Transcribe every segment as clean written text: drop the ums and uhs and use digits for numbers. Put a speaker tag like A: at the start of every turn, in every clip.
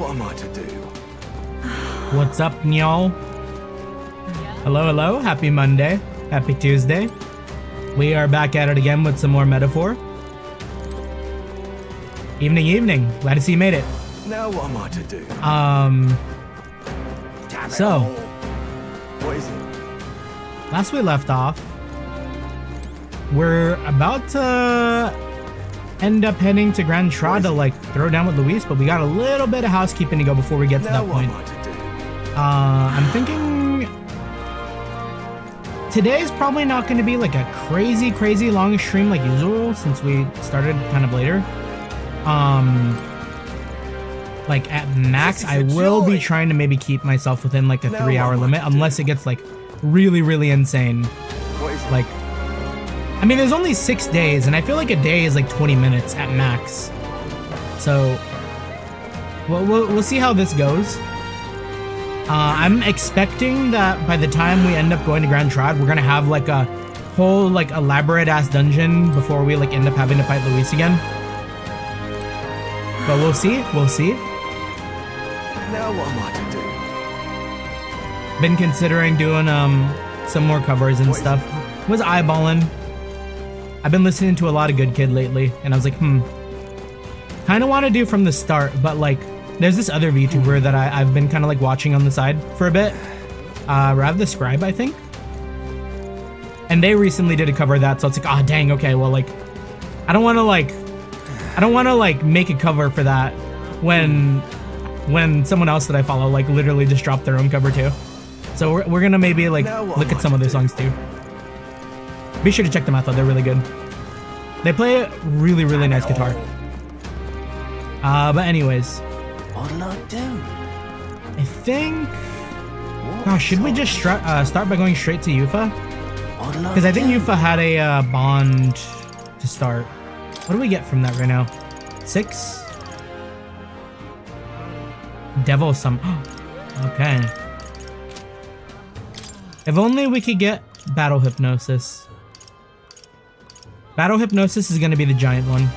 A: what am I to do?
B: What's up, y'all? Hello, hello. Happy Monday. Happy Tuesday. We are back at it again with some more metaphor. Evening, evening. Glad to see you made it.
A: Now what am I to do?
B: So,
A: What is it?
B: last we left off, we're about to end up heading to Grand Tra to like throw down with Luis, but we got a little bit of housekeeping to go before we get to
A: Now
B: that
A: what
B: point.
A: am I to do?
B: I'm thinking today's probably not going to be like a crazy long stream like usual since we started kind of later. Like at max, I will be trying to maybe keep myself within like a 3-hour limit unless it gets like really insane.
A: What is it?
B: Like, I mean, there's only 6 days, and I feel like a day is like 20 minutes at max. So, we'll see how this goes. I'm expecting that by the time we end up going to Grand Trad, we're gonna have like a whole like elaborate ass dungeon before we like end up having to fight Luis again. But we'll see. We'll see.
A: Now what am I to do?
B: Been considering doing some more covers and stuff. Was eyeballing. I've been listening to a lot of Good Kid lately, and I was like, kind of want to do from the start, but like, there's this other VTuber that I've been kind of like watching on the side for a bit. Rav the Scribe, I think. And they recently did a cover of that, so it's like, ah, dang, okay, well, like, I don't want to like make a cover for that when someone else that I follow like literally just dropped their own cover too. So we're gonna maybe like look at some of their songs too. Be sure to check them out though, they're really good. They play a really nice guitar. But anyways,
A: What'll I do?
B: I think, gosh, should we just start by going straight to Yufa? Because I think Yufa had a bond to start. What do we get from that right now? 6? Devil some. Okay. If only we could get Battle Hypnosis. Battle Hypnosis is going to be the giant one.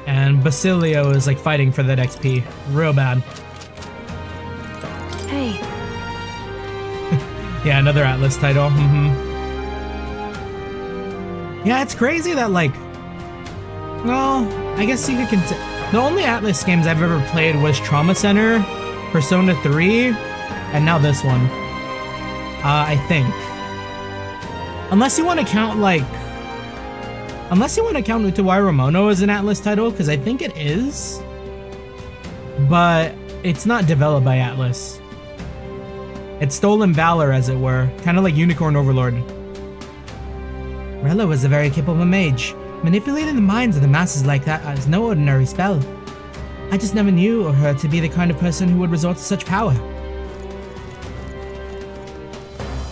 B: And Basilio is like fighting for that XP. Real bad.
C: Hey.
B: Yeah, another Atlas title. Yeah, it's crazy that like, well, I guess you could consider, the only Atlas games I've ever played was Trauma Center, Persona 3, and now this one. I think. Unless you want to count Utawai Mono as an Atlas title, because I think it is. But it's not developed by Atlas. It's Stolen Valor, as it were. Kind of like Unicorn Overlord. Rella was a very capable mage. Manipulating the minds of the masses like that is no ordinary spell. I just never knew her to be the kind of person who would resort to such power.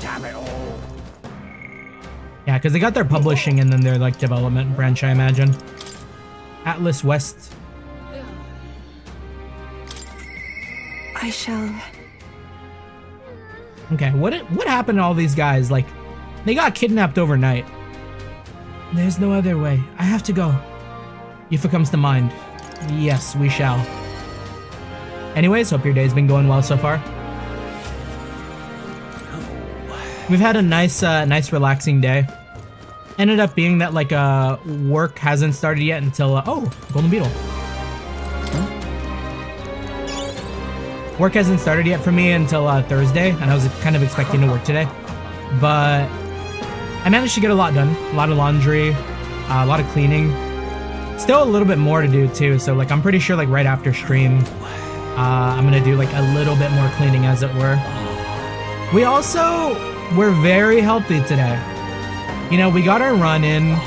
A: Damn it all.
B: Yeah, because they got their publishing and then their like development branch, I imagine. Atlas West.
C: I shall.
B: Okay, what happened to all these guys? Like, they got kidnapped overnight. There's no other way. I have to go. Yufa comes to mind. Yes, we shall. Anyways, hope your day's been going well so far. We've had a nice relaxing day. Ended up being that like work hasn't started yet until oh, Golden Beetle. Work hasn't started yet for me until Thursday, and I was kind of expecting to work today, but I managed to get a lot done. A lot of laundry, a lot of cleaning. Still a little bit more to do too, so like I'm pretty sure like right after stream, I'm gonna do like a little bit more cleaning, as it were. We also were very healthy today. You know, we got our run in.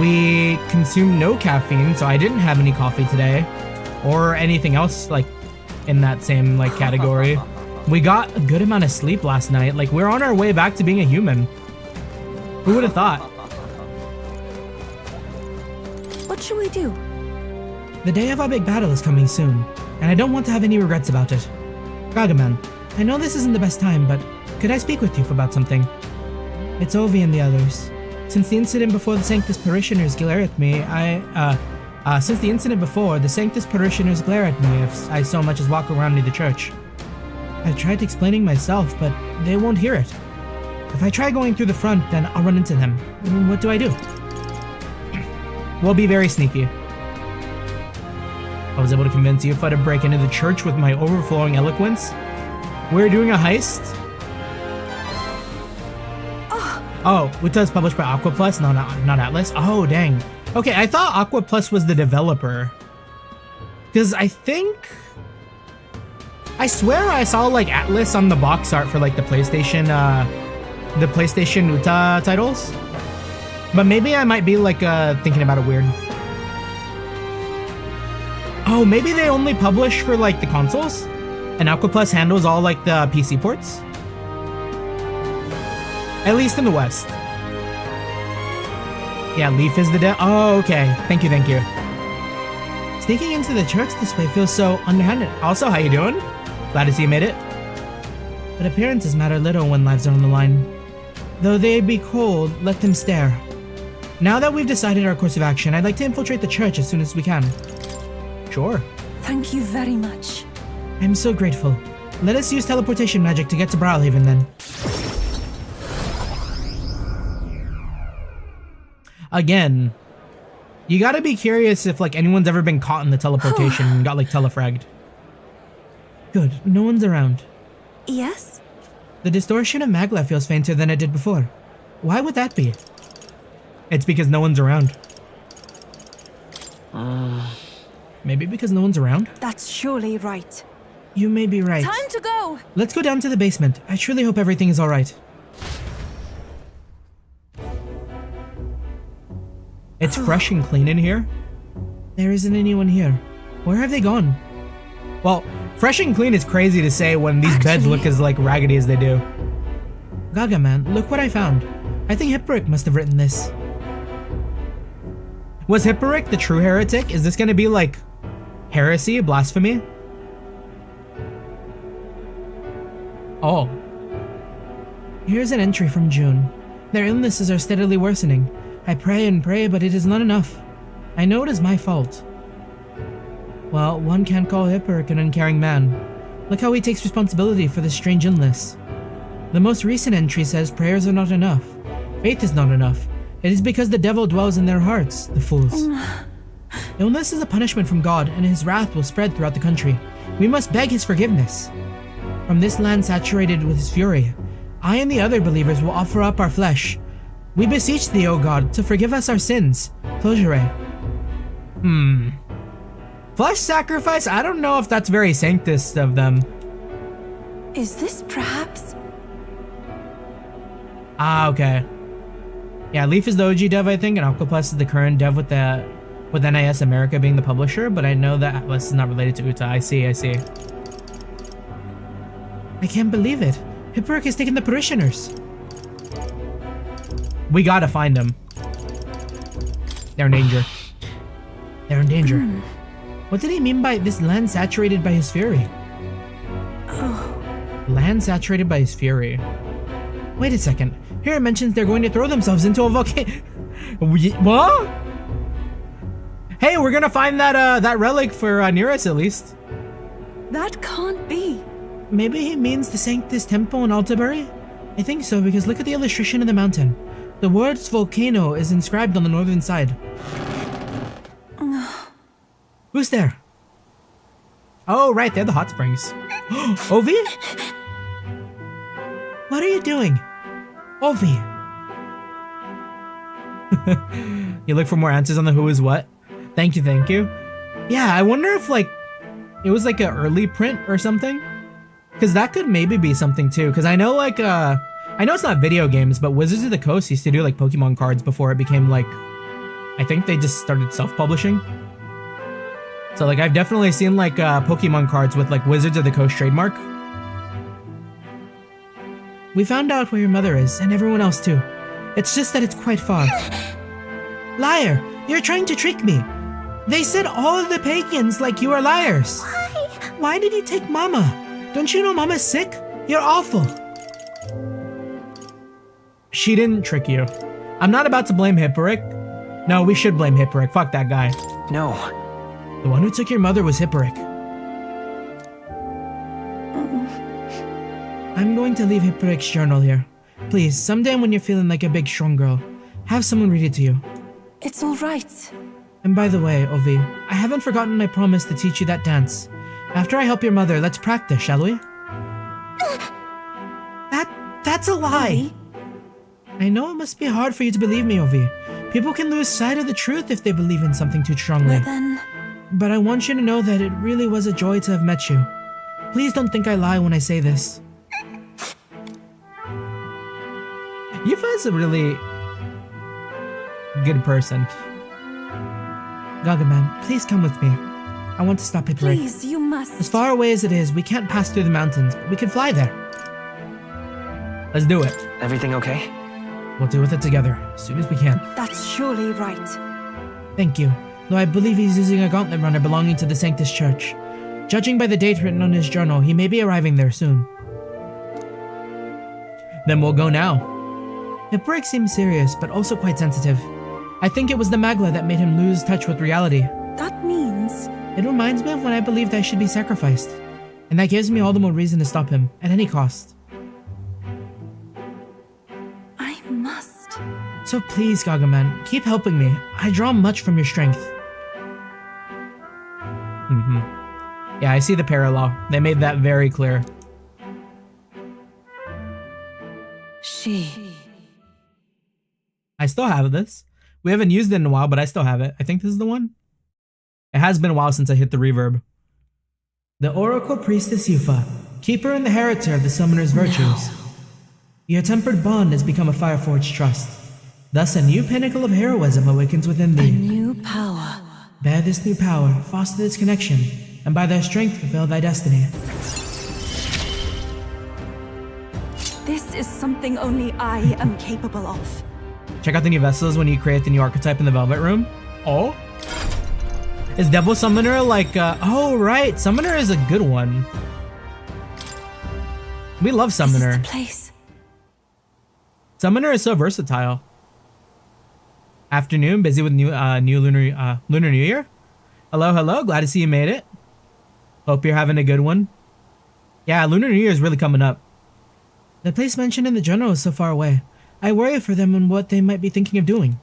B: We consumed no caffeine, so I didn't have any coffee today, or anything else like in that same like category. We got a good amount of sleep last night. Like, we're on our way back to being a human. Who would have thought?
C: What should we do?
B: The day of our big battle is coming soon, and I don't want to have any regrets about it. Gagaman, I know this isn't the best time, but could I speak with you about something? It's Ovi and the others. Since the incident before the Sanctus Parishioners glare at me, Since the incident before, the Sanctus parishioners glare at me if I so much as walk around near the church. I've tried explaining myself, but they won't hear it. If I try going through the front, then I'll run into them. What do I do? We'll be very sneaky. I was able to convince Yufa to break into the church with my overflowing eloquence. We're doing a heist. Oh, Uta is published by Aqua Plus, no, not Atlas. Oh, dang. Okay, I thought Aqua Plus was the developer. Because I swear I saw like Atlas on the box art for like the PlayStation Uta titles. But maybe I might be like thinking about it weird. Oh, maybe they only publish for like the consoles? And Aqua Plus handles all like the PC ports? At least in the West. Yeah, Leaf is the oh, okay. Thank you. Sneaking into the church this way feels so underhanded. Also, how you doing? Glad to see you made it. But appearances matter little when lives are on the line. Though they be cold, let them stare. Now that we've decided our course of action, I'd like to infiltrate the church as soon as we can. Sure.
C: Thank you very much.
B: I'm so grateful. Let us use teleportation magic to get to Brawlhaven then. Again, you gotta be curious if like anyone's ever been caught in the teleportation and got like telefragged. Good, no one's around.
C: Yes?
B: The distortion of Magla feels fainter than it did before. Why would that be? It's because no one's around. Maybe because no one's around?
C: That's surely right.
B: You may be right.
C: Time to go!
B: Let's go down to the basement. I truly hope everything is alright. It's fresh and clean in here. There isn't anyone here. Where have they gone? Well, fresh and clean is crazy to say when these beds look as like raggedy as they do. Gaga man, look what I found. I think Hipporic must have written this. Was Hipporic the true heretic? Is this gonna be like heresy, blasphemy? Oh. Here's an entry from June. Their illnesses are steadily worsening. I pray and pray, but it is not enough. I know it is my fault. Well, one can't call Hipporic an uncaring man. Look how he takes responsibility for this strange illness. The most recent entry says prayers are not enough. Faith is not enough. It is because the devil dwells in their hearts, the fools. Illness is a punishment from God, and his wrath will spread throughout the country. We must beg his forgiveness. From this land saturated with his fury, I and the other believers will offer up our flesh. We beseech thee, O God, to forgive us our sins. Closure. Flesh sacrifice? I don't know if that's very sanctist of them.
C: Is this perhaps?
B: Ah, okay. Yeah, Leaf is the OG dev, I think, and Octopus is the current dev with NIS America being the publisher, but I know that Atlas is not related to Uta. I see. I can't believe it. Hipporic has taken the parishioners. We gotta find them. They're in danger. They're in danger. What did he mean by this land saturated by his fury? Land saturated by his fury. Wait a second. Here it mentions they're going to throw themselves into a volcano. What? Hey, we're gonna find that relic for near us at least.
C: That can't be.
B: Maybe he means the Sanctus Temple in Altabury? I think so, because look at the illustration of the mountain. The words volcano is inscribed on the northern side. Who's there? Oh, right, they're the hot springs. Ovi? What are you doing? Ovi. You look for more answers on the who is what? Thank you. Yeah, I wonder if like it was like an early print or something. Because that could maybe be something too. Because I know like I know it's not video games, but Wizards of the Coast used to do like Pokemon cards before it became like, I think they just started self-publishing. So like I've definitely seen like Pokemon cards with like Wizards of the Coast trademark. We found out where your mother is, and everyone else too. It's just that it's quite far. Liar! You're trying to trick me! They said all of the pagans like you are liars! Why did you take Mama? Don't you know Mama's sick? You're awful! She didn't trick you. I'm not about to blame Hipporic. No, we should blame Hipporic. Fuck that guy.
A: No.
B: The one who took your mother was Hipporic. I'm going to leave Hipporic's journal here. Please, someday when you're feeling like a big, strong girl, have someone read it to you.
C: It's all right.
B: And by the way, Ovi, I haven't forgotten my promise to teach you that dance. After I help your mother, let's practice, shall we? That's a lie! I know it must be hard for you to believe me, Ovi. People can lose sight of the truth if they believe in something too strongly.
C: Well then...
B: But I want you to know that it really was a joy to have met you. Please don't think I lie when I say this. Yufa's a really good person. Gagaman, please come with me. I want to stop Hipporic.
C: Please, you must.
B: As far away as it is, we can't pass through the mountains, but we can fly there. Let's do it.
A: Everything okay?
B: We'll deal with it together, as soon as we can.
C: That's surely right.
B: Thank you. Though I believe he's using a gauntlet runner belonging to the Sanctus Church. Judging by the date written on his journal, he may be arriving there soon. Then we'll go now. Hipporic seems serious, but also quite sensitive. I think it was the Magla that made him lose touch with reality.
C: That means...
B: It reminds me of when I believed I should be sacrificed. And that gives me all the more reason to stop him, at any cost.
C: I must.
B: So please, Gagaman, keep helping me. I draw much from your strength. Yeah, I see the parallel. They made that very clear. I still have this. We haven't used it in a while, but I still have it. I think this is the one. It has been a while since I hit the reverb. The Oracle Priestess Yufa, keeper and the heritor of the Summoner's virtues. Your tempered bond has become a Fireforged trust. Thus a new pinnacle of heroism awakens within thee.
C: A new power.
B: Bear this new power, foster its connection, and by their strength fulfill thy destiny.
C: This is something only I am capable of.
B: Check out the new vessels when you create the new archetype in the Velvet Room. Oh? Is Devil Summoner like, oh right, Summoner is a good one. We love Summoner.
C: This is the place.
B: Summoner is so versatile. Afternoon, busy with new Lunar New Year. Hello, hello, glad to see you made it. Hope you're having a good one. Yeah, Lunar New Year is really coming up. The place mentioned in the journal is so far away. I worry for them and what they might be thinking of doing.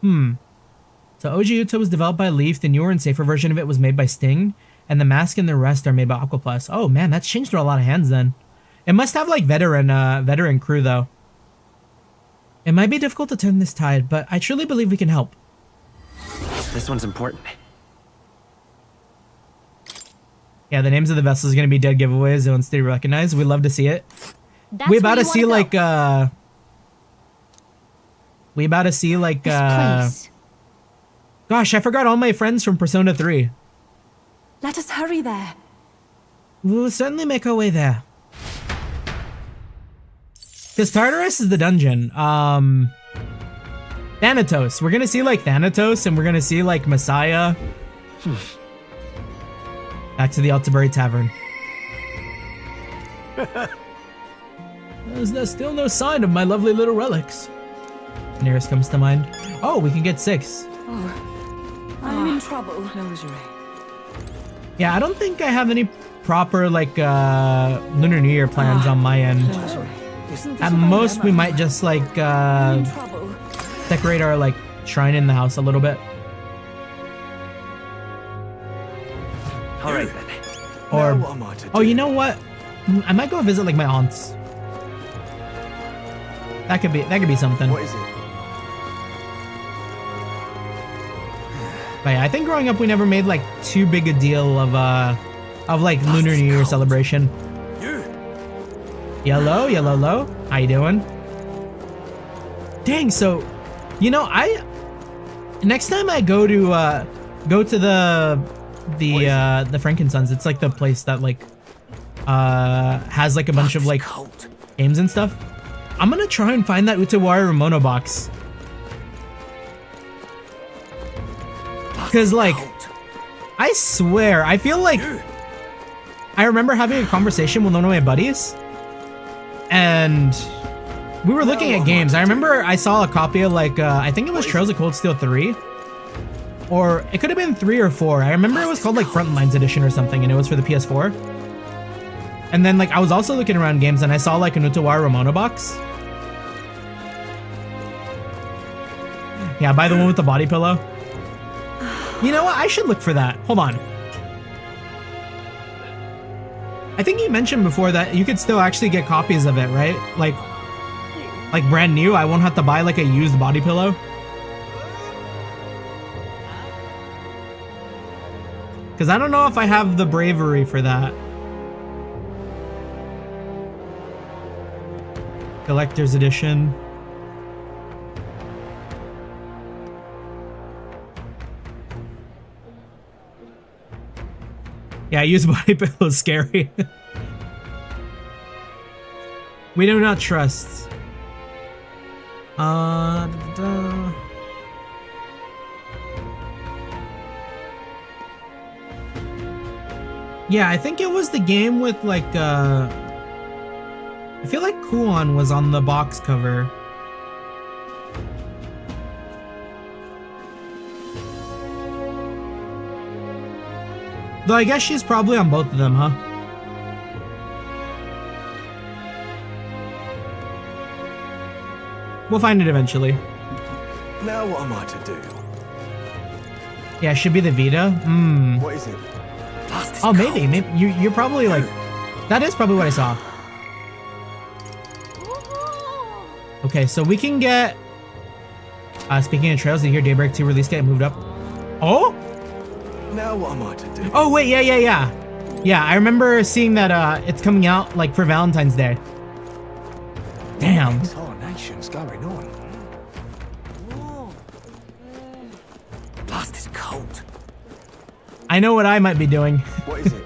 B: So OG Uta was developed by Leaf, the newer and safer version of it was made by Sting, and the mask and the rest are made by Aquaplus. Oh man, that's changed through a lot of hands then. It must have like veteran crew though. It might be difficult to turn this tide, but I truly believe we can help.
A: This one's important.
B: Yeah, the names of the vessels are gonna be dead giveaways. They'll instantly recognize. We love to see it. We about to see like gosh, I forgot all my friends from Persona 3.
C: Let us hurry there.
B: We will certainly make our way there. Because Tartarus is the dungeon. Thanatos. We're gonna see like Thanatos and we're gonna see like Messiah. Back to the Altabury Tavern. There's still no sign of my lovely little relics. Nearest comes to mind. Oh, we can get 6.
C: I'm in trouble.
B: Yeah, I don't think I have any proper like Lunar New Year plans on my end. At most, we might just like decorate our like shrine in the house a little bit.
A: All right then.
B: Or
A: Now what am I to
B: oh,
A: do?
B: you know what? I might go visit like my aunts. That could be something.
A: What is it?
B: But yeah, I think growing up we never made like too big a deal of like Lunar New Year celebration. Yellow, yellow. How you doing? Dang, so you know next time I go to the Frankensons, it's like the place that like has like a bunch of like games and stuff. I'm gonna try and find that Utawari Ramono box. Cause like, I swear, I feel like I remember having a conversation with one of my buddies, and We were looking at games. I remember I saw a copy of like, I think it was Trails of Cold Steel 3. Or it could have been 3 or 4. I remember it was called like Frontlines Edition or something, and it was for the PS4. And then like I was also looking around games and I saw like an Utawara Ramono box. Yeah, buy the one with the body pillow. You know what? I should look for that. Hold on. I think you mentioned before that you could still actually get copies of it, right? Like brand new. I won't have to buy like a used body pillow. Because I don't know if I have the bravery for that. Collector's edition. Yeah, used body pillow is scary. We do not trust. Yeah, I think it was the game with like I feel like Kuon was on the box cover. Though I guess she's probably on both of them, huh? We'll find it eventually.
D: Now what am I to do?
B: Yeah, it should be the Vita.
D: What is it?
B: Oh, maybe you're probably like, that is probably what I saw. Okay, so we can get, speaking of trails, did you hear Daybreak 2 release date moved up? Oh?
D: Now what am I to do?
B: Oh, wait, yeah. Yeah, I remember seeing that it's coming out like for Valentine's Day. Damn.
D: Nation's going on. Blast is cold.
B: I know what I might be doing.
D: What is it?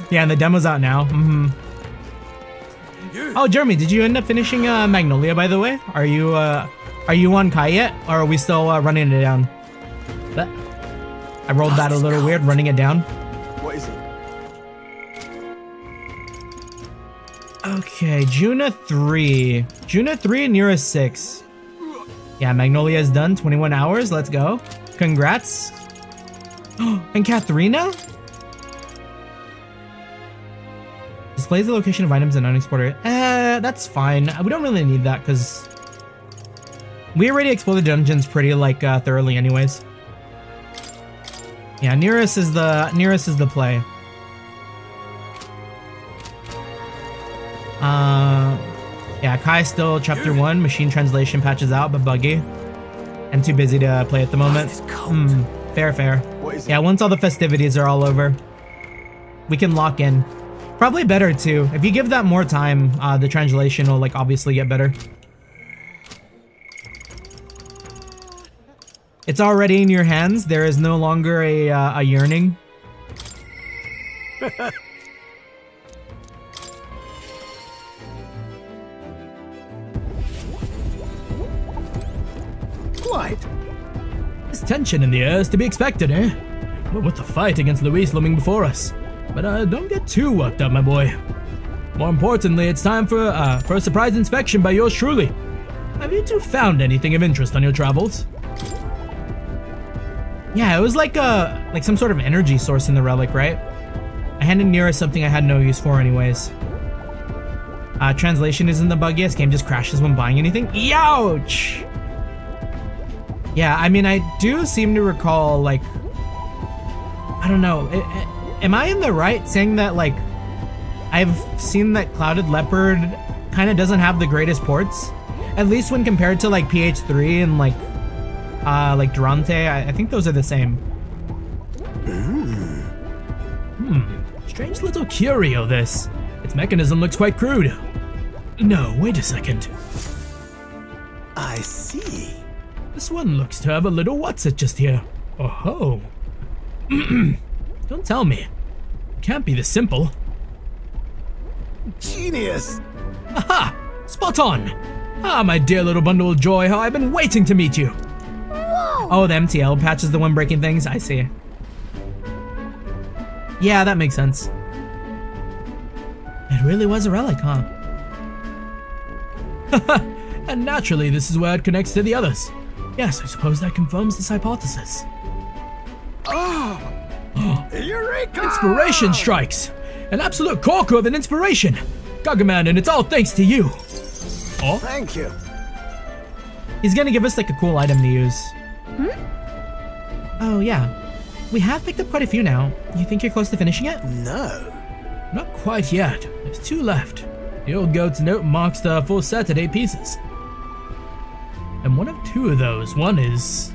B: Yeah, and the demo's out now. Oh, Jeremy, did you end up finishing Magnolia, by the way? Are you on Kai yet, or are we still running it down? I rolled that a little weird, running it down.
D: What is it?
B: Okay, Juna 3 and Nira 6. Yeah, Magnolia is done. 21 hours. Let's go. Congrats. And Katharina? Displays the location of items in unexplored. That's fine. We don't really need that because we already explored the dungeons pretty like thoroughly anyways. Yeah, Nearest is the play. Yeah, Kai still chapter 1. Machine translation patches out, but buggy. And too busy to play at the moment. Fair. Yeah, once all the festivities are all over, we can lock in. Probably better too. If you give that more time, the translation will like obviously get better. It's already in your hands. There is no longer a yearning.
D: Quite.
B: This tension in the air is to be expected, eh? Well, with the fight against Luis looming before us. But don't get too worked up, my boy. More importantly, it's time for a surprise inspection by yours truly. Have you two found anything of interest on your travels? Yeah, it was like some sort of energy source in the relic, right? I handed Nira something I had no use for anyways. Translation isn't the buggiest. Game just crashes when buying anything. Youch! Yeah, I mean, I do seem to recall, like, I don't know. Am I in the right saying that, like, I've seen that Clouded Leopard kind of doesn't have the greatest ports? At least when compared to, like, PH3 and, like Durante, I think those are the same. Strange little curio, this. Its mechanism looks quite crude. No, wait a second.
D: I see.
B: This one looks to have a little what's-it just here. Oh-ho. Don't tell me. It can't be this simple.
D: Genius.
B: Aha! Spot on! Ah, my dear little bundle of joy, how I've been waiting to meet you.
C: Whoa!
B: Oh, the MTL patch is the one breaking things? I see. Yeah, that makes sense. It really was a relic, huh? And naturally, this is where it connects to the others. Yes, I suppose that confirms this hypothesis.
D: Oh! Eureka!
B: Inspiration strikes! An absolute corker of an inspiration! Gargaman, and it's all thanks to you! Oh?
D: Thank you.
B: He's gonna give us like a cool item to use. Oh yeah. We have picked up quite a few now. You think you're close to finishing it?
D: No.
B: Not quite yet. There's 2 left. The old goat's note marks the full set at 8 pieces. And one of 2 of those. One is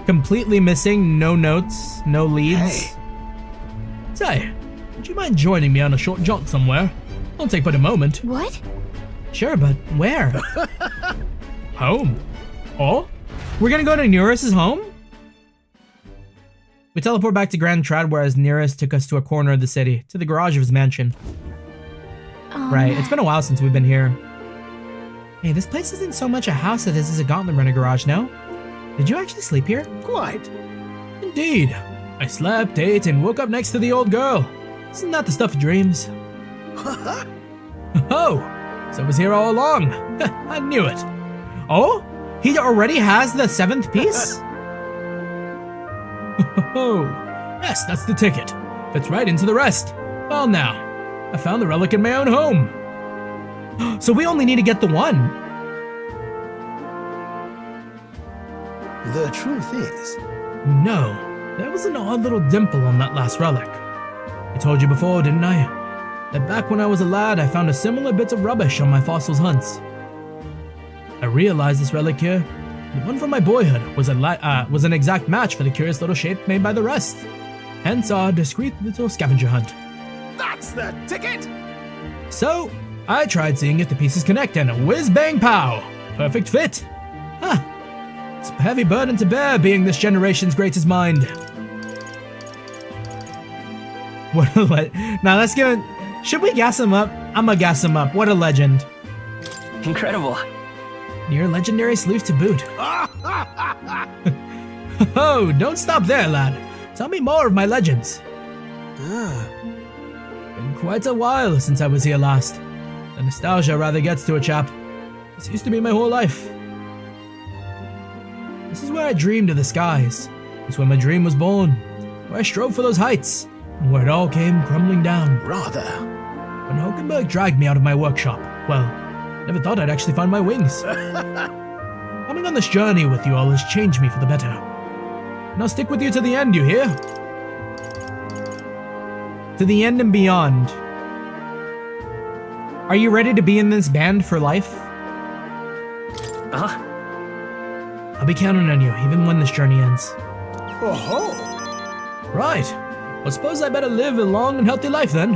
B: completely missing, no notes, no leads.
D: Hey.
B: Say, would you mind joining me on a short jaunt somewhere? Won't take but a moment.
E: What?
B: Sure, but where? Home. Oh? We're gonna go to Neurus's home? We teleport back to Grand Trad, whereas Nearest took us to a corner of the city, to the garage of his mansion. Right, it's been a while since we've been here. Hey, this place isn't so much a house as this is a gauntlet runner garage, no? Did you actually sleep here?
D: Quite.
B: Indeed. I slept, ate, and woke up next to the old girl. Isn't that the stuff of dreams? Oh, so it was here all along. I knew it. Oh, he already has the 7th piece? Oh, yes, that's the ticket. Fits right into the rest. Well now, I found the relic in my own home. So we only need to get the 1.
D: The truth is...
B: No, there was an odd little dimple on that last relic. I told you before, didn't I? That back when I was a lad, I found a similar bit of rubbish on my fossils hunts. I realized this relic here, the one from my boyhood, was an exact match for the curious little shape made by the rest. Hence our discreet little scavenger hunt.
D: That's the ticket!
B: So, I tried seeing if the pieces connect and whiz bang pow! Perfect fit! Huh. It's a heavy burden to bear being this generation's greatest mind. What a now let's give it... Should we gas him up? I'ma gas him up. What a legend.
A: Incredible.
B: Near legendary sleuth to boot. Oh, don't stop there, lad. Tell me more of my legends. Been quite a while since I was here last. The nostalgia rather gets to a chap. This used to be my whole life. This is where I dreamed of the skies. It's where my dream was born. Where I strove for those heights. And where it all came crumbling down.
D: Rather.
B: When Hulkenberg dragged me out of my workshop, well, never thought I'd actually find my wings. Coming on this journey with you all has changed me for the better. And I'll stick with you to the end, you hear? To the end and beyond. Are you ready to be in this band for life? I'll be counting on you, even when this journey ends.
D: Oh-ho!
B: Right. Well, suppose I better live a long and healthy life then.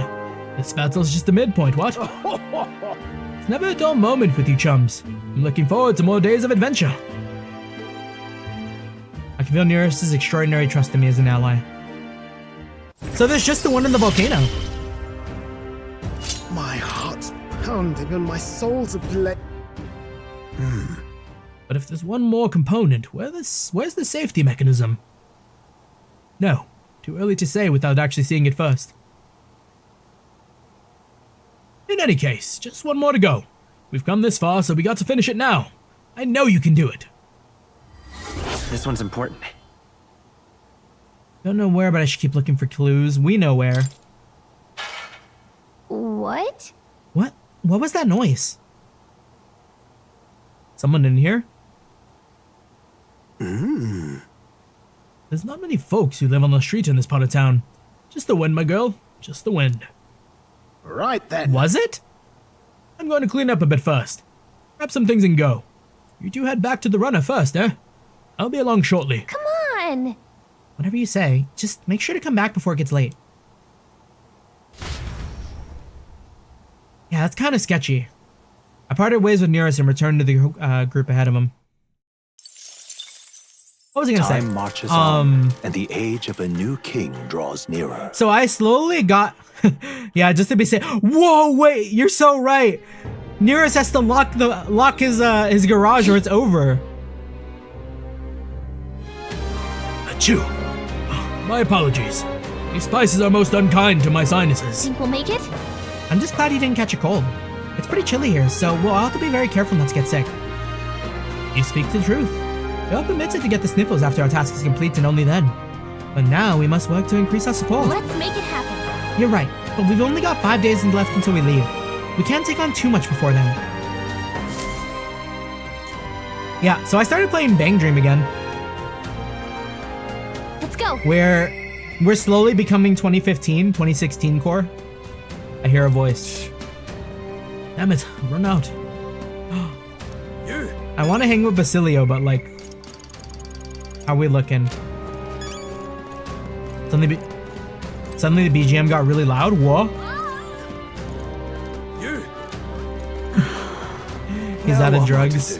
B: This battle's just the midpoint, what? It's never a dull moment with you chums. I'm looking forward to more days of adventure. I can feel Nearest's extraordinary trust in me as an ally. So there's just the one in the volcano.
D: My heart's pounding and my soul's ablaze.
B: But if there's one more component, where's the safety mechanism? No, too early to say without actually seeing it first. In any case, just one more to go. We've come this far, so we got to finish it now. I know you can do it.
A: This one's important.
B: Don't know where, but I should keep looking for clues. We know where.
E: What?
B: What? What was that noise? Someone in here? There's not many folks who live on the street in this part of town. Just the wind, my girl. Just the wind.
D: Right then.
B: Was it? I'm going to clean up a bit first. Grab some things and go. You two head back to the runner first, eh? I'll be along shortly.
E: Come on!
B: Whatever you say, just make sure to come back before it gets late. Yeah, that's kind of sketchy. I parted ways with Nearest and returned to the group ahead of him. What was I gonna say?
F: Time marches on, and the age of a new king draws nearer.
B: So I slowly got... yeah, just to be safe. Whoa, wait, you're so right. Nearest has to lock his garage or it's over. Achoo. My apologies. These spices are most unkind to my sinuses.
E: Think we'll make it?
B: I'm just glad he didn't catch a cold. It's pretty chilly here, so we'll have to be very careful not to get sick. You speak the truth. We all permitted to get the sniffles after our task is complete and only then. But now we must work to increase our support.
E: Let's make it happen.
B: You're right, but we've only got 5 days left until we leave. We can't take on too much before then. Yeah, so I started playing Bang Dream again.
E: Let's go.
B: We're slowly becoming 2015, 2016 core. I hear a voice. Damn it, I've run out. I want to hang with Basilio, but like, how are we looking? Suddenly the BGM got really loud. Whoa. He's out of drugs.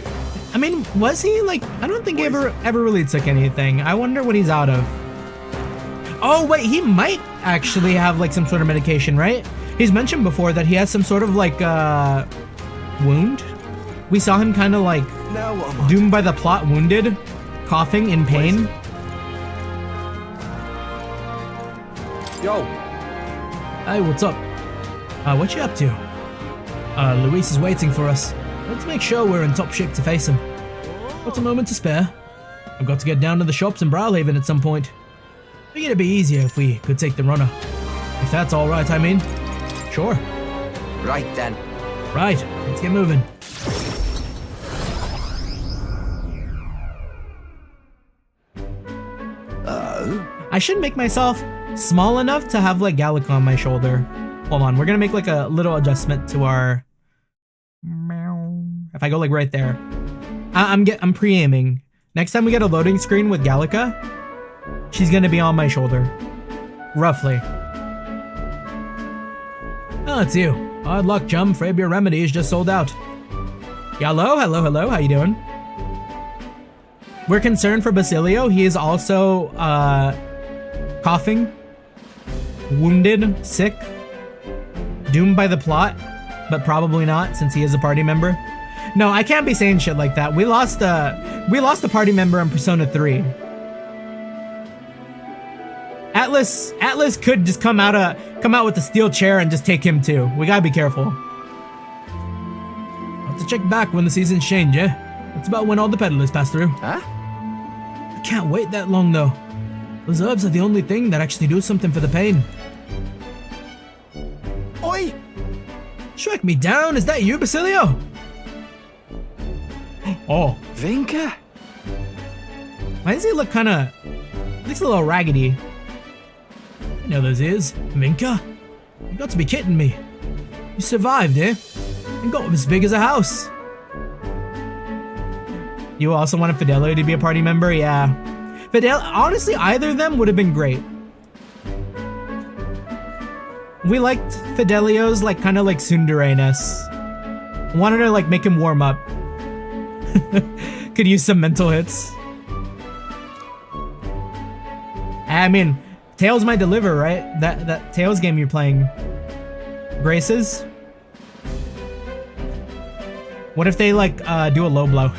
B: I mean, was he like? I don't think he ever really took anything. I wonder what he's out of. Oh wait, he might actually have like some sort of medication, right? He's mentioned before that he has some sort of like wound. We saw him kind of like doomed by the plot, wounded, coughing in pain.
G: Yo.
B: Hey, what's up? What you up to? Luis is waiting for us. Let's make sure we're in top shape to face him. Got a moment to spare. I've got to get down to the shops in Brawlhaven at some point. Figured it'd be easier if we could take the runner. If that's alright, I mean. Sure.
G: Right then.
B: Right, let's get moving. I should make myself small enough to have like Gallic on my shoulder. Hold on, we're gonna make like a little adjustment to our... If I go like right there. I'm pre-aiming. Next time we get a loading screen with Gallica, she's gonna be on my shoulder. Roughly. Oh, it's you. Hard luck, chum. Afraid your remedy is just sold out. Hello, hello. How you doing? We're concerned for Basilio. He is also coughing, wounded, sick, doomed by the plot, but probably not since he is a party member. No, I can't be saying shit like that. We lost a party member in Persona 3. Atlas could just come out with a steel chair and just take him too. We gotta be careful. Have to check back when the seasons change, eh? That's about when all the peddlers pass through.
G: Huh?
B: I can't wait that long though. Those herbs are the only thing that actually do something for the pain.
G: Oi!
B: Strike me down, is that you, Basilio? Oh.
G: Vinka?
B: Why does he look kinda... looks a little raggedy. I know those ears. Vinka? You got to be kidding me. You survived, eh? And got as big as a house. You also wanted Fidelio to be a party member? Yeah. Honestly, either of them would have been great. We liked Fidelio's like kind of like tsundere-ness. Wanted to like make him warm up. Could use some mental hits. I mean, Tails might deliver, right? That Tails game you're playing. Graces? What if they like do a low blow?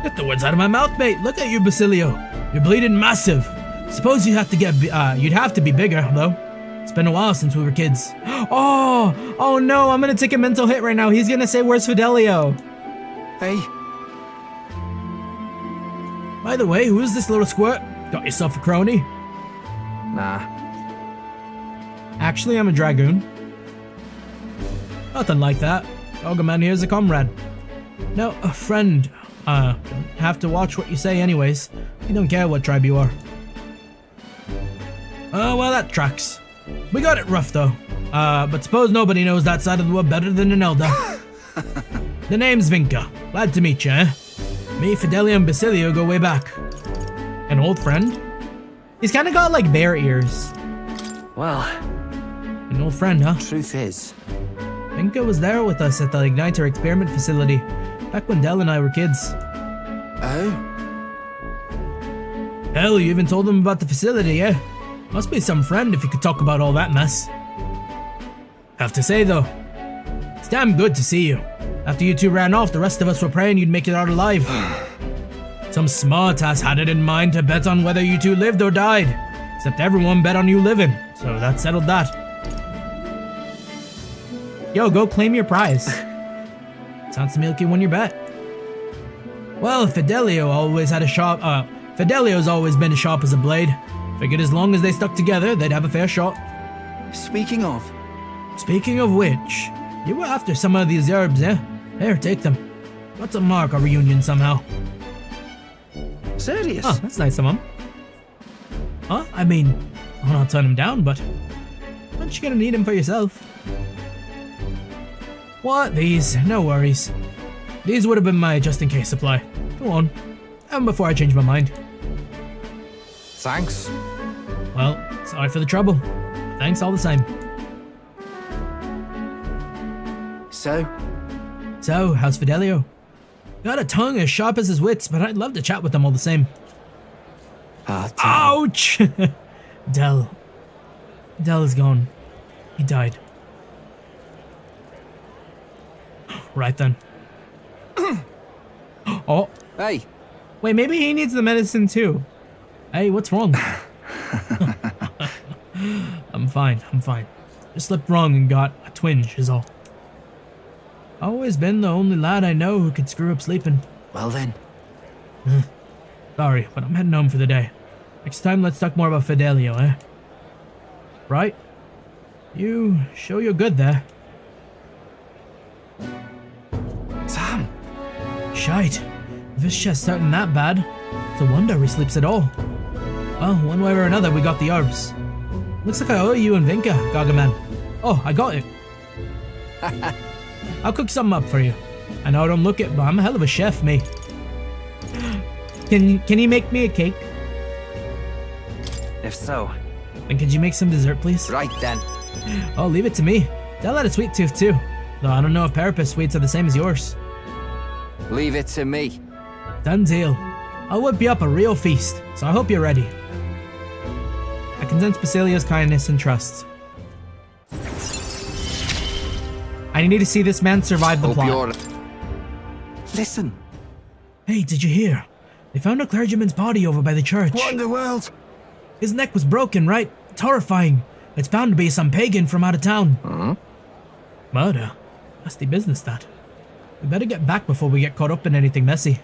B: Get the words out of my mouth, mate. Look at you, Basilio. You're bleeding massive. Suppose you'd have to be bigger, though. It's been a while since we were kids. Oh no, I'm gonna take a mental hit right now. He's gonna say, where's Fidelio?
G: Hey.
B: By the way, who is this little squirt? Got yourself a crony?
G: Nah.
B: Actually, I'm a dragoon. Nothing like that. Ogreman here's a comrade. No, a friend. Have to watch what you say anyways. You don't care what tribe you are. Oh, well, that tracks. We got it rough, though. But suppose nobody knows that side of the world better than an elder. The name's Vinka. Glad to meet you, eh? Me, Fidelio, and Basilio go way back. An old friend? He's kind of got, like, bear ears.
A: Well,
B: An old friend, huh?
G: Truth is.
B: Vinka was there with us at the Igniter experiment facility, back when Del and I were kids.
G: Oh?
B: Hell, you even told him about the facility, eh? Must be some friend if you could talk about all that mess. Have to say, though, it's damn good to see you. After you two ran off, the rest of us were praying you'd make it out alive. Some smartass had it in mind to bet on whether you two lived or died. Except everyone bet on you living, so that settled that. Yo, go claim your prize. Sounds to me like you won your bet. Well, Fidelio's always been sharp as a blade. Figured as long as they stuck together, they'd have a fair shot.
G: Speaking of,
B: Speaking of which, you were after some of these herbs, eh? Here, take them. Got to mark our reunion somehow.
G: serious?
B: Oh, that's nice of him. Huh? I mean, I'll not turn him down, but aren't you gonna need him for yourself? What? These? No worries. These would have been my just-in-case supply. Go on. Have them before I change my mind.
G: Thanks.
B: Well, sorry for the trouble. Thanks all the same. So, how's Fidelio? Got a tongue as sharp as his wits, but I'd love to chat with them all the same. Ouch! Del is gone. He died. Right then. Oh.
G: Hey,
B: Wait, maybe he needs the medicine too. Hey, what's wrong? I'm fine. Just slept wrong and got a twinge is all. Always been the only lad I know who could screw up sleeping.
G: well then.
B: Sorry, but I'm heading home for the day. Next time, let's talk more about Fidelio, eh? Right? You show you're good there.
G: Sam,
B: Shite. If his chest's hurting that bad, it's a wonder he sleeps at all. Well, one way or another, we got the herbs. Looks like I owe you and Vinka, Gargaman. Oh, I got it. I'll cook something up for you. I know I don't look it, but I'm a hell of a chef, me. Can you make me a cake?
A: If so,
B: And could you make some dessert, please?
G: right then.
B: Oh, leave it to me. They'll had a sweet tooth too. Though I don't know if Parapet sweets are the same as yours.
G: Leave it to me.
B: Done deal. I'll whip you up a real feast, so I hope you're ready. I can sense Basilio's kindness and trust. I need to see this man survive the
G: Hope
B: plot.
G: you're... Listen.
B: Hey, did you hear? They found a clergyman's body over by the church.
F: What in the world?
B: His neck was broken, right? It's horrifying. It's bound to be some pagan from out of town. Murder? Nasty business, that. We better get back before we get caught up in anything messy.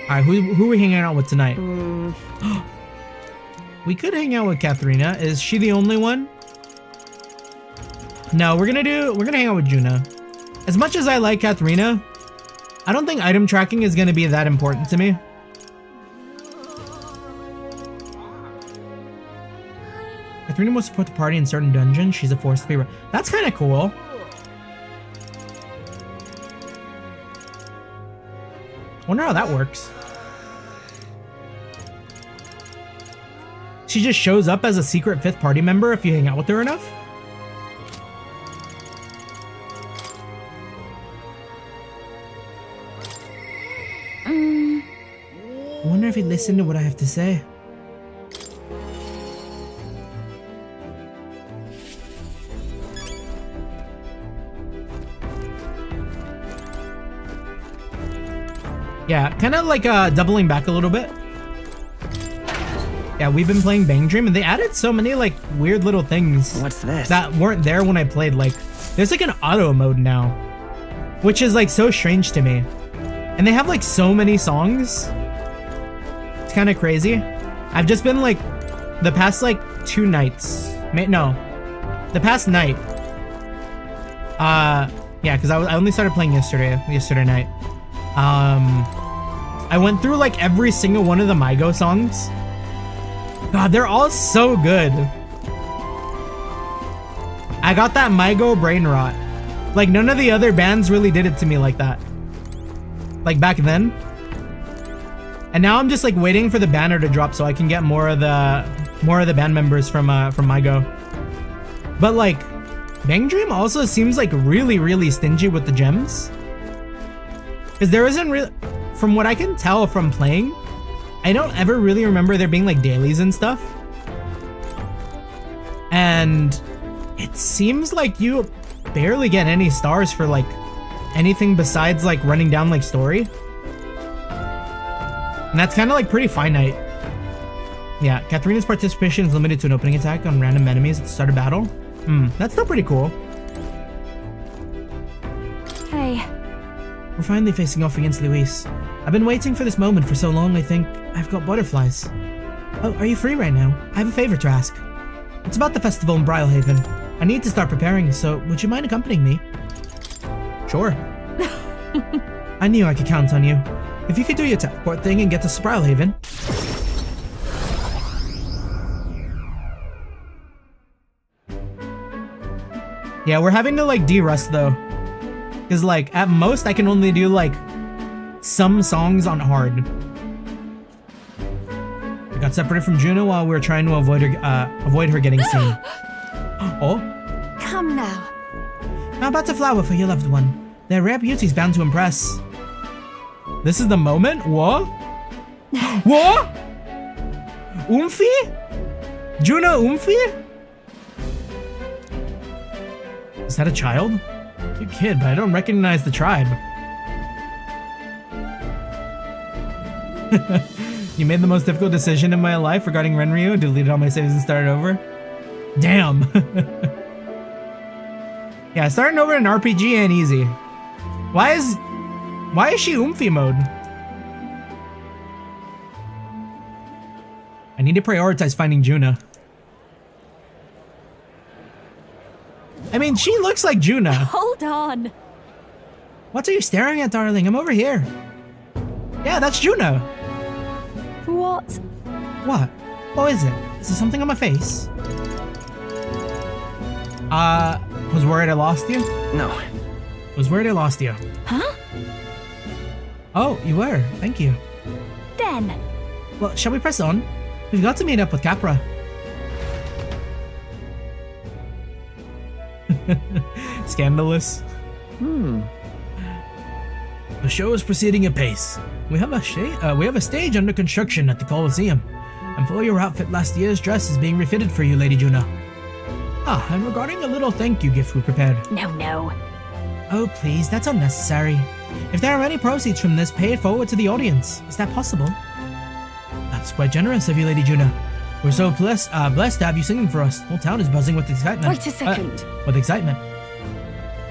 B: Alright, who are we hanging out with tonight? We could hang out with Katharina. Is she the only one? No, we're gonna hang out with Juna. As much as I like Katharina, I don't think item tracking is gonna be that important to me. Katharina will support the party in certain dungeons. She's a force to be. That's kind of cool. Wonder how that works. She just shows up as a secret 5th party member if you hang out with her enough? I wonder if he'd listen to what I have to say. Yeah, kind of like doubling back a little bit. Yeah, we've been playing Bang Dream and they added so many like weird little things
A: what's this?
B: that weren't there when I played. Like, there's like an auto mode now, which is like so strange to me. And they have like so many songs. It's kind of crazy. I've just been like, the past like 2 nights. The past night. Yeah, because I only started playing yesterday night. I went through like every single one of the Mygo songs. God, they're all so good. I got that Mygo brain rot. Like, none of the other bands really did it to me like that. Like, back then. And now I'm just like waiting for the banner to drop so I can get more of the band members from Mygo. But like, Bang Dream also seems like really, really stingy with the gems. Because there isn't really, from what I can tell from playing, I don't ever really remember there being like dailies and stuff. And it seems like you barely get any stars for like anything besides like running down like story. And that's kind of like pretty finite. Yeah, Katharina's participation is limited to an opening attack on random enemies at the start of battle. That's still pretty cool.
C: Hey.
B: We're finally facing off against Luis. I've been waiting for this moment for so long, I think I've got butterflies. Oh, are you free right now? I have a favor to ask. It's about the festival in Brylehaven. I need to start preparing, so would you mind accompanying me? Sure. I knew I could count on you. If you could do your teleport thing and get to Brylehaven. Yeah, we're having to like de-rust though. Because like at most I can only do like some songs on hard. We got separated from Juno while we were trying to avoid her getting seen. Oh?
C: Come now.
B: How about a flower for your loved one? Their rare beauty's bound to impress. This is the moment? What? What? Oomphy? Juno Oomphy? Is that a child? You're a kid, but I don't recognize the tribe. You made the most difficult decision in my life regarding Renryu, deleted all my saves and started over. Damn. Yeah, starting over in RPG ain't easy. Why is she Oomphy mode? I need to prioritize finding Juna. I mean, she looks like Juna.
C: Hold on.
B: What are you staring at, darling? I'm over here. Yeah, that's Juna.
C: What?
B: What? What is it? Is there something on my face? Was worried I lost you?
A: No.
B: Was worried I lost you.
C: Huh?
B: Oh, you were. Thank you.
C: Then.
B: Well, shall we press on? We've got to meet up with Capra. Scandalous. The show is proceeding apace. We have a stage under construction at the Coliseum, and for your outfit, last year's dress is being refitted for you, Lady Juna. Ah, and regarding a little thank you gift we prepared.
C: No.
B: Oh, please, that's unnecessary. If there are any proceeds from this, pay it forward to the audience. Is that possible? That's quite generous of you, Lady Juna. We're so blessed to have you singing for us. The whole town is buzzing with excitement.
C: Wait a second.
B: With excitement.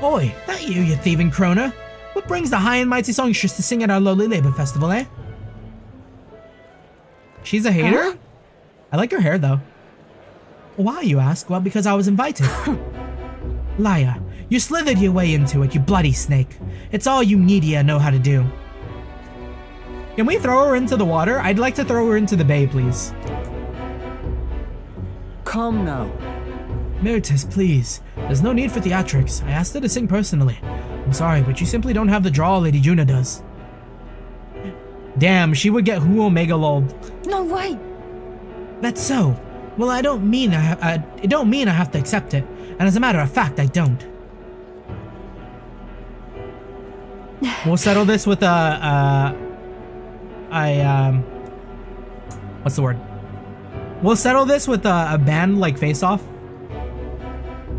B: Oi, that you thieving crone. What brings the high and mighty songstress to sing at our lowly labor festival, eh? She's a hater?
C: Huh?
B: I like her hair, though. Why, you ask? Well, because I was invited. Liar. You slithered your way into it, you bloody snake. It's all you needy know how to do. Can we throw her into the water? I'd like to throw her into the bay, please.
G: Come now.
B: Meritus, please. There's no need for theatrics. I asked her to sing personally. I'm sorry, but you simply don't have the draw Lady Juna does. Damn, she would get Who Omega LOL.
C: No way.
B: That's so. Well, it don't mean I have to accept it. And as a matter of fact, I don't. We'll settle this with what's the word? We'll settle this with a band like Face Off.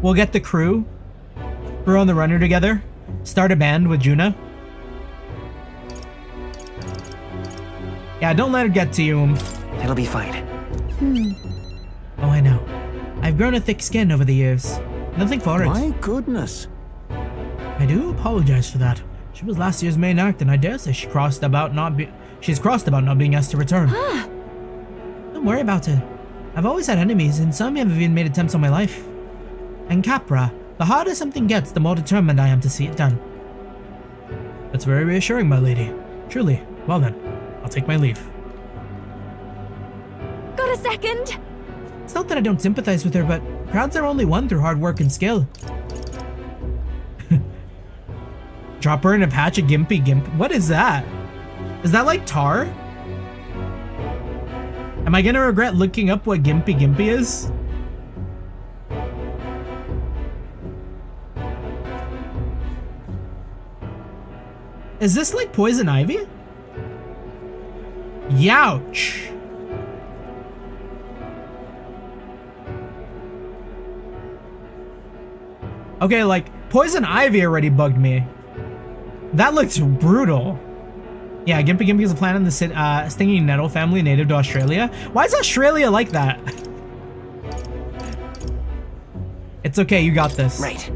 B: We'll get the crew on the runner together. Start a band with Juna. Yeah, don't let her get to you.
A: It'll be fine.
B: Oh, I know. I've grown a thick skin over the years. Nothing for it.
F: My goodness.
B: I do apologize for that. She was last year's main act, and I dare say she's crossed about not being asked to return. Don't worry about it. I've always had enemies, and some have even made attempts on my life. And Capra, the harder something gets, the more determined I am to see it done. That's very reassuring, my lady. Truly. Well then, I'll take my leave.
C: Got a second?
B: It's not that I don't sympathize with her, but crowds are only won through hard work and skill. Drop her in a patch of Gimpy Gimp. What is that? Is that like tar? Am I gonna regret looking up what Gimpy Gimpy is? Is this like poison ivy? Youch. Okay, like poison ivy already bugged me. That looks brutal. Yeah, Gimpy Gimpy is a plant in the stinging nettle family native to Australia. Why is Australia like that? It's okay, you got this.
A: Right.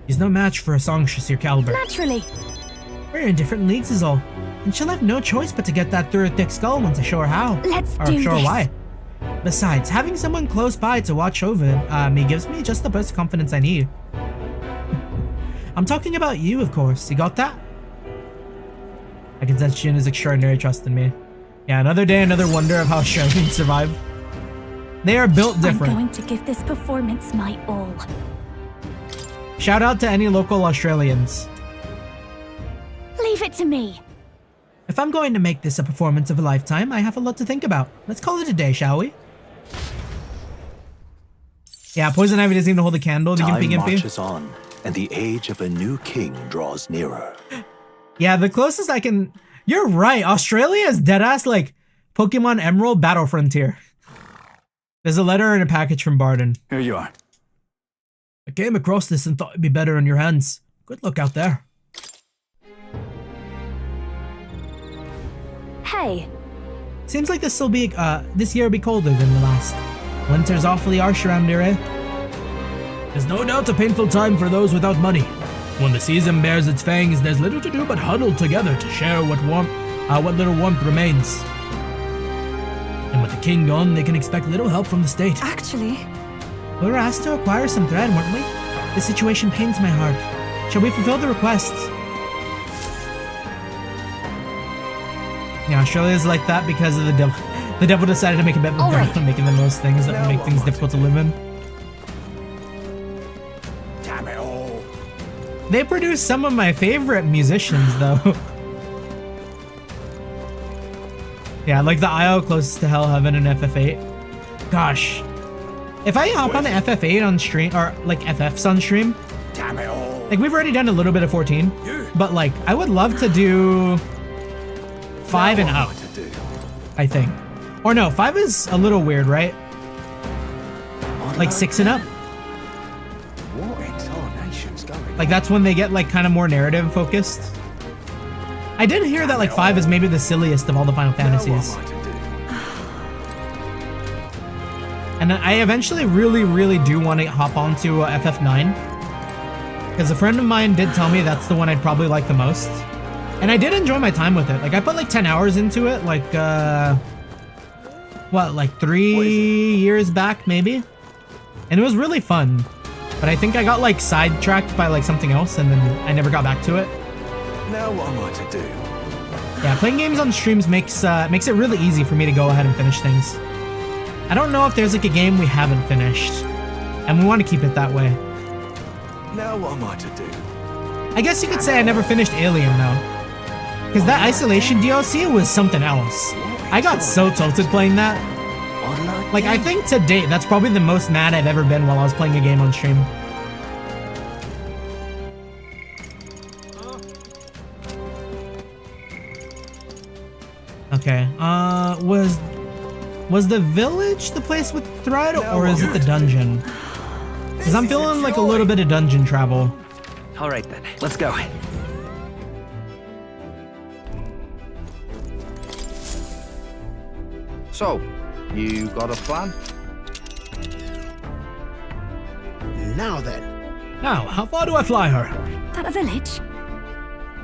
B: He's no match for a songstress your caliber.
E: Naturally.
B: We're in different leagues is all. And she'll have no choice but to get that through her thick skull once I show her how.
E: Let's
B: or
E: do
B: show her
E: this.
B: why. Besides, having someone close by to watch over me gives me just the burst of confidence I need. I'm talking about you, of course. You got that? I can sense Jin is extraordinary trust in me. Yeah, another day, another wonder of how Australians survive. They are built different.
E: I'm going to give this performance my all.
B: Shout out to any local Australians.
E: Leave it to me.
B: If I'm going to make this a performance of a lifetime, I have a lot to think about. Let's call it a day, shall we? Yeah, Poison Ivy doesn't even hold a candle to
F: Time
B: Gimpy Gimpy.
F: marches on, and the age of a new king draws nearer.
B: Yeah, the closest I can... You're right, Australia is deadass like Pokemon Emerald Battle Frontier. There's a letter and a package from Barden.
G: Here you are.
B: I came across this and thought it'd be better in your hands. Good luck out there.
E: Hey,
B: Seems like this year will be colder than the last. Winter's awfully harsh around here, eh? There's no doubt a painful time for those without money. When the season bears its fangs, there's little to do but huddle together to share what little warmth remains. And with the king gone, they can expect little help from the state.
C: Actually,
B: We were asked to acquire some thread, weren't we? This situation pains my heart. Shall we fulfill the request? Yeah, Australia's like that because of the devil. The devil decided to make a bet with
E: All
B: her
E: right.
B: on making the most things that would make things difficult to live in.
F: Damn it all.
B: They produce some of my favorite musicians, though. Yeah, like the Isle closest to Hell Heaven and FF8. Gosh. If I hop on FF8 on stream, or like FF's on stream,
F: Damn it all.
B: like we've already done a little bit of 14, but like I would love to do 5 and up,
F: What to do?
B: I think. Or no, 5 is a little weird, right? Like 6 and up.
F: What in tarnation's going
B: Like that's when they get like kind of more narrative focused. I did hear that like 5 is maybe the silliest of all the Final Fantasies.
F: What am I to do?
B: And I eventually really do want to hop onto FF9. Because a friend of mine did tell me that's the one I'd probably like the most. And I did enjoy my time with it. Like I put like 10 hours into it, like like 3 years back maybe? And it was really fun. But I think I got like sidetracked by like something else and then I never got back to it.
F: Now what am I to do?
B: Yeah, playing games on streams makes it really easy for me to go ahead and finish things. I don't know if there's like a game we haven't finished. And we want to keep it that way.
F: Now what am I to do?
B: I guess you could say I never finished Alien though. Because that Isolation DLC was something else. I got so tilted playing that. Like I think to date, that's probably the most mad I've ever been while I was playing a game on stream. Okay, was the village the place with thread or is it the dungeon? Because I'm feeling like a little bit of dungeon travel.
A: All right then, let's go.
G: So, you got a plan?
D: Now then,
B: Now, how far do I fly her?
E: that a village?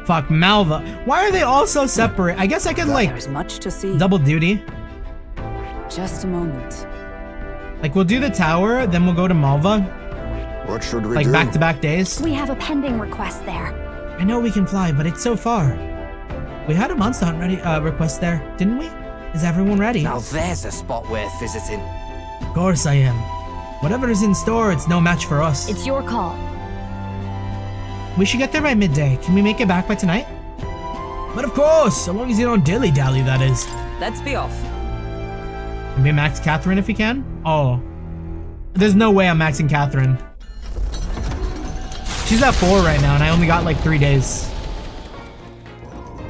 B: Fuck, Malva. Why are they all so separate? I guess I could like
H: There's much to see.
B: double duty.
H: Just a moment.
B: Like we'll do the tower, then we'll go to Malva.
F: What should we
B: Like
F: do?
B: back-to-back days.
E: We have a pending request there.
B: I know we can fly, but it's so far. We had a Monster Hunt ready request there, didn't we? Is everyone ready?
G: Now there's a spot worth visiting.
B: Of course I am. Whatever is in store, it's no match for us.
E: It's your call.
B: We should get there by midday. Can we make it back by tonight? But of course, so long as you don't dilly-dally, that is.
H: Let's be off.
B: Can we max Catherine if we can? Oh. There's no way I'm maxing Catherine. She's at 4 right now, and I only got like 3 days.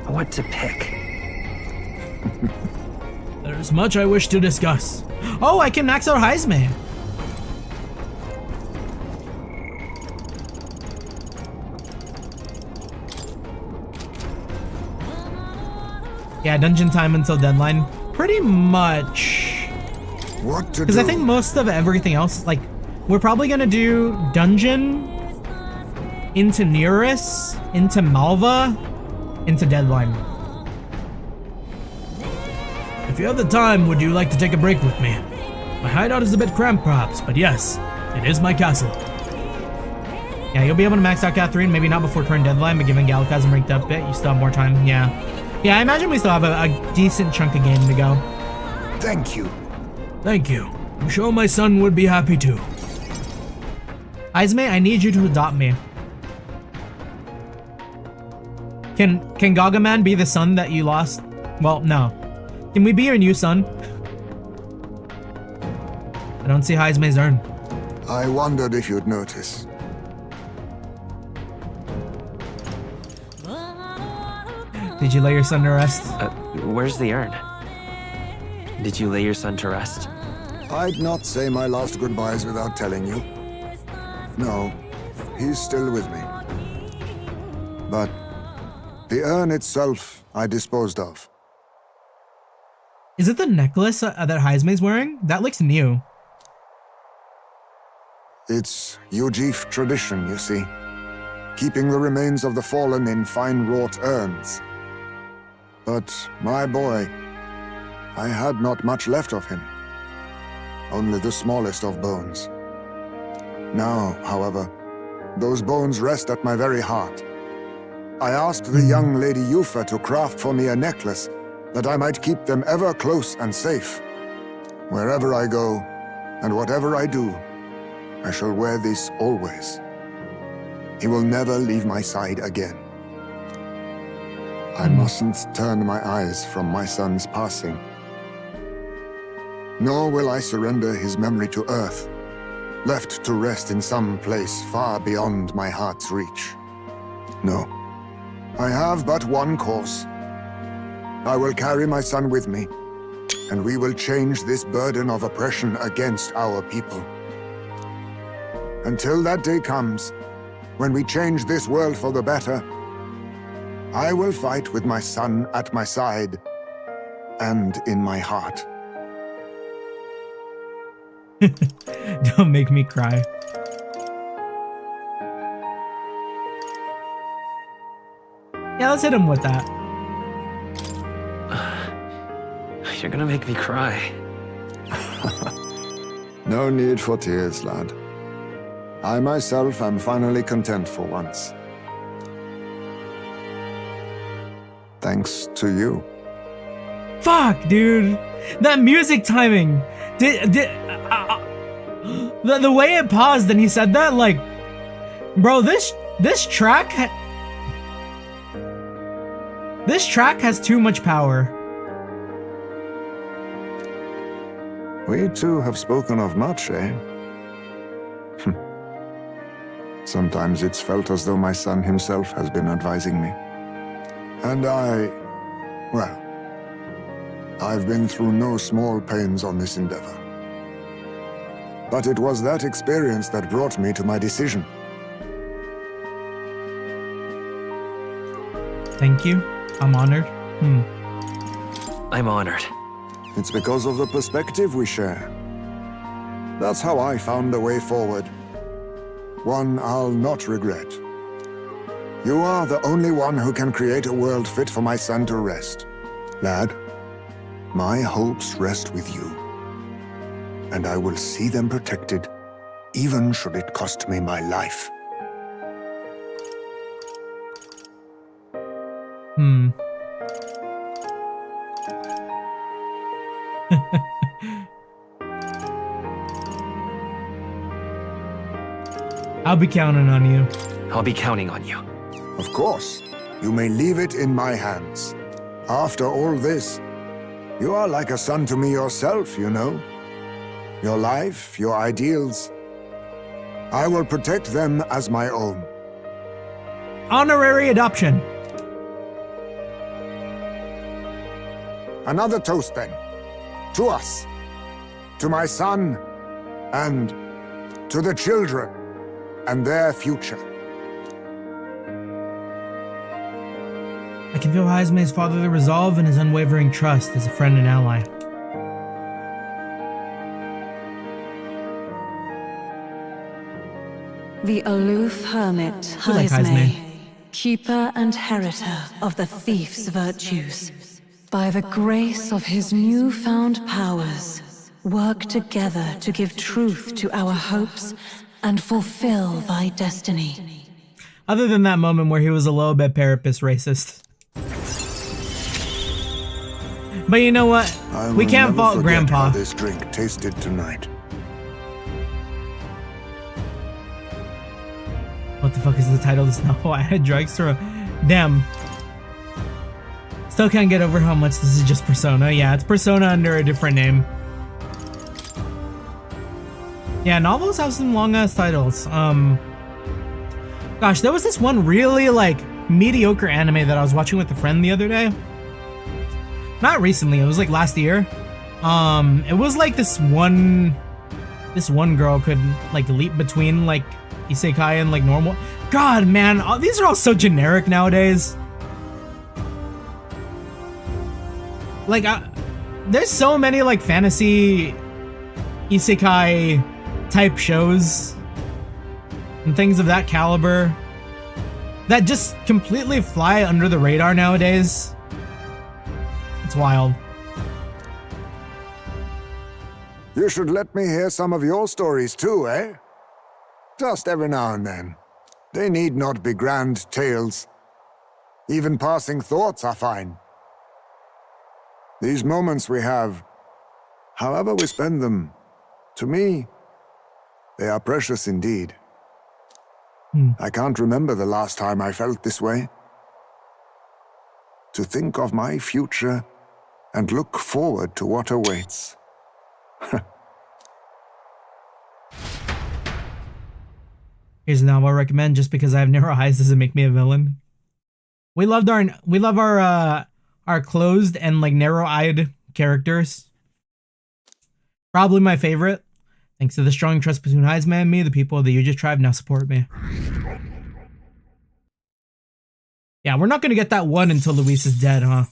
A: What to pick?
B: There's much I wish to discuss. Oh, I can max out Heisme. Yeah, dungeon time until deadline. Pretty much.
I: What to do?
B: Because I think most of everything else, like, we're probably gonna do dungeon into Nearest, into Malva, into deadline. If you have the time, would you like to take a break with me? My hideout is a bit cramped perhaps, but yes, it is my castle. Yeah, you'll be able to max out Catherine, maybe not before current deadline, but given Gallic hasn't ranked up bit, you still have more time, yeah. Yeah, I imagine we still have a decent chunk of game to go.
I: Thank you.
B: Thank you. I'm sure my son would be happy too. Izme, I need you to adopt me. Can Gagaman be the son that you lost? Well, no. Can we be your new son? I don't see Izme's urn.
I: I wondered if you'd notice.
B: Did you lay your son to rest?
A: Where's the urn? Did you lay your son to rest?
I: I'd not say my last goodbyes without telling you. No, he's still with me. But the urn itself I disposed of.
B: Is it the necklace that Izme's wearing? That looks new.
I: It's Ujif tradition, you see. Keeping the remains of the fallen in fine-wrought urns. But my boy, I had not much left of him. Only the smallest of bones. Now, however, those bones rest at my very heart. I asked the young Lady Yufa to craft for me a necklace that I might keep them ever close and safe. Wherever I go, and whatever I do, I shall wear this always. He will never leave my side again. I mustn't turn my eyes from my son's passing. Nor will I surrender his memory to Earth, left to rest in some place far beyond my heart's reach. No, I have but one course. I will carry my son with me, and we will change this burden of oppression against our people. Until that day comes, when we change this world for the better, I will fight with my son at my side and in my heart.
B: Don't make me cry. Yeah, let's hit him with that.
A: You're gonna make me cry.
I: No need for tears, lad. I myself am finally content for once. Thanks to you.
B: Fuck, dude. That music timing. The way it paused and he said that, like, bro, this track has too much power.
I: We two have spoken of much, eh? Sometimes it's felt as though my son himself has been advising me. And I've been through no small pains on this endeavor. But it was that experience that brought me to my decision.
B: Thank you. I'm honored.
A: I'm honored.
I: It's because of the perspective we share. That's how I found a way forward. One I'll not regret. You are the only one who can create a world fit for my son to rest. Lad, my hopes rest with you. And I will see them protected, even should it cost me my life.
B: I'll be counting on you.
A: I'll be counting on you.
I: Of course, you may leave it in my hands. After all this, you are like a son to me yourself, you know. Your life, your ideals. I will protect them as my own.
B: Honorary adoption.
I: Another toast, then. To us. To my son. And to the children. And their future.
B: I can feel Haizume's fatherly resolve and his unwavering trust as a friend and ally.
H: The aloof hermit,
B: I like Haizume.
H: keeper and heritor of the thief's virtues, by the grace of his newfound powers, work together to give truth to our hopes and fulfill thy destiny.
B: Other than that moment where he was a little bit parapist racist. But you know what? We can't fault
I: How
B: Grandpa.
I: this drink tasted tonight.
B: What the fuck is the title of this novel? I had drugstore. Damn. Still can't get over how much this is just Persona. Yeah, it's Persona under a different name. Yeah, novels have some long ass titles. Gosh, there was this one really like mediocre anime that I was watching with a friend the other day. Not recently, it was like last year. It was like this one girl could like leap between like isekai and like normal. God, man, these are all so generic nowadays. Like, there's so many like fantasy isekai type shows and things of that caliber that just completely fly under the radar nowadays. It's wild.
I: You should let me hear some of your stories too, eh? Just every now and then. They need not be grand tales. Even passing thoughts are fine. These moments we have, however we spend them, to me, they are precious indeed. I can't remember the last time I felt this way. To think of my future and look forward to what awaits.
B: Here's a novel I recommend just because I have narrow eyes doesn't make me a villain. We love our closed and like narrow-eyed characters. Probably my favorite. Thanks to the strong trust between Haizume and me, the people of the Yuja tribe now support me. Yeah, we're not gonna get that one until Luis is dead, huh?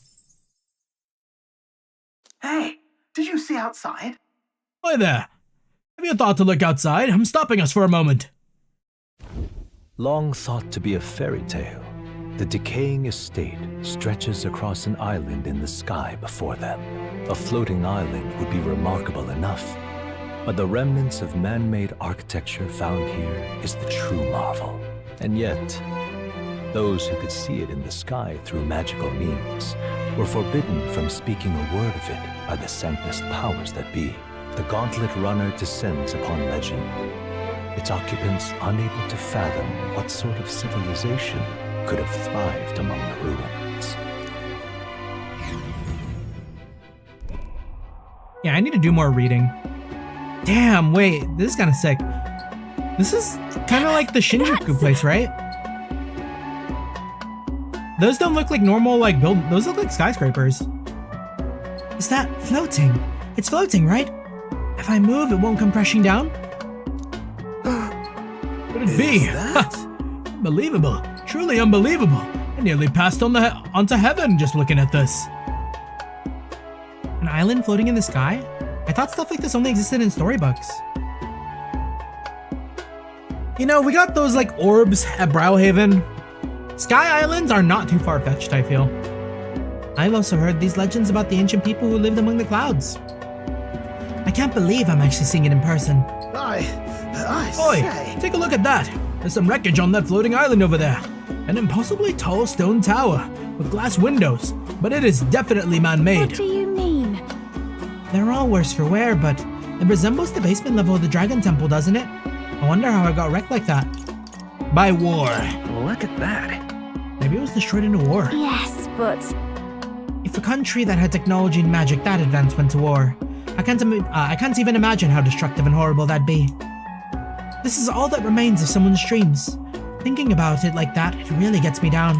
J: Hey, did you see outside?
B: Hi there. Have you thought to look outside? I'm stopping us for a moment.
F: Long thought to be a fairy tale, the decaying estate stretches across an island in the sky before them. A floating island would be remarkable enough, but the remnants of man-made architecture found here is the true marvel. And yet, those who could see it in the sky through magical means were forbidden from speaking a word of it by the sanctest powers that be. The gauntlet runner descends upon legend, its occupants unable to fathom what sort of civilization could have thrived among the ruins.
B: Yeah, I need to do more reading. Damn, wait, this is kind of sick. This is kind of like the Shinjuku place, right? Those don't look like normal, like, those look like skyscrapers. Is that floating? It's floating, right? If I move, it won't come crashing down? Could it be? Unbelievable. Truly unbelievable. I nearly passed onto heaven just looking at this. An island floating in the sky? I thought stuff like this only existed in storybooks. You know, we got those like orbs at Browhaven. Sky islands are not too far-fetched, I feel. I've also heard these legends about the ancient people who lived among the clouds. I can't believe I'm actually seeing it in person. Oi, take a look at that. There's some wreckage on that floating island over there. An impossibly tall stone tower with glass windows, but it is definitely man-made.
E: What do you mean?
B: They're all worse for wear, but it resembles the basement level of the Dragon Temple, doesn't it? I wonder how it got wrecked like that. By war.
J: Look at that.
B: Maybe it was destroyed in a war.
E: Yes, but
B: If a country that had technology and magic that advanced went to war, I can't even imagine how destructive and horrible that'd be. This is all that remains of someone's dreams. Thinking about it like that, it really gets me down.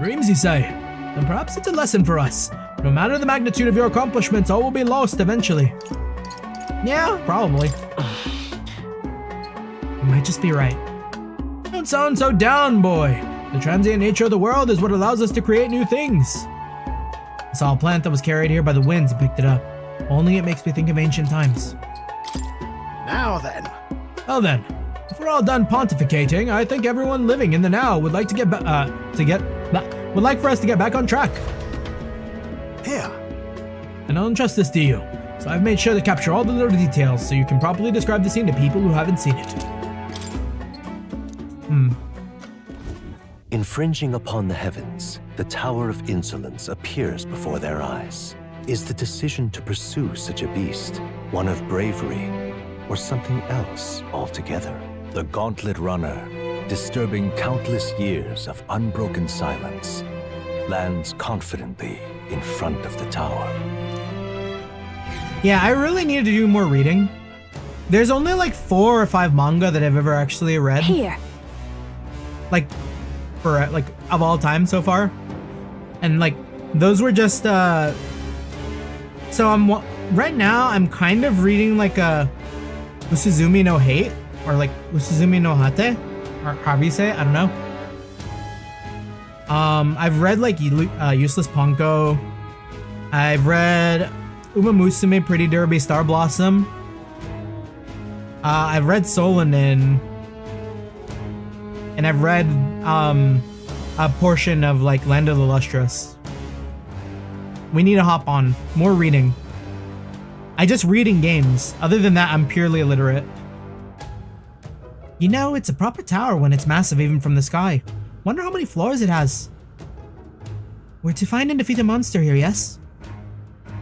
B: Dreams, you say? Then perhaps it's a lesson for us. No matter the magnitude of your accomplishments, all will be lost eventually. Yeah, probably. You might just be right. Don't sound so down, boy. The transient nature of the world is what allows us to create new things. I saw a plant that was carried here by the winds and picked it up. Only it makes me think of ancient times.
D: Now then.
B: Well then, if we're all done pontificating, I think everyone living in the now would like would like for us to get back on track.
D: Here.
B: And I'll entrust this to you, so I've made sure to capture all the little details so you can properly describe the scene to people who haven't seen it.
F: Infringing upon the heavens, the Tower of Insolence appears before their eyes. Is the decision to pursue such a beast one of bravery, or something else altogether? The Gauntlet Runner, disturbing countless years of unbroken silence, lands confidently in front of the tower.
B: Yeah, I really need to do more reading. There's only like 4 or 5 manga that I've ever actually read.
E: Here.
B: Like, for like of all time so far, and like those were just so right now I'm kind of reading like a Usuzumi no Hate, or like Usuzumi no Hate, or however you say it, I don't know. I've read like Useless Ponko. I've read Uma Musume Pretty Derby Star Blossom. I've read Solanin. And I've read a portion of like Land of the Lustrous. We need to hop on more reading. I just read in games. Other than that, I'm purely illiterate. You know, it's a proper tower when it's massive even from the sky. Wonder how many floors it has. We're to find and defeat a monster here, yes?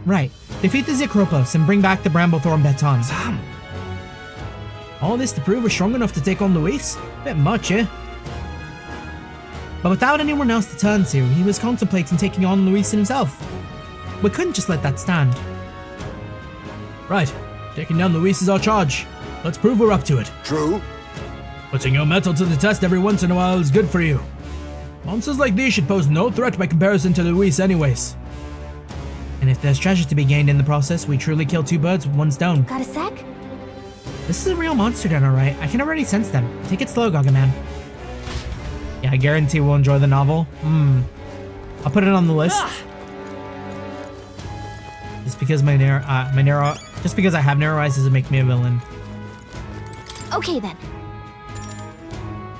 B: Right. Defeat the Zikropos and bring back the Bramblethorn baton.
A: Sam!
B: All this to prove we're strong enough to take on Luis? Bit much, eh? But without anyone else to turn to, he was contemplating taking on Luis himself. We couldn't just let that stand. Right. Taking down Luis is our charge. Let's prove we're up to it.
I: True.
B: Putting your mettle to the test every once in a while is good for you. Monsters like these should pose no threat by comparison to Luis anyways. And if there's treasure to be gained in the process, we truly kill 2 birds with 1 stone.
E: Got a sec?
B: This is a real monster den, alright. I can already sense them. Take it slow, Gagaman. Yeah, I guarantee we'll enjoy the novel. I'll put it on the list. Just because just because I have narrow eyes doesn't make me a villain.
E: Okay then.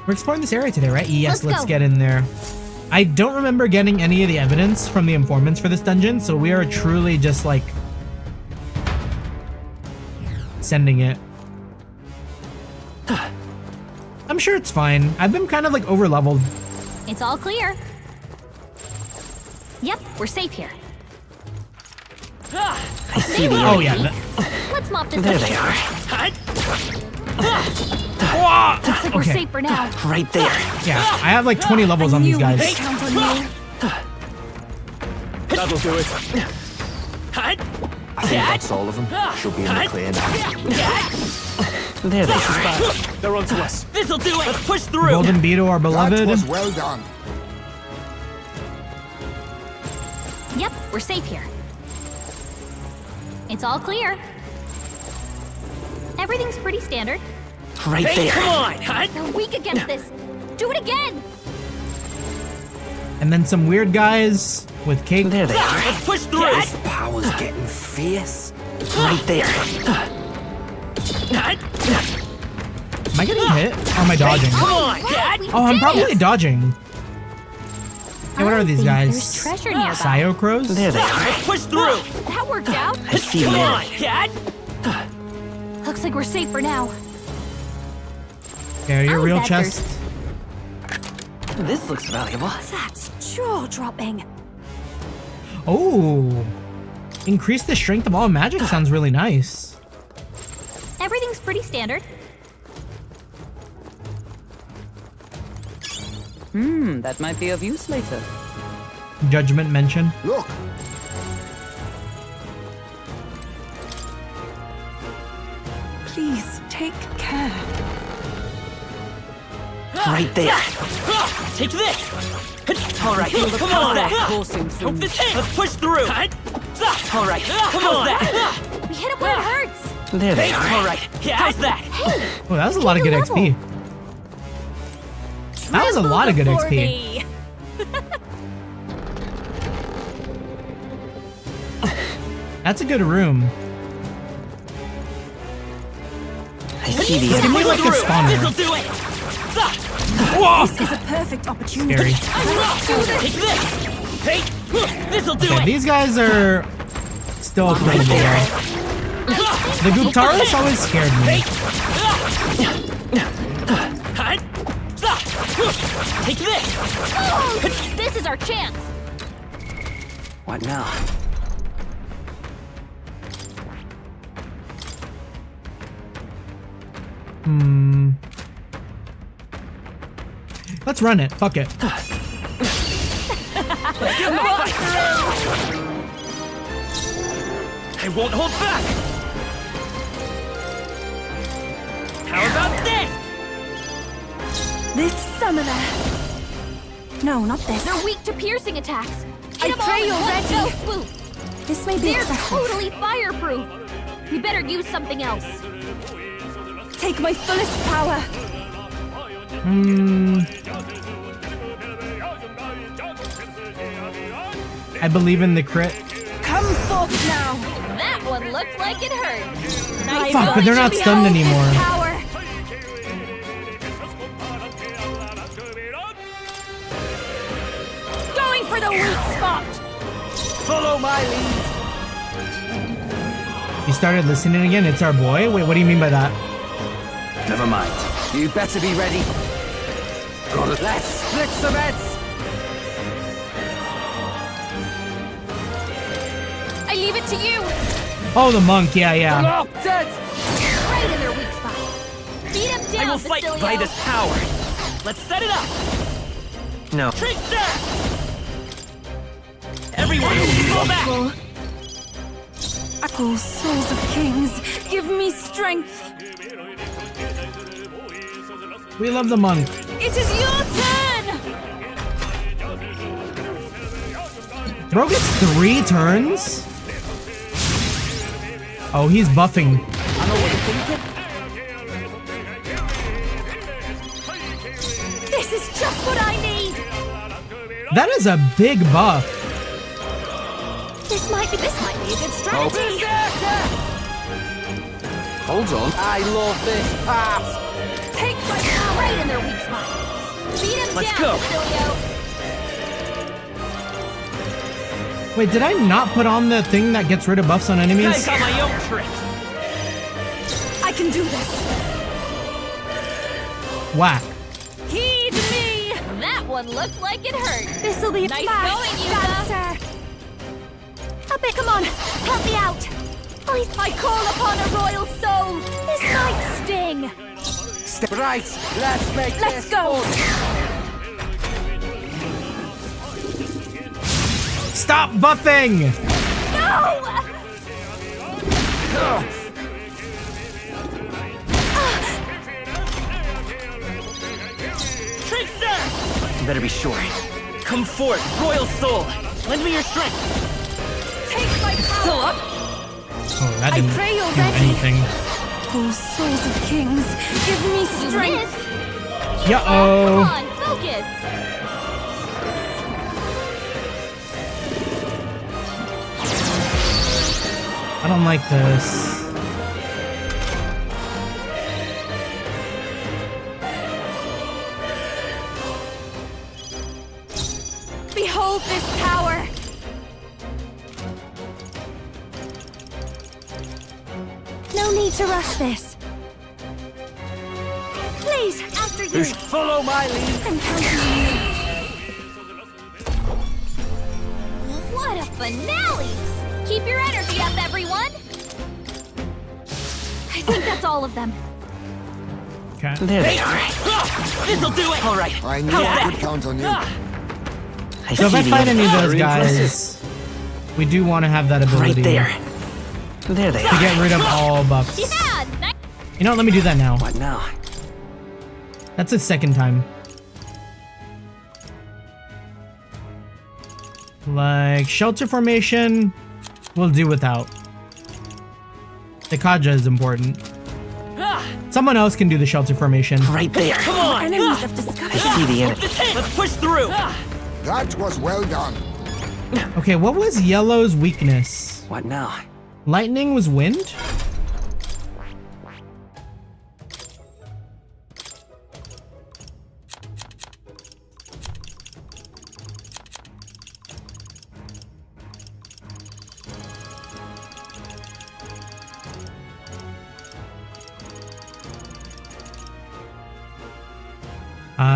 B: We're exploring this area today, right? Yes, let's
E: go.
B: get in there. I don't remember getting any of the evidence from the informants for this dungeon, so we are truly just like sending it. I'm sure it's fine. I've been kind of like over leveled.
E: It's all clear. Yep, we're safe here.
A: I see the
B: Oh yeah.
E: Let's mop this
A: There
E: up.
A: they are.
E: Looks like we're safe for now.
A: Right there.
B: Yeah, I have like 20 levels on these guys.
E: Count on you.
F: That'll do it.
G: I think that's all of them. Should be in the clear now.
A: There they are.
F: They're onto us.
G: This'll do it. Let's push through.
B: Golden Beetle, our
I: That
B: beloved.
I: was well done.
E: Yep, we're safe here. It's all clear. Everything's pretty standard.
A: Right there.
G: Come on.
E: They're weak against this. Do it again.
B: And then some weird guys with cake.
A: There they are.
G: Let's push through.
A: This power's getting fierce. Right there.
B: Am I getting hit? Or am I dodging?
G: Come on,
E: Right, we
B: Oh, I'm
E: did
B: probably
E: it.
B: dodging. Hey, what are these
E: I think
B: guys?
E: There's treasure nearby.
B: Sio crows?
A: There they are.
G: Let's push through.
E: That worked out.
A: I see the
G: Come on,
A: enemy.
G: cat.
E: Looks like we're safe for now.
B: Carry your
E: I'll
B: real
E: bet
B: chest.
A: This looks valuable.
E: That's jaw-dropping.
B: Oh. Increase the strength of all magic sounds really nice.
E: Everything's pretty standard.
K: That might be of use later.
B: Judgment mention.
I: Look,
H: Please take care.
A: Right there.
G: Take this. All right. Come on. Hope this hits. Let's push through. All right. Come on.
E: We hit it where it hurts.
A: There they are.
G: All right. How's that?
B: Oh, that was a lot of good
E: Take a
B: XP. That was a lot of good
E: before
B: XP.
E: me.
B: That's a good room.
A: I see the
B: Give
A: enemy.
B: me like a spawner.
G: This'll do it.
B: Whoa!
C: This is a perfect opportunity.
B: Scary.
G: Take this. Hey, this'll do
B: Okay,
G: it.
B: these guys are still playable though. The Guptaras always scared me.
G: Take this.
E: Oh, this is our chance.
A: What now?
B: Let's run it. Fuck it.
G: I won't hold back. How about this?
C: This summoner. No, not this.
E: They're weak to piercing attacks.
C: I
E: Get 'em all
C: pray
E: in
C: you're
E: one
C: ready.
E: fell swoop.
C: This may be
E: They're
C: excessive.
E: totally fireproof. We better use something else.
C: Take my fullest power.
B: I believe in the crit.
C: Come forth now.
E: That one looked like it hurt. Nice
B: Fuck,
E: going.
B: but they're not
C: Behold
B: stunned
C: this
B: anymore.
C: power. Going for the weak spot.
G: Follow my lead.
B: You started listening again? It's our boy? Wait, what do you mean by that?
A: Never mind.
G: You better be ready. Let's split some heads.
E: I leave it to you.
B: Oh, the monk. Yeah.
G: Dead.
E: Right in their weak spot. Beat him down,
G: I will fight
E: Basilio.
G: by this power. Let's set it up.
A: No.
G: Trickster! Everyone, fall back.
C: Oh, souls of kings, give me strength.
B: We love the monk.
C: It is your turn.
B: Bro gets 3 turns? Oh, he's buffing.
G: I know what you're thinking.
C: This is just what I need.
B: That is a big buff.
E: This might be a good strategy.
A: Hold on.
G: I love this pass.
C: Take my
E: Right in their weak spot. Beat him
G: Let's
E: down,
G: go.
E: Basilio.
B: Wait, did I not put on the thing that gets rid of buffs on
G: I
B: enemies?
G: got my own tricks.
C: I can do this.
B: Whack.
C: Heed me.
E: That one looked like it hurt.
C: This'll be
E: Nice
C: fast,
E: going, Yuka.
C: dancer. A bit, come on, help me out. I call upon a royal soul. This might sting.
G: Right, let's make
C: Let's
G: this
C: go.
B: Stop buffing!
C: No!
G: Trickster!
A: You better be sure.
G: Come forth, royal soul. Lend me your strength.
C: Take my power.
G: Still up?
B: Oh, that didn't
C: pray you're
B: do
C: ready.
B: anything.
C: Oh, souls of kings, give me
E: You
C: strength.
E: missed.
B: Yeah-oh.
E: Come on, focus.
B: I don't like this.
C: Behold this power. No need to rush this. Please, after you.
G: Follow my lead.
C: I'm counting on you.
E: What a finale! Keep your energy up, everyone. I think that's all of them.
B: Okay.
A: There they are.
G: This'll do it.
A: All right.
I: I knew I could count on you.
A: I
B: So if
A: see
B: I
A: the
B: fight
A: enemy.
B: any of those
A: Very
B: guys,
A: impressive.
B: we do want to have that ability.
A: Right there. There they
B: To
A: are.
B: get rid of all buffs.
E: Yeah, nice.
B: You know what? Let me do that now.
A: What now?
B: That's the second time. Like, shelter formation, we'll do without. The Kaja is important. Someone else can do the shelter formation.
A: Right there.
G: Come on!
C: Enemies have discovered.
A: I see the enemy.
G: Let's push through!
I: That was well done.
B: Okay, what was yellow's weakness?
A: What now?
B: Lightning was wind?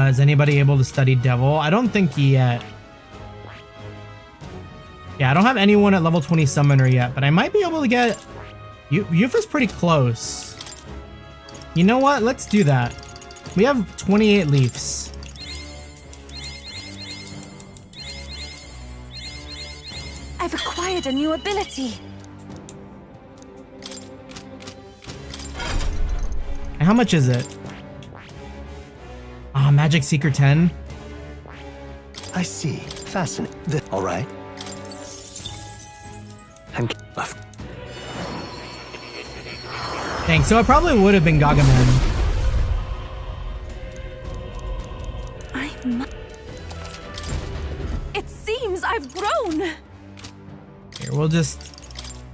B: Is anybody able to study devil? I don't think yet. Yeah, I don't have anyone at level 20 summoner yet, but I might be able to get... Yufa's pretty close. You know what? Let's do that. We have 28 leaves.
C: I've acquired a new ability.
B: And how much is it? Ah, Magic Seeker 10.
F: I see. Fascinating. All right.
A: I'm
B: Dang, so I probably would have been Gargamel.
C: It seems I've grown.
B: Here, we'll just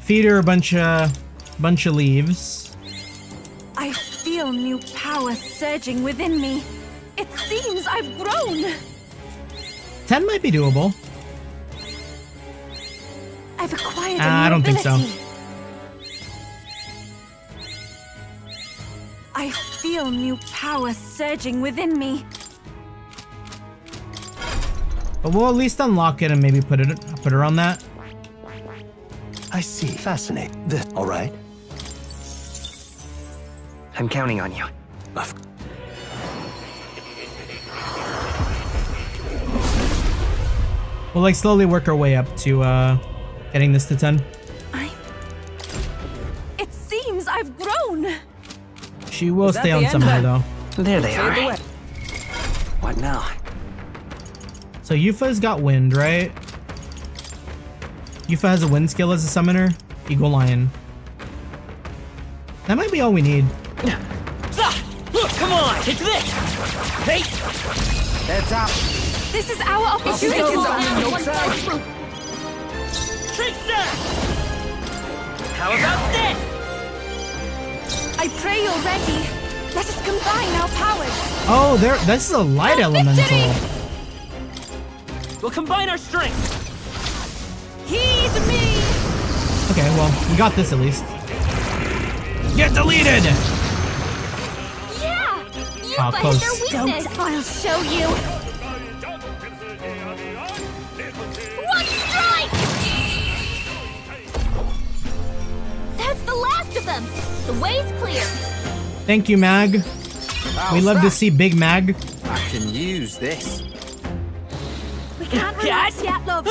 B: feed her a bunch of leaves.
C: I feel new power surging within me. It seems I've grown.
B: 10 might be doable.
C: I've acquired a new
B: I don't think so.
C: ability. I feel new power surging within me.
B: But we'll at least unlock it and maybe put her on that.
F: I see. Fascinating. All right.
A: I'm counting on you.
B: We'll like slowly work our way up to getting this to 10.
C: It seems I've grown.
B: She will stay on summoner though.
A: There they are. What now?
B: So Yufa's got wind, right? Yufa has a wind skill as a summoner. Eagle Lion. That might be all we need.
G: Come on, take this! Hey!
J: Heads up.
C: This is our opportunity.
G: Trickster! How about this?
C: I pray you're ready. Let us combine our powers.
B: Oh, this is a light elemental.
G: We'll combine our strengths.
C: Heed me.
B: Okay, well, we got this at least. Get deleted!
C: Yeah. You
B: Oh,
C: fight
B: close.
C: their weakness. I'll show you. One strike.
E: That's the last of them. The way's clear.
B: Thank you, Mag. We love to see Big Mag.
J: I can use this.
C: We can't relax yet, love.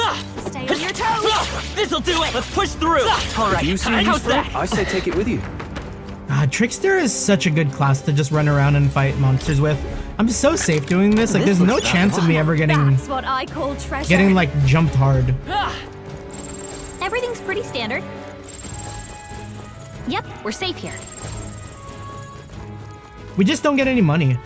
C: Stay on your toes.
G: This'll do it. Let's push through. All right.
J: You see
G: How's that?
J: I say take it with you.
B: Trickster is such a good class to just run around and fight monsters with. I'm so safe doing this. Like, there's no chance of me ever getting
C: That's what I call treasure.
B: getting like jumped hard.
E: Everything's pretty standard. Yep, we're safe here.
B: We just don't get any money.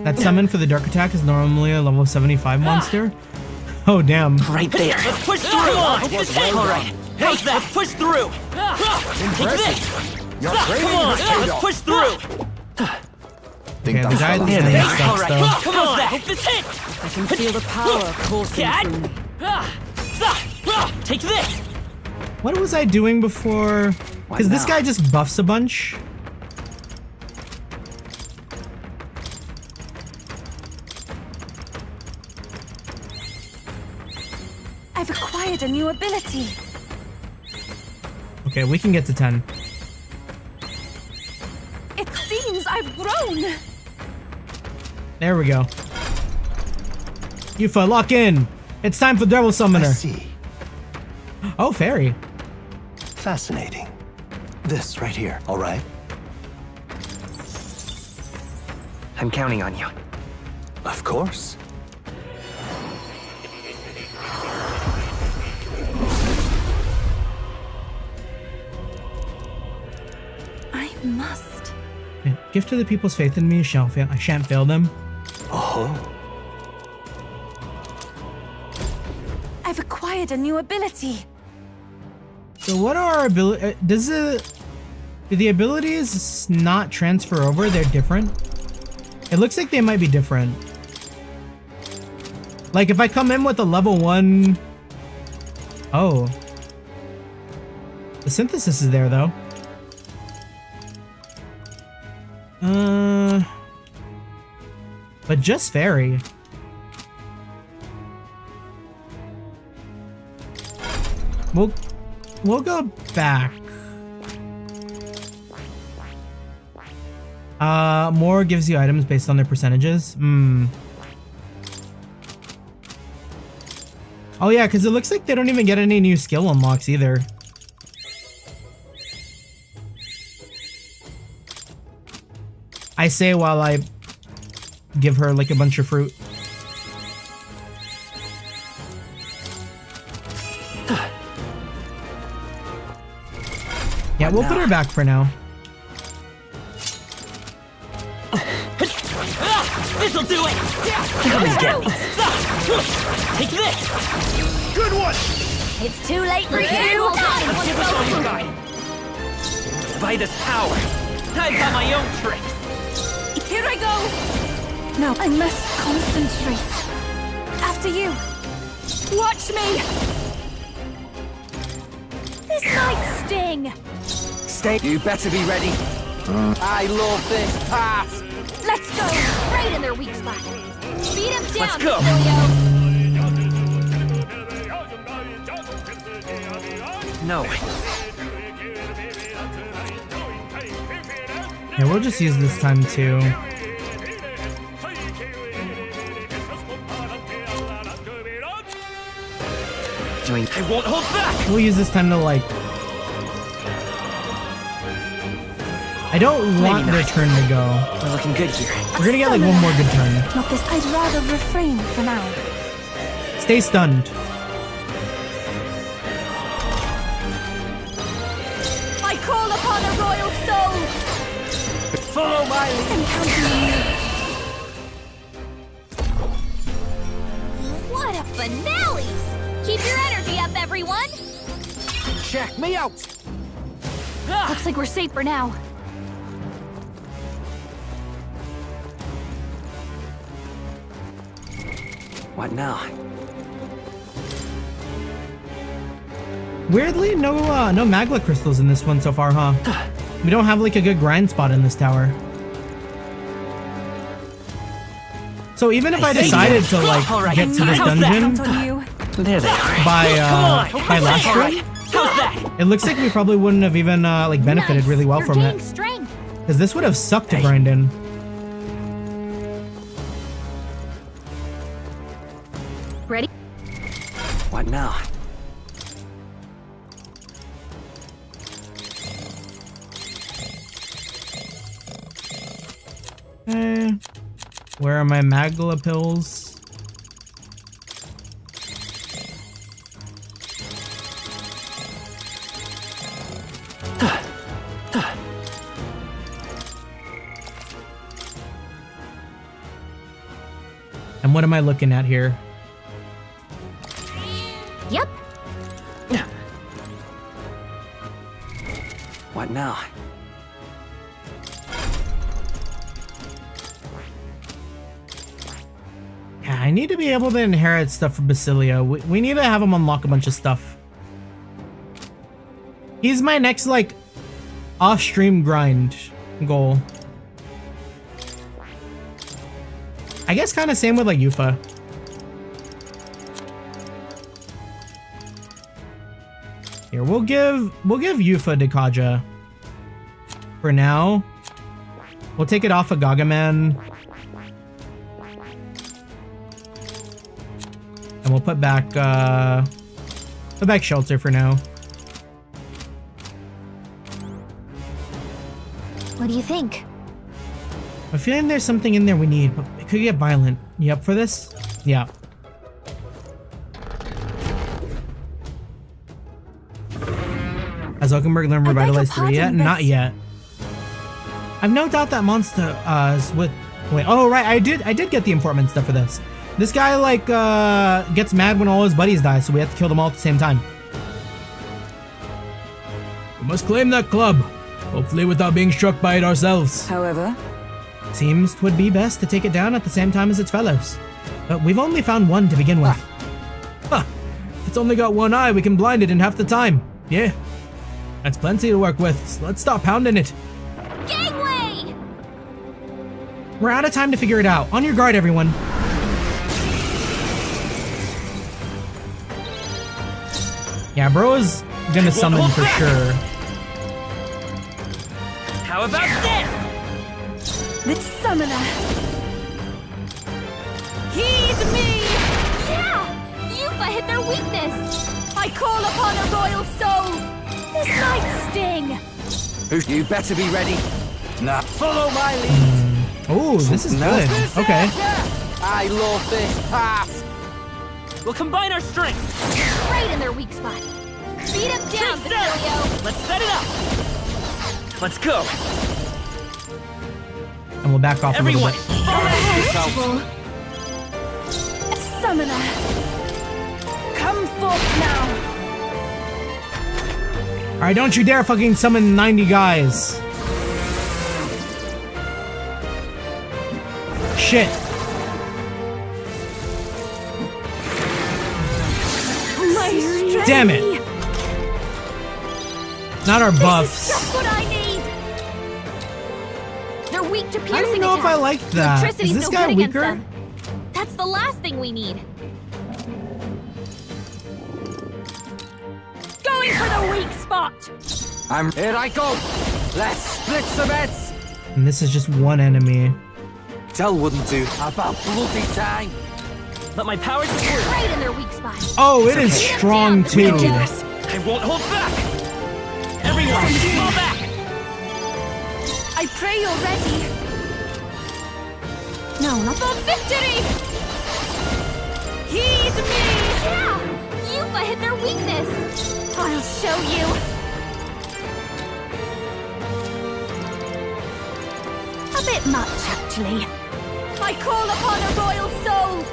B: That summon for the dark attack is normally a level 75 monster. Oh damn.
A: Right there.
G: Let's push through. All right. How's that? Let's push through. Take this. Come on. Let's push through.
B: Okay, the guy at the end
G: All
B: sucks
G: right.
B: though.
G: Come on. Hope this hits.
K: I can feel the power coursing through me.
G: Take this.
B: What was I doing before? Because this guy just buffs a bunch.
C: I've acquired a new ability.
B: Okay, we can get to 10.
C: It seems I've grown.
B: There we go. Yufa, lock in. It's time for Devil
F: I
B: Summoner.
F: see.
B: Oh, fairy.
F: Fascinating. This right here. All right.
A: I'm counting on you.
F: Of course.
C: must.
B: Yeah. Gift to the people's faith in me shall fail. I shan't fail them.
F: Oh.
C: I've acquired a new ability.
B: So what are our ability? Do the abilities not transfer over? They're different. It looks like they might be different. Like if I come in with a level 1. Oh. The synthesis is there though. But just fairy. We'll go back. More gives you items based on their percentages. Oh yeah, because it looks like they don't even get any new skill unlocks either. I say while I give her like a bunch of fruit. Yeah, we'll put her back for now.
G: This'll do it! Come and get me! Take this!
D: Good one!
C: It's too late for you.
G: Let's give it all you got! Vida's power! I've got my own tricks!
C: Here I go! Now I must concentrate. After you. Watch me! This might sting.
J: Stay. You better be ready. I love this pass.
C: Let's go!
E: Right in their weak spot. Beat him down,
G: Let's go.
E: Basilio.
A: No.
B: Yeah, we'll just use this time too.
G: I won't hold back!
B: We'll use this time to like... I don't want their turn to go.
A: We're looking good here.
B: We're gonna get like one more good turn.
C: Not this. I'd rather refrain for now.
B: Stay stunned.
C: I call upon a royal soul.
J: Follow my lead.
C: I'm counting on you.
E: What a finale! Keep your energy up, everyone!
J: Check me out.
E: Looks like we're safe for now.
A: What now?
B: Weirdly, no magla crystals in this one so far, huh? We don't have like a good grind spot in this tower. So even if I decided to like get to this dungeon
A: There they are.
B: by last stream, it looks like we probably wouldn't have even like benefited really well from it.
E: Strength.
B: Because this would have sucked to grind in.
E: Ready?
A: What now?
B: Where are my magla pills? And what am I looking at here?
E: Yep.
A: What now?
B: Yeah, I need to be able to inherit stuff from Basilio. We need to have him unlock a bunch of stuff. He's my next, like, off-stream grind goal. I guess kind of same with, like, Yufa. Here, we'll give Yufa to Kaja. For now. We'll take it off of Gagaman. And we'll put back Shelter for now.
E: What do you think?
B: I'm feeling there's something in there we need, but it could get violent. You up for this? Yeah. Has Hulkenberg learned Revitalize 3 yet? Not yet. I've no doubt that monster is with. Wait, oh right, I did get the informant stuff for this. This guy like gets mad when all his buddies die, so we have to kill them all at the same time. We must claim that club, hopefully without being struck by it ourselves.
K: However,
B: seems 'twould be best to take it down at the same time as its fellows. But we've only found one to begin with. Huh. If it's only got one eye, we can blind it in half the time. Yeah. That's plenty to work with, so let's start pounding it.
E: Gangway!
B: We're out of time to figure it out. On your guard, everyone. Yeah, bro is gonna summon for sure.
G: How about this?
C: The summoner. Heed me!
E: Yeah! You've hit their weakness!
C: I call upon a royal soul! This might sting!
J: You better be ready. Nah. Follow my lead.
B: Oh, this is good. Okay.
J: I love this path.
G: We'll combine our strength.
E: Right in their weak spot. Beat him down, Basilio!
G: Let's set it up. Let's go.
B: And we'll back off a little
G: Everyone,
B: bit.
G: follow.
C: Summoner. Come forth now!
B: Alright, don't you dare fucking summon 90 guys. Shit.
C: My strength.
B: Damn it. Not our
C: This is
B: buffs.
C: just what I need!
E: They're weak to piercing
B: I don't know if I
E: attacks.
B: like that.
E: Electricity's
B: Is this
E: no
B: guy
E: good against
B: weaker?
E: them. That's the last thing we need.
C: Going for the weak spot!
J: Here I go. Let's split some heads.
B: And this is just one enemy.
J: Tell wouldn't do. About bloody time.
G: Let my powers through.
E: Right in their weak spot.
B: Oh, it is strong too.
G: I won't hold back. Everyone, fall back.
C: I pray you're ready!
E: No, not
C: For victory! Heed me!
E: Yeah! You've hit their weakness!
C: I'll show you! A bit much, actually. I call upon a royal soul!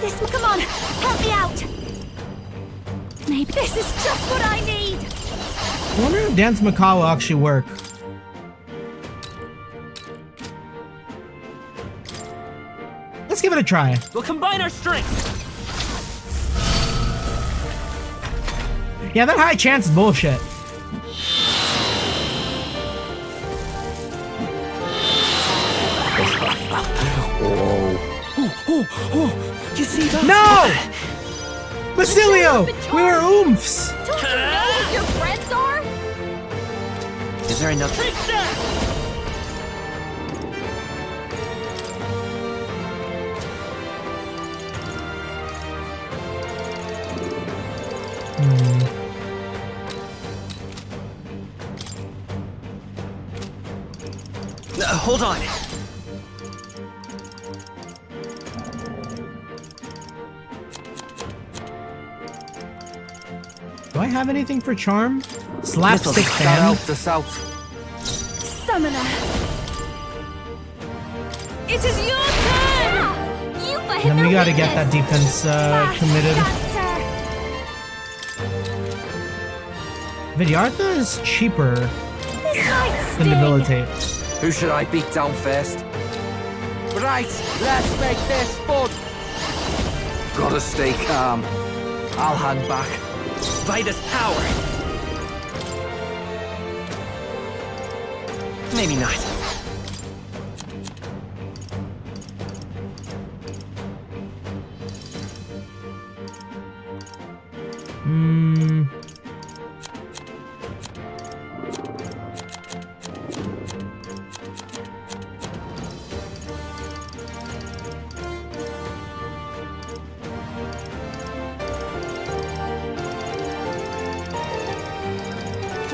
C: This, come on, help me out! Maybe this is just what I need!
B: I wonder if Dance Macaw will actually work. Let's give it a try.
G: We'll combine our strength.
B: Yeah, that high chance is bullshit.
G: You see that?
B: No! Basilio! We were oomphs!
E: Don't you know who your friends are?
A: Is there enough? Hold on.
B: Do I have anything for charm? Slapstick fan.
J: Help the south.
C: Summoner! It is your turn!
E: Yeah! You've hit
B: Then
E: their
B: we gotta get
E: weakness.
B: that defense committed. Vidyartha is cheaper than Debilitate.
J: Who should I beat down first? Right, let's make this fun. Gotta stay calm. I'll hang back.
G: By this power.
A: Maybe not.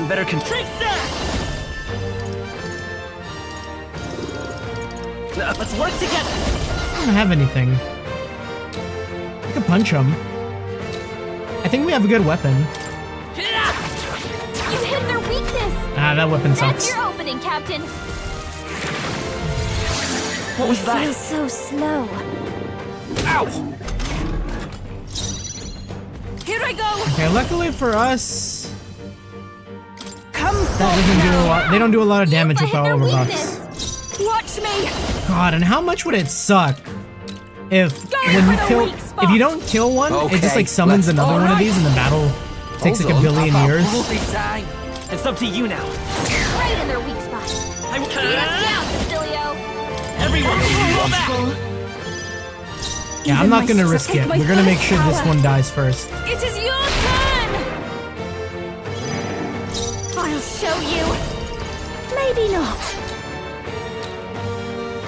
A: Better control.
G: Let's work together.
B: I don't have anything. I could punch him. I think we have a good weapon.
E: You hit their weakness!
B: Ah, that weapon
E: That's
B: sucks.
E: your opening, Captain.
G: What was that?
C: Feels so slow.
G: Ow! Here I go!
B: Okay, luckily for us,
C: Come
B: that doesn't do a lot. They don't do a lot of damage with the
C: their
B: overbuffs.
C: weakness. Watch me.
B: God, and how much would it suck if when you kill, if you don't kill one, it just like summons another one of these, and the battle takes like a billion years.
G: It's up to you now.
E: Right in their weak spot.
G: I will
E: Beat us down, Basilio.
G: Everyone, fall back!
B: Yeah, I'm not gonna risk it. We're gonna make sure this one dies first.
C: It is your turn. I'll show you. Maybe not.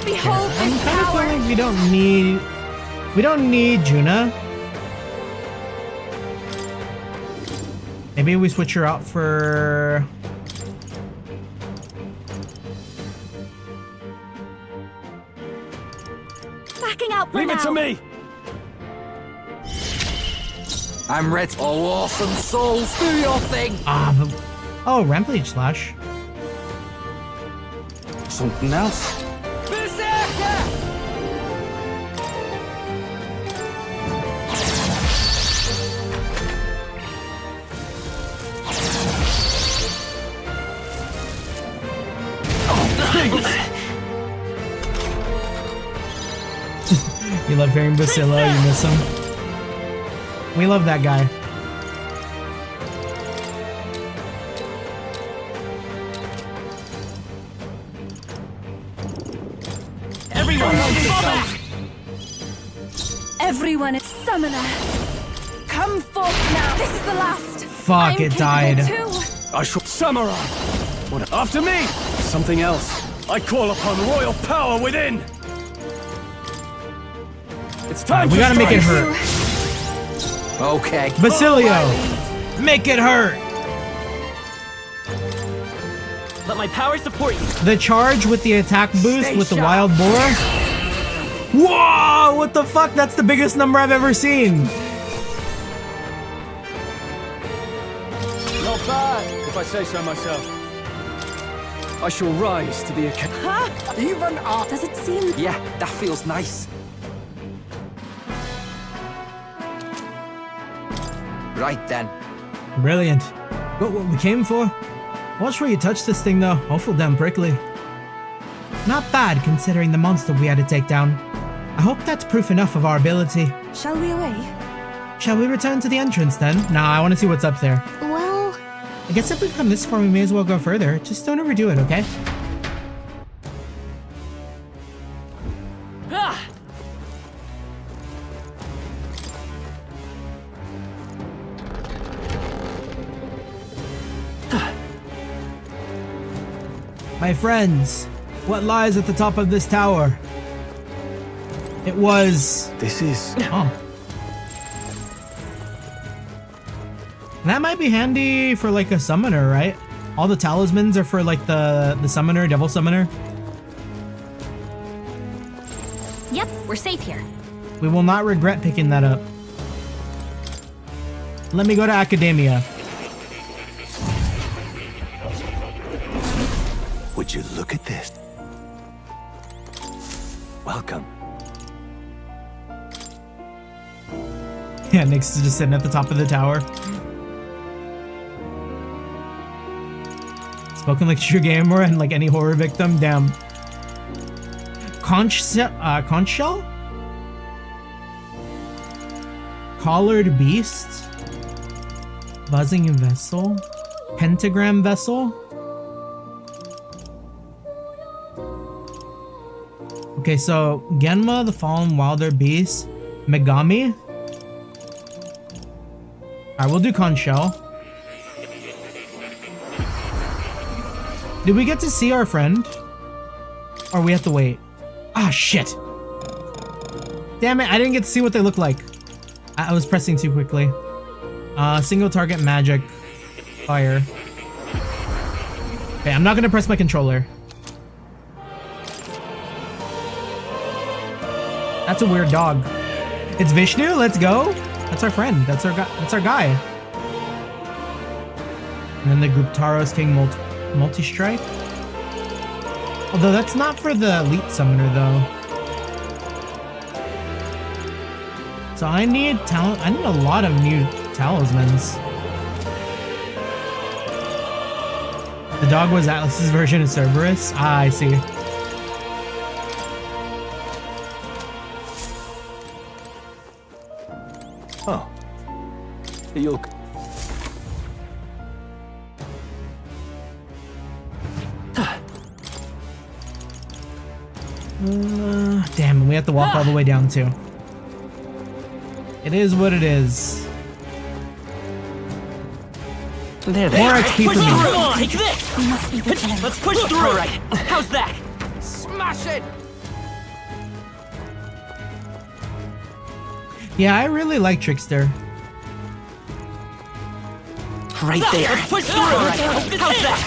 C: Behold
B: I'm
C: this
B: kind of
C: power.
B: feeling like we don't need Juna. Maybe we switch her out for.
C: Backing out for
G: Leave
C: now.
G: it to me!
J: I'm ready. Oh, awesome souls, do your thing.
B: Oh, Rampage Slash.
J: Something else. Berserker!
B: You love hearing Basila, you miss him. We love that guy.
G: Everyone, fall back!
C: Everyone is summoner. Come forth now. This is the last.
B: Fuck, it died.
G: I shall samurai. What? After me! Something else. I call upon royal power within. It's time.
B: We gotta make it hurt.
J: Okay.
B: Basilio, make it hurt.
G: Let my power support you.
B: The charge with the attack boost
G: Stay
B: with the
G: sharp.
B: wild boar. Whoa! What the fuck? That's the biggest number I've ever seen.
G: Not bad, if I say so myself. I shall rise to the occasion.
J: Even up.
C: Does it seem?
J: Yeah, that feels nice. Right then.
B: Brilliant. Got what we came for. Watch where you touch this thing though. Awful damn prickly. Not bad considering the monster we had to take down. I hope that's proof enough of our ability.
C: Shall we away?
B: Shall we return to the entrance then? Nah, I want to see what's up there.
C: Well,
B: I guess if we've come this far, we may as well go further. Just don't overdo it, okay?
G: Ah!
B: My friends, what lies at the top of this tower? It was...
F: This is...
B: Oh. That might be handy for like a summoner, right? All the talismans are for like the summoner, devil summoner.
E: Yep, we're safe here.
B: We will not regret picking that up. Let me go to academia.
F: Would you look at this? Welcome.
B: Yeah, Nyx is just sitting at the top of the tower. Spoken like a true gamer and like any horror victim. Damn. Conch shell? Collared beast? Buzzing vessel? Pentagram vessel? Okay, so Genma, the Fallen Wilder Beast, Megami. Alright, we'll do conch shell. Did we get to see our friend? Or we have to wait? Ah, shit. Damn it, I didn't get to see what they look like. I was pressing too quickly. Single target magic. Fire. Okay, I'm not gonna press my controller. That's a weird dog. It's Vishnu, let's go. That's our friend, that's our guy. And then the group Taros King multi-strike. Although that's not for the elite summoner though. So I need I need a lot of new talismans. The dog was Atlas's version of Cerberus. Ah, I see.
F: Oh. You'll...
B: Damn, we have to walk all the way down too. It is what it is.
A: There,
B: More XP for me.
G: Come on, take this. Let's push through. All right. How's that?
J: Smash it!
B: Yeah, I really like Trickster.
A: Right there.
G: Let's push through. All right. How's that?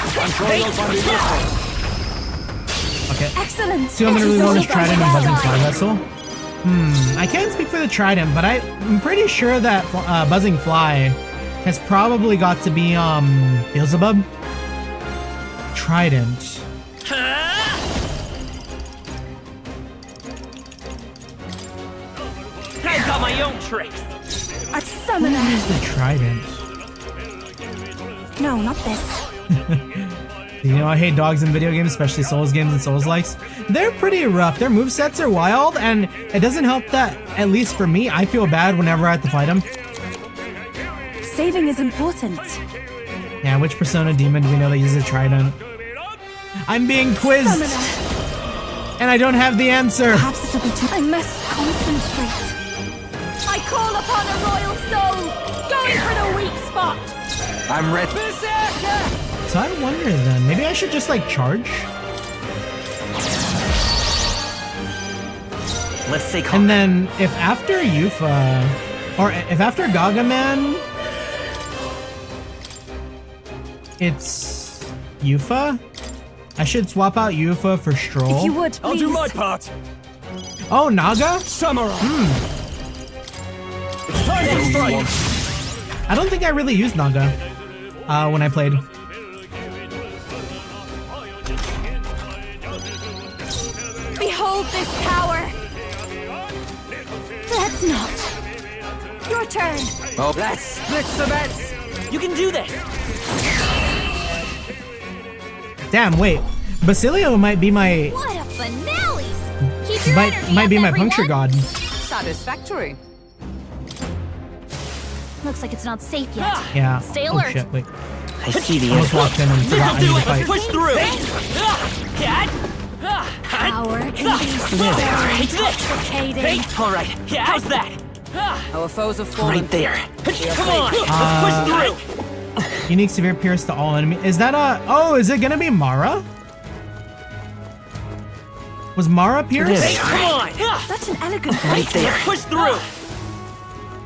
B: Okay.
C: Excellent.
B: See, I'm gonna really want to Trident and Buzzing Fly Vessel. I can't speak for the Trident, but I'm pretty sure that Buzzing Fly has probably got to be Beelzebub. Trident.
G: I've got my own tricks.
C: A summoner.
B: What is the Trident?
C: No, not this.
B: You know, I hate dogs in video games, especially Souls games and Souls-likes. They're pretty rough. Their movesets are wild, and it doesn't help that, at least for me, I feel bad whenever I have to fight them.
C: Saving is important.
B: Yeah, which Persona demon do we know that uses a Trident? I'm being quizzed!
C: Summoner.
B: And I don't have the answer!
C: Perhaps this will be too... I must concentrate. I call upon a royal soul! Going for the weak spot!
J: I'm ready.
B: So I wonder then, maybe I should just like charge?
A: Let's stay calm.
B: And then if after Yufa, or if after Gagaman, it's Yufa, I should swap out Yufa for Stroll.
C: If you would, please.
G: I'll do my part.
B: Oh, Naga?
G: Samurai. It's time to strike.
B: I don't think I really used Naga when I played.
C: Behold this power! Let's not. Your turn.
J: Oh, let's split the bets.
G: You can do this.
B: Damn, wait. Basilio might be my
E: What a finale! Keep your energy
B: might
E: up,
B: be my
E: everyone.
B: puncture god.
K: Satisfactory.
E: Looks like it's not safe yet.
B: Yeah.
E: Stay
B: Oh
E: alert.
B: shit, wait.
A: I see the
B: Almost
A: enemy.
B: walked in and forgot I
G: This'll
B: need
G: do
B: to
G: it.
B: fight.
G: Let's push through.
C: Power can be so
G: Take this.
C: intoxicating.
G: All right. How's that?
K: Our foes have fallen.
A: Right there.
G: Come on. Let's push through.
B: Unique severe pierce to all enemies. Is that a... Oh, is it gonna be Mara? Was Mara pierced?
G: Come on.
C: Such an elegant
A: Right there.
G: Let's push through.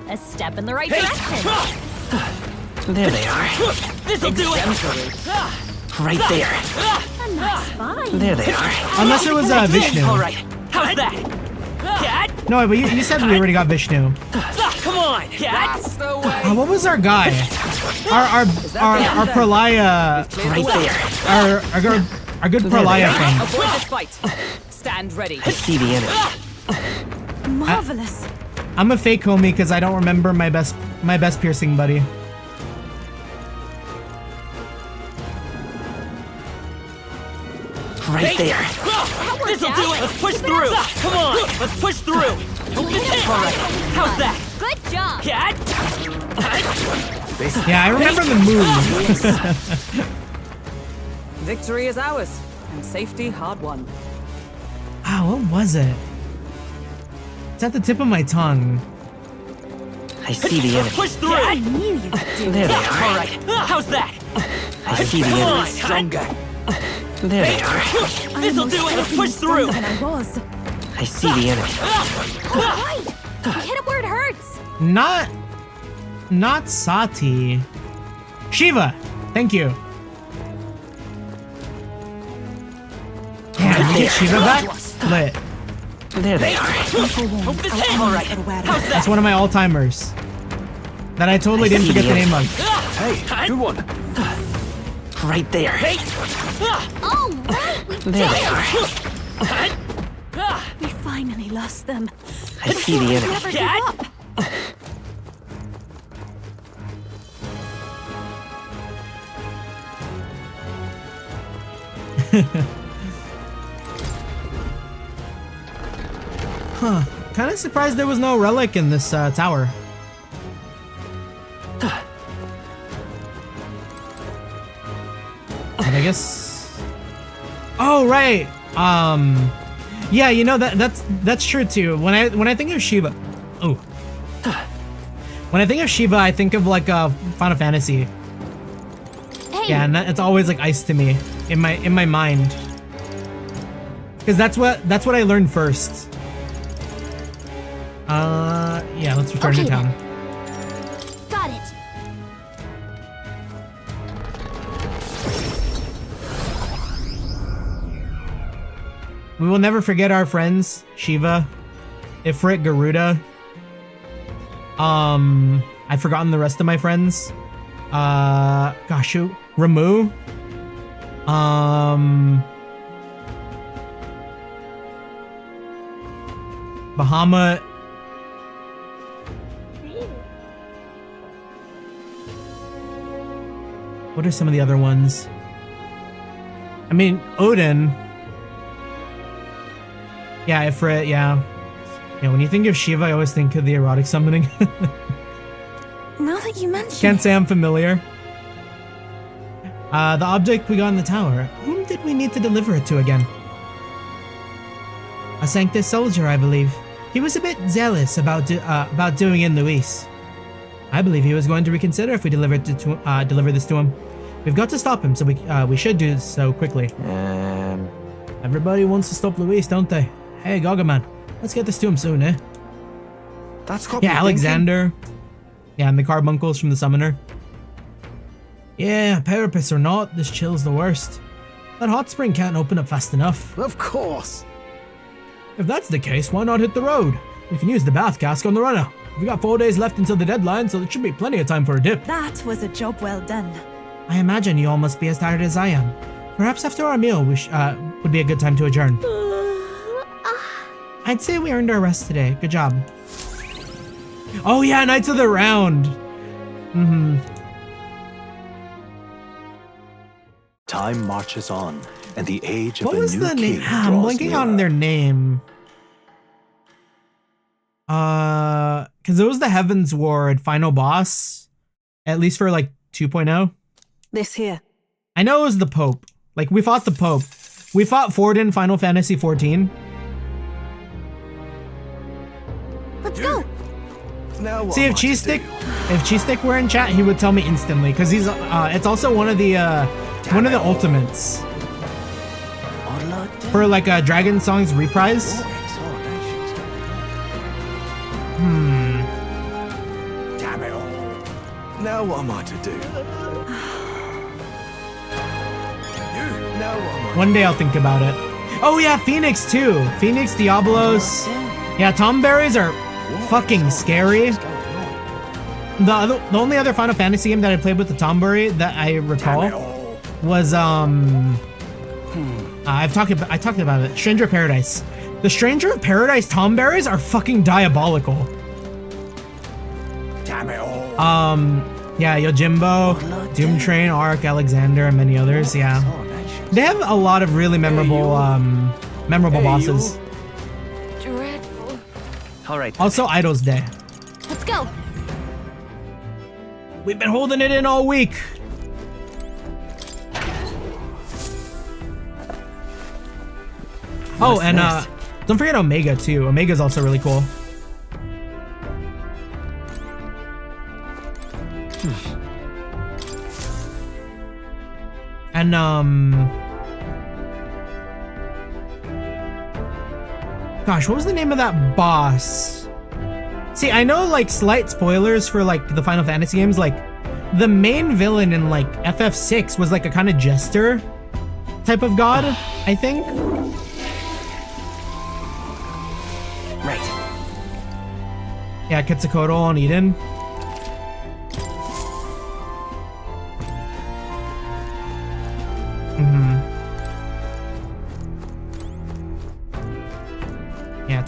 E: A step in the right direction.
A: There they are.
G: This'll do it.
A: Right there.
C: A nice find.
A: There they are.
B: Unless it was Vishnu.
G: All right. How's that?
B: No, but you said we already got Vishnu.
G: Come on.
J: That's the way.
B: What was our guy? Our Pralaya...
A: Right there.
B: Our good Pralaya thing.
K: Avoid this fight. Stand ready.
A: I see the enemy.
C: Marvelous.
B: I'm a fake homie because I don't remember my best piercing buddy.
A: Right there.
G: This'll do it. Let's push through. Come on. Let's push through. All right. How's that?
E: Good job.
B: Yeah, I remember the move.
K: Victory is ours, and safety hard won.
B: Ah, what was it? It's at the tip of my tongue.
A: I see the enemy.
G: Push through.
C: I knew you could do
A: There
C: it.
A: they
G: All
A: are.
G: right. How's that?
A: I see the
G: Come
A: enemy.
G: on.
J: Stronger.
A: There they are.
C: I
G: This'll
C: am
G: do it. Let's
C: certainly
G: push through.
C: stronger than I was.
A: I see the enemy.
E: All right. You hit it where it hurts.
B: Not Sati. Shiva. Thank you. Damn, we get Shiva back? Lit.
A: There they are.
G: Hope this hit. All right. How's that?
B: That's one of my all-timers. That I totally didn't forget the name of.
F: Hey, good one.
A: Right there.
E: All right. We
A: There they are.
C: We finally lost them.
A: I see the enemy.
C: Never give up.
B: Huh. Kind of surprised there was no relic in this tower. And I guess... Oh, right. Yeah, you know, that's true too. When I think of Shiva... Oh. When I think of Shiva, I think of like Final Fantasy.
E: Hey.
B: Yeah, and it's always like ice to me in my mind. Because that's what I learned first. Yeah, let's return to town.
E: Got it.
B: We will never forget our friends, Shiva, Ifrit, Garuda. I've forgotten the rest of my friends. Gosh, who? Ramu. Bahamut. What are some of the other ones? I mean, Odin. Yeah, Ifrit, yeah. Yeah, when you think of Shiva, I always think of the erotic summoning.
C: Now that you mention
B: Can't say I'm familiar. The object we got in the tower. Whom did we need to deliver it to again? A Sanctus soldier, I believe. He was a bit zealous about doing in Luis. I believe he was going to reconsider if we deliver this to him. We've got to stop him, so we should do so quickly. Everybody wants to stop Luis, don't they? Hey, Gargamel, let's get this to him soon, eh?
J: That's got
B: Yeah, Alexander. Yeah, and the carbuncles from the summoner. Yeah, Parapets or not, this chill's the worst. That hot spring can't open up fast enough.
D: Of course.
B: If that's the case, why not hit the road? We can use the bath cask on the runner. We got 4 days left until the deadline, so there should be plenty of time for a dip.
C: that was a job well done.
B: I imagine you all must be as tired as I am. Perhaps after our meal, would be a good time to adjourn. I'd say we earned our rest today. Good job. Oh yeah, Knights of the Round.
F: Time marches on, and the age
B: What
F: of a
B: was
F: new
B: the name?
F: king
B: I'm
F: draws
B: blanking
F: nearer.
B: on their name. Because it was the Heavens Ward final boss, at least for like 2.0.
H: This here.
B: I know it was the Pope. Like, we fought the Pope. We fought Ford in Final Fantasy 14.
E: Let's go.
J: Now what
B: See, if
J: am I to
B: Cheese Stick,
J: do?
B: if Cheese Stick were in chat, he would tell me instantly, because he's it's also one of the ultimates for like a Dragon Songs reprise.
J: Damn it all. Now what am I to do? Now what am I
B: One day I'll think about it. Oh yeah, Phoenix too. Phoenix, Diablos. Yeah, Tomberries are fucking scary. The only other Final Fantasy game that I played with the Tomberry that I recall was I talked about it. Stranger of Paradise. The Stranger of Paradise Tomberries are fucking diabolical.
J: Damn it all.
B: Yeah, Yojimbo, Doom Train, Ark, Alexander, and many others. Yeah, they have a lot of really memorable bosses.
E: Dreadful.
A: All right.
B: Also, Idol's Day.
E: Let's go.
B: We've been holding it in all week. Oh, and don't forget Omega too. Omega's also really cool. And gosh, what was the name of that boss? See, I know like slight spoilers for like the Final Fantasy games, like the main villain in like FF6 was like a kind of jester type of god, I think.
A: Right.
B: Yeah, Quetzalcoatl on Eden.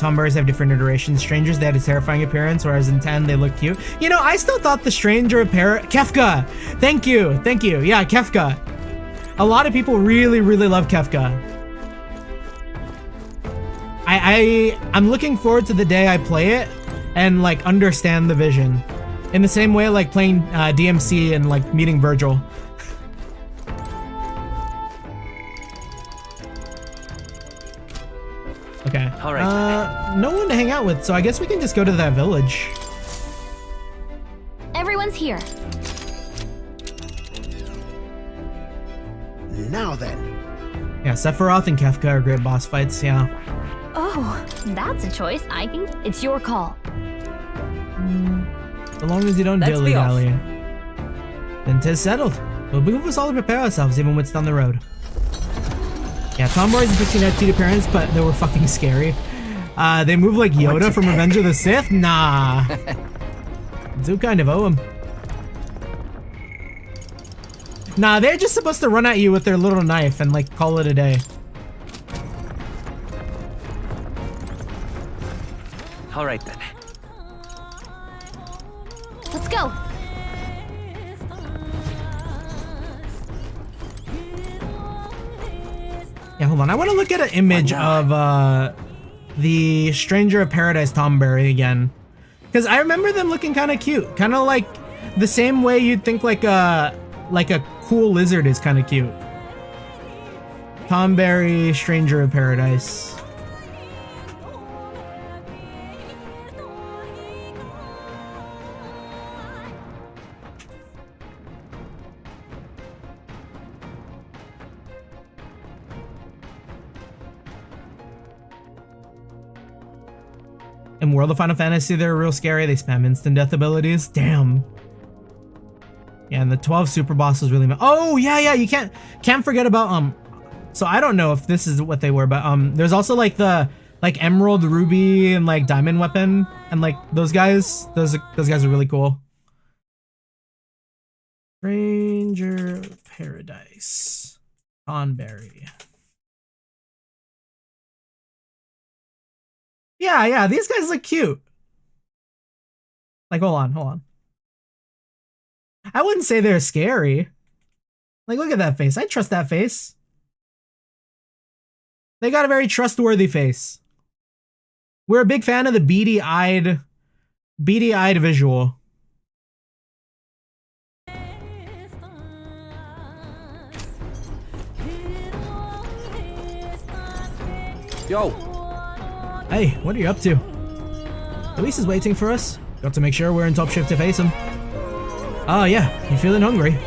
B: Tomberries have different iterations. Strangers, they had a terrifying appearance, whereas in 10, they look cute. You know, I still thought the Stranger Kefka! Thank you! Yeah, Kefka. A lot of people really, really love Kefka. I'm looking forward to the day I play it and, like, understand the vision. In the same way, like, playing DMC and, like, meeting Virgil. Okay.
A: All right.
B: No one to hang out with, so I guess we can just go to that village.
E: Everyone's here.
D: Now then.
B: Yeah, Sephiroth and Kefka are great boss fights, yeah.
E: Oh, that's a choice. It's your call.
B: So long as you don't
K: Let's be off.
B: dilly-dally. Then 'tis settled. We'll move us all to prepare ourselves, even when it's down the road. Yeah, Tomboys and 15 had cute appearance, but they were fucking scary. They move like Yoda from Revenge of the Sith? Nah. Do kind of owe him. Nah, they're just supposed to run at you with their little knife and like call it a day.
A: All right then.
E: Let's go.
B: Yeah, hold on. I want to look at an image of the Stranger of Paradise Tomberry again. Because I remember them looking kind of cute. Kind of like the same way you'd think like a cool lizard is kind of cute. Tomberry, Stranger of Paradise. In World of Final Fantasy, they're real scary. They spam instant death abilities. Damn. Yeah, and the 12 super bosses really. Oh yeah, you can't forget about So I don't know if this is what they were, but there's also like the Emerald, Ruby, and like Diamond weapon, and like those guys. Those guys are really cool. Stranger of Paradise, Tomberry. Yeah, these guys look cute. Like, hold on. I wouldn't say they're scary. Like, look at that face. I trust that face. They got a very trustworthy face. We're a big fan of the beady-eyed visual.
J: Yo.
B: Hey, what are you up to? Luis is waiting for us. Got to make sure we're in top shape to face him. Oh yeah, you feeling hungry?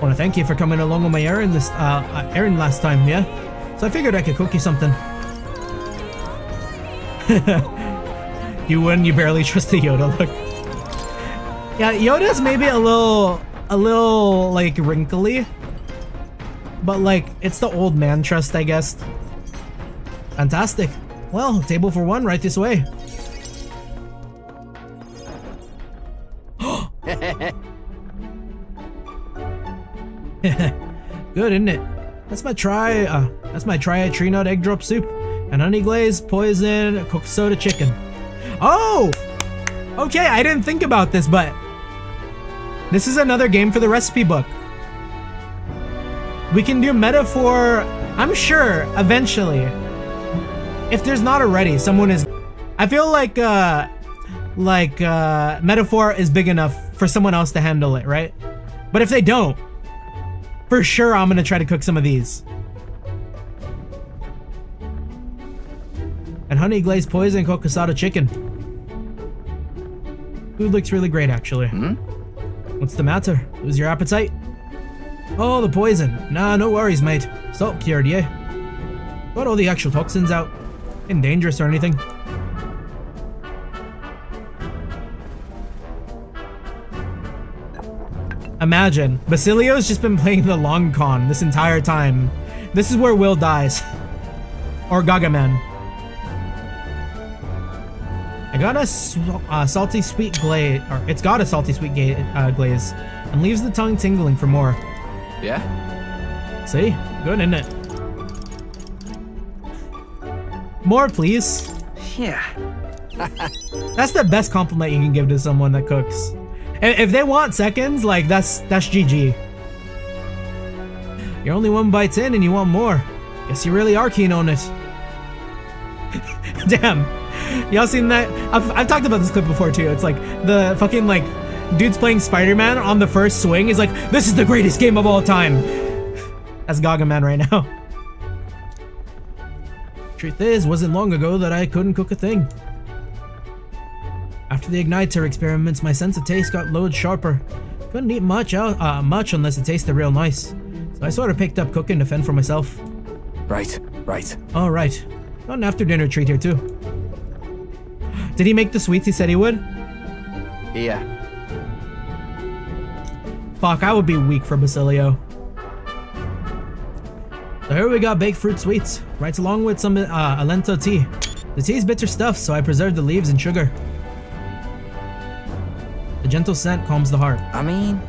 B: Want to thank you for coming along on my errand last time, yeah? So I figured I could cook you something. You wouldn't, you barely trust the Yoda look. Yeah, Yoda's maybe a little like wrinkly. But like, it's the old man trust, I guess. Fantastic. Well, table for one right this way. Good, isn't it? That's my triad tree nut egg drop soup. And honey glaze, poison, cooked soda chicken. Oh! Okay, I didn't think about this, but this is another game for the recipe book. We can do metaphor, I'm sure, eventually. If there's not already, someone is... I feel like metaphor is big enough for someone else to handle it, right? But if they don't, for sure I'm gonna try to cook some of these. And honey glazed poison cocosada chicken. Food looks really great, actually. What's the matter? Lose your appetite? Oh, the poison. Nah, no worries, mate. Salt cured, yeah. Got all the actual toxins out. Ain't dangerous or anything. Imagine, Basilio's just been playing the long con this entire time. This is where Will dies. Or Gagaman. I got a salty sweet glaze, or it's got a salty sweet glaze, and leaves the tongue tingling for more.
J: Yeah?
B: See? Good, isn't it? More, please.
A: Yeah.
B: That's the best compliment you can give to someone that cooks. If they want seconds, like that's GG. You're only 1 bite in and you want more. Guess you really are keen on it. Damn. Y'all seen that? I've talked about this clip before too. It's like the fucking like dude's playing Spider-Man on the first swing. He's like, this is the greatest game of all time. That's Gaga Man right now. Truth is, wasn't long ago that I couldn't cook a thing. After the igniter experiments, my sense of taste got loads sharper. Couldn't eat much unless it tasted real nice. So I sort of picked up cooking to fend for myself.
J: Right.
B: All right. Got an after dinner treat here too. Did he make the sweets he said he would?
J: Yeah.
B: Fuck, I would be weak for Basilio. So here we got baked fruit sweets, right along with some Alento tea. The tea is bitter stuff, so I preserved the leaves and sugar. The gentle scent calms the heart.
J: I mean...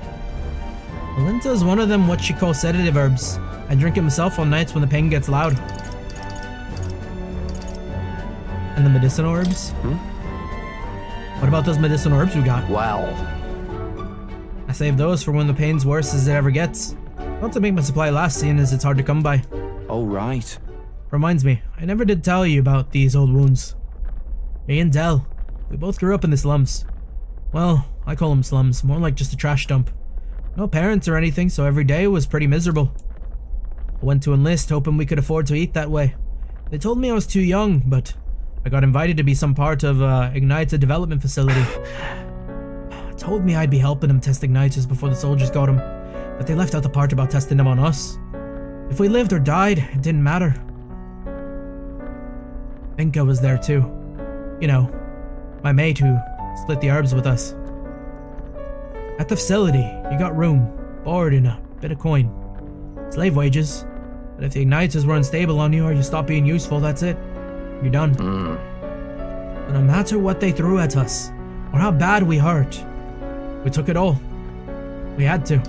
B: Alento is one of them what you call sedative herbs. I drink it myself on nights when the pain gets loud. And the medicinal herbs? What about those medicinal herbs we got?
J: Wow.
B: I save those for when the pain's worse as it ever gets. Not to make my supply last, seeing as it's hard to come by.
J: Oh, right.
B: Reminds me, I never did tell you about these old wounds. Me and Del, we both grew up in the slums. Well, I call them slums, more like just a trash dump. No parents or anything, so every day was pretty miserable. I went to enlist, hoping we could afford to eat that way. They told me I was too young, but I got invited to be some part of Ignite's development facility. Told me I'd be helping them test igniters before the soldiers got them, but they left out the part about testing them on us. If we lived or died, it didn't matter. Vinka was there too. You know, my mate who split the herbs with us. At the facility, you got room, board, and a bit of coin. Slave wages. But if the igniters were unstable on you or you stopped being useful, that's it. You're done. But no matter what they threw at us, or how bad we hurt, we took it all. We had to.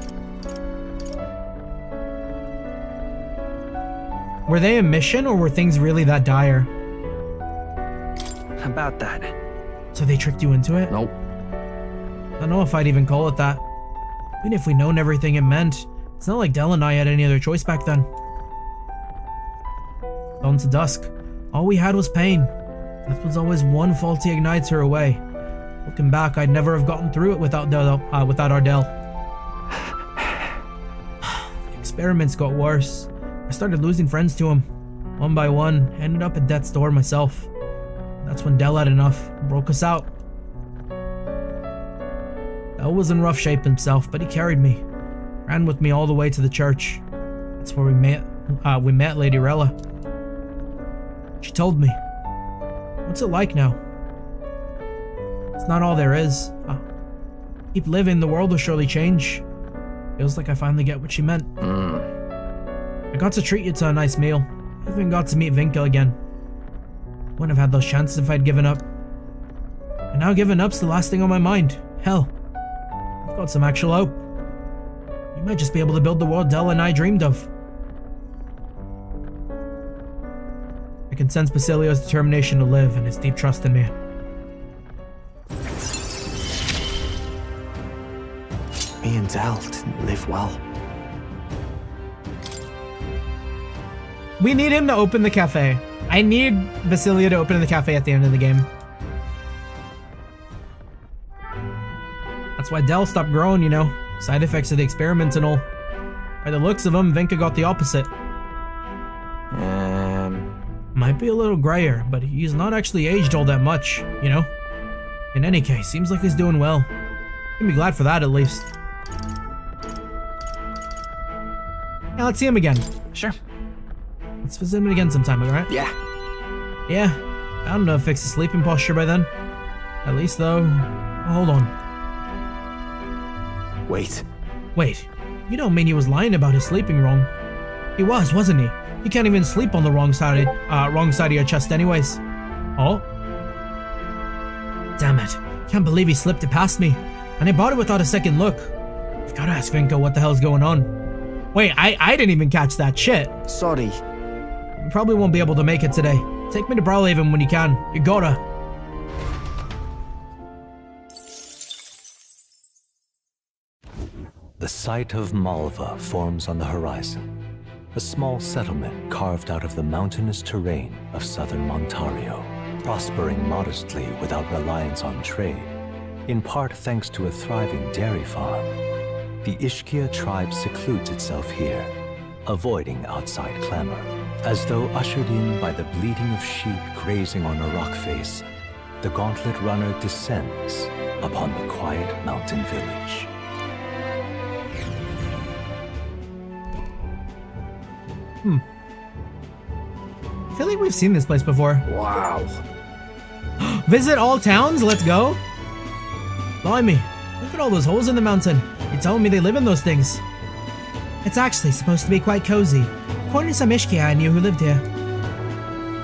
B: Were they a mission, or were things really that dire?
A: About that.
B: So they tricked you into it?
J: Nope.
B: I don't know if I'd even call it that. Even if we known everything it meant, it's not like Del and I had any other choice back then. Dawn to dusk. All we had was pain. Death was always one faulty igniter away. Looking back, I'd never have gotten through it without our Del. The experiments got worse. I started losing friends to him. One by one, ended up at death's door myself. That's when Del had enough, broke us out. Del was in rough shape himself, but he carried me. Ran with me all the way to the church. That's where we met Lady Rella. She told me, "What's it like now? It's not all there is. Keep living, the world will surely change." Feels like I finally get what she meant. I got to treat you to a nice meal. Even got to meet Vinka again. Wouldn't have had those chances if I'd given up. And now giving up's the last thing on my mind. Hell, I've got some actual hope. You might just be able to build the world Del and I dreamed of. I can sense Basilio's determination to live and his deep trust in me.
A: Me and Del didn't live well.
B: We need him to open the cafe. I need Basilio to open the cafe at the end of the game. That's why Del stopped growing, you know. Side effects of the experiments and all. By the looks of him, Vinka got the opposite. Might be a little grayer, but he's not actually aged all that much, you know? In any case, seems like he's doing well. Can be glad for that, at least. Yeah, let's see him again.
A: Sure.
B: Let's visit him again sometime, alright?
A: Yeah.
B: Yeah, bound to fix the sleeping posture by then. At least, though... hold on.
A: Wait.
B: Wait, you don't mean he was lying about his sleeping wrong? He was, wasn't he? You can't even sleep on the wrong side of your chest anyways. Oh? Damn it. Can't believe he slipped it past me. And I bought it without a second look. I've gotta ask Vinka what the hell's going on. Wait, I didn't even catch that shit.
A: Sorry.
B: We probably won't be able to make it today. Take me to Brawlhaven when you can. You gotta.
F: The site of Malva forms on the horizon, a small settlement carved out of the mountainous terrain of southern Montario, prospering modestly without reliance on trade, in part thanks to a thriving dairy farm. The Ishkia tribe secludes itself here, avoiding outside clamor, as though ushered in by the bleating of sheep grazing on a rock face. The gauntlet runner descends upon the quiet mountain village.
B: I feel like we've seen this place before.
J: Wow.
B: Visit all towns? Let's go. Blimey, look at all those holes in the mountain. You're telling me they live in those things. It's actually supposed to be quite cozy. According to some Ishkia I knew who lived here.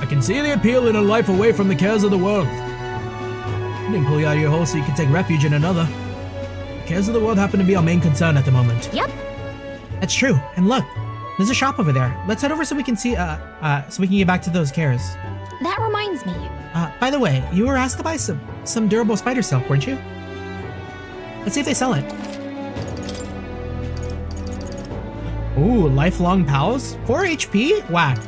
B: I can see the appeal in a life away from the cares of the world. You didn't pull you out of your hole so you could take refuge in another. The cares of the world happen to be our main concern at the moment.
C: Yep.
B: That's true. And look, there's a shop over there. Let's head over so we can see, so we can get back to those cares.
C: That reminds me.
B: By the way, you were asked to buy some durable spider silk, weren't you? Let's see if they sell it. Ooh, lifelong pals? 4 HP? Whack.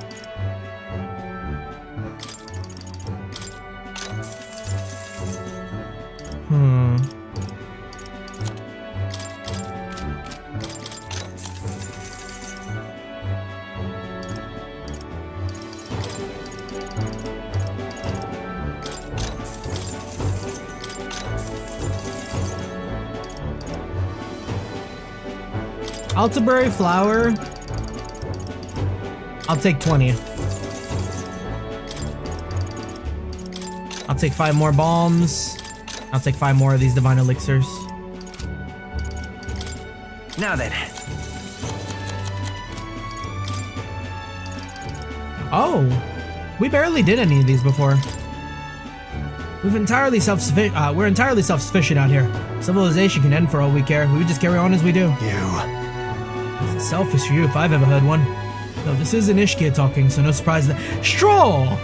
B: Altaberry flower. I'll take 20. I'll take 5 more bombs. I'll take 5 more of these divine elixirs.
A: Now then.
B: Oh, we barely did any of these before. We're entirely self-sufficient out here. Civilization can end for all we care. We just carry on as we do. It's a selfish view if I've ever heard one. No, this is an Ishkia talking, so no surprise that— Straw!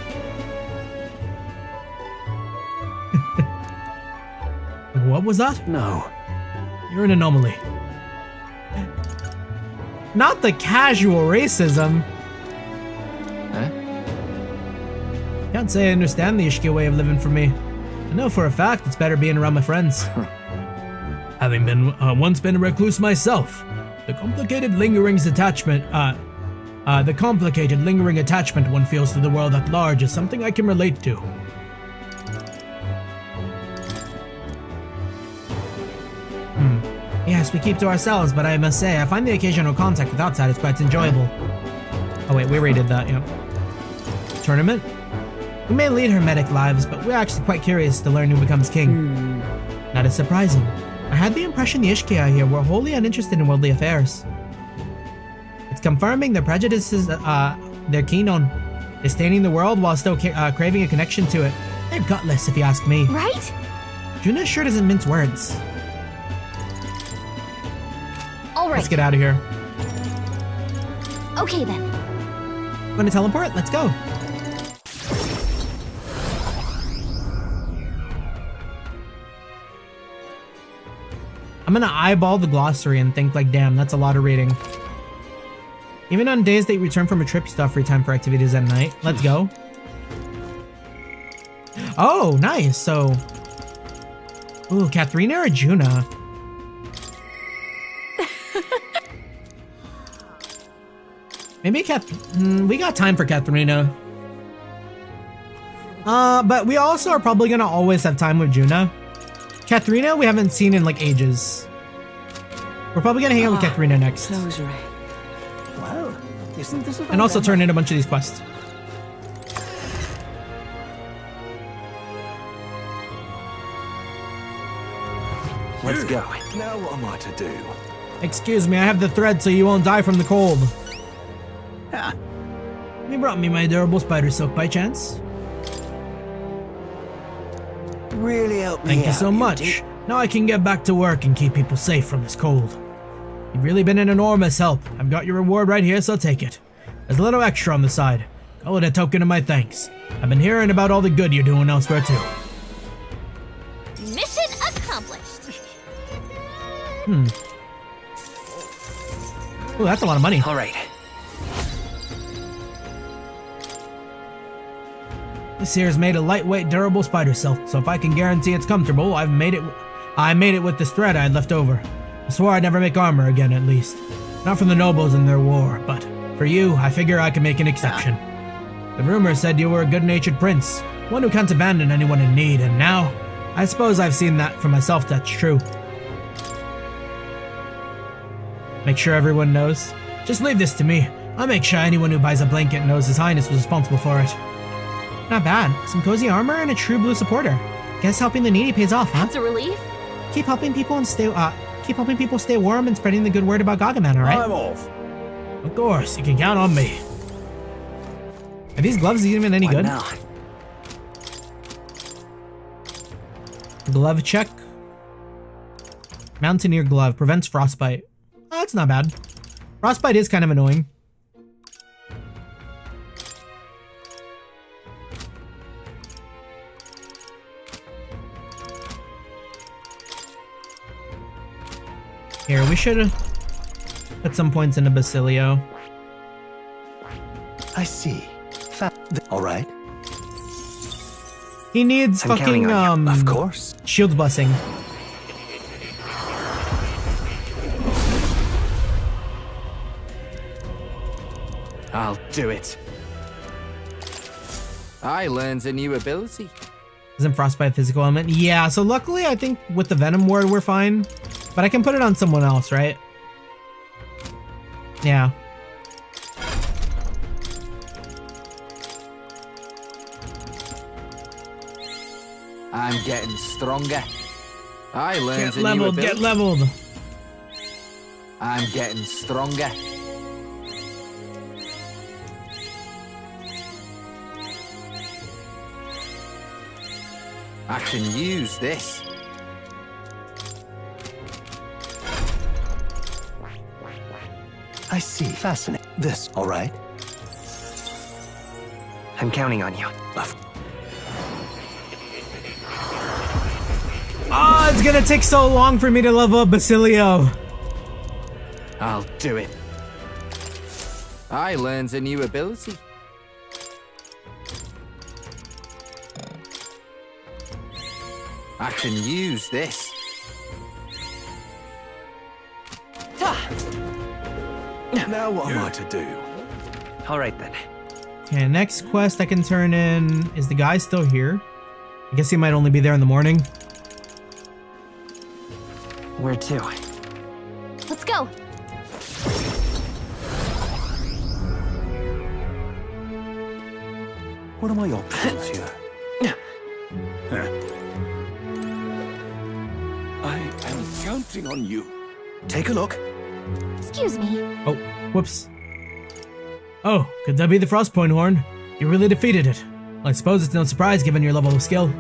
B: What was that?
A: No.
B: You're an anomaly. Not the casual racism.
A: Huh?
B: Can't say I understand the Ishkia way of living for me. I know for a fact it's better being around my friends. Having been once been a recluse myself, the complicated lingering attachment one feels to the world at large is something I can relate to. Yes, we keep to ourselves, but I must say, I find the occasional contact with outsiders quite enjoyable. Oh wait, we already did that, yeah. Tournament? We may lead hermetic lives, but we're actually quite curious to learn who becomes king. That is surprising. I had the impression the Ishkia here were wholly uninterested in worldly affairs. It's confirming their prejudices they're keen on. Disdaining the world while still craving a connection to it. They're gutless, if you ask me.
C: Right?
B: Juna sure doesn't mince words.
C: All right.
B: Let's get out of here.
C: Okay then.
B: Want to teleport? Let's go. I'm gonna eyeball the glossary and think like, damn, that's a lot of reading. Even on days that you return from a trip, you still have free time for activities at night. Let's go. Oh, nice. So, ooh, Katharina or Juna? Maybe we got time for Katharina. But we also are probably gonna always have time with Juna. Katharina, we haven't seen in like ages. We're probably gonna hang out with Katharina next.
J: Well, isn't this
B: And also turn in a bunch of these quests.
A: Let's go.
J: Now what am I to do?
B: Excuse me, I have the thread so you won't die from the cold.
J: Ah.
B: You brought me my durable spider silk by chance?
J: Really help me
B: Thank you
J: out,
B: so much.
J: did.
B: Now I can get back to work and keep people safe from this cold. You've really been an enormous help. I've got your reward right here, so take it. There's a little extra on the side. Oh, a token of my thanks. I've been hearing about all the good you're doing elsewhere too.
E: Mission accomplished.
B: Oh, that's a lot of money.
A: All right.
B: This here's made a lightweight, durable spider silk, so if I can guarantee it's comfortable, I made it with this thread I had left over. I swore I'd never make armor again, at least. Not from the nobles in their war, but for you, I figure I can make an exception. The rumor said you were a good-natured prince, one who can't abandon anyone in need, and now, I suppose I've seen that for myself that's true. Make sure everyone knows. Just leave this to me. I'll make sure anyone who buys a blanket knows His Highness was responsible for it. Not bad. Some cozy armor and a true blue supporter. Guess helping the needy pays off, huh?
E: That's a relief.
B: Keep helping people stay warm and spreading the good word about Gargamel, alright?
F: I'm off.
B: Of course, you can count on me. Are these gloves even any good?
A: Now?
B: Glove check. Mountaineer glove prevents frostbite. Oh, that's not bad. Frostbite is kind of annoying. Here, we should have put some points into Basilio.
F: I see. All right.
B: He needs
A: I'm
B: fucking
F: Of course.
B: shield blessing.
J: I'll do it. I learned a new ability.
B: Isn't frostbite a physical element? Yeah, so luckily I think with the venom ward we're fine. But I can put it on someone else, right? Yeah.
J: I'm getting stronger. I learned
B: Get
J: a new
B: leveled,
J: ability.
B: get leveled.
J: I'm getting stronger. I can use this.
F: I see. Fascinating. This, all right?
A: I'm counting on you.
B: Oh, it's gonna take so long for me to level up Basilio.
J: I'll do it. I learned a new ability. I can use this.
F: Now what am I to do?
A: All right then.
B: Okay, next quest I can turn in. Is the guy still here? I guess he might only be there in the morning.
A: Where to?
E: Let's go.
F: What are my options here? I am counting on you. Take a look.
E: Excuse me.
B: Oh, whoops. Oh, could that be the Frostpoint Horn? You really defeated it. Well, I suppose it's no surprise given your level of skill.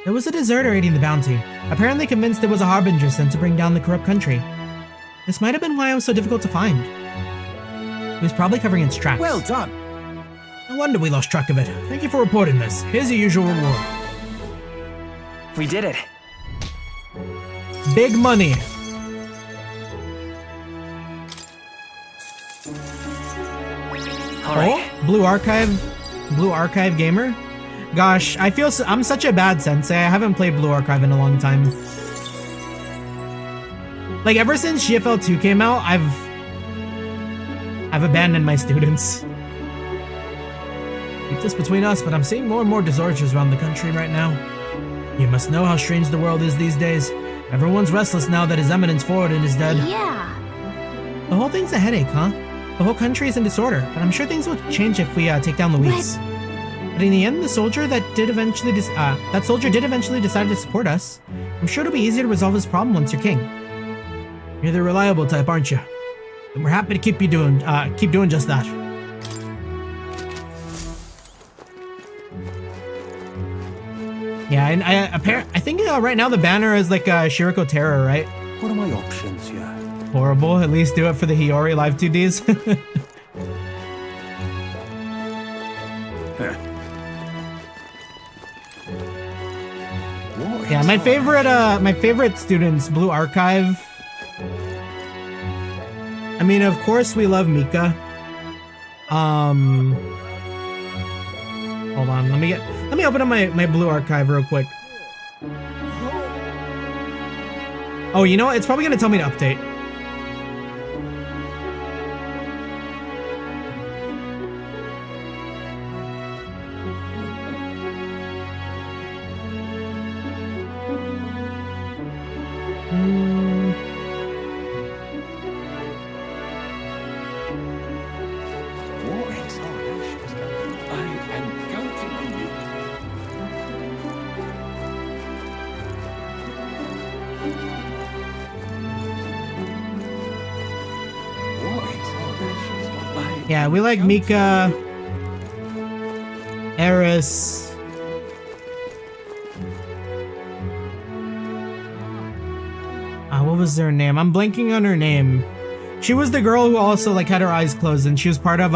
B: There was a deserter aiding the bounty, apparently convinced it was a harbinger sent to bring down the corrupt country. This might have been why it was so difficult to find. He was probably covering its tracks.
F: Well done.
B: No wonder we lost track of it. Thank you for reporting this. Here's your usual reward.
A: We did it.
B: Big money.
A: All right.
B: Oh, Blue Archive gamer. Gosh, I'm such a bad sensei. I haven't played Blue Archive in a long time. Like ever since GFL 2 came out, I've abandoned my students. Keep this between us, but I'm seeing more and more deserters around the country right now. You must know how strange the world is these days. Everyone's restless now that His Eminence Forwardin is dead.
E: Yeah.
B: The whole thing's a headache, huh? The whole country is in disorder, but I'm sure things will change if we take down Luis. But in the end, the soldier that did eventually decide to support us. I'm sure it'll be easier to resolve this problem once you're king. You're the reliable type, aren't you? And we're happy to keep doing just that. Yeah, and I think right now the banner is like Shiriko Terror, right?
F: What are my options here?
B: Horrible. At least do it for the Hiyori live 2Ds. Yeah, my favorite students, Blue Archive. I mean, of course we love Mika. Hold on, let me open up my Blue Archive real quick. Oh, you know what? It's probably gonna tell me to update. Yeah, we like Mika, Eris. What was their name? I'm blanking on her name. She was the girl who also like had her eyes closed, and she was part of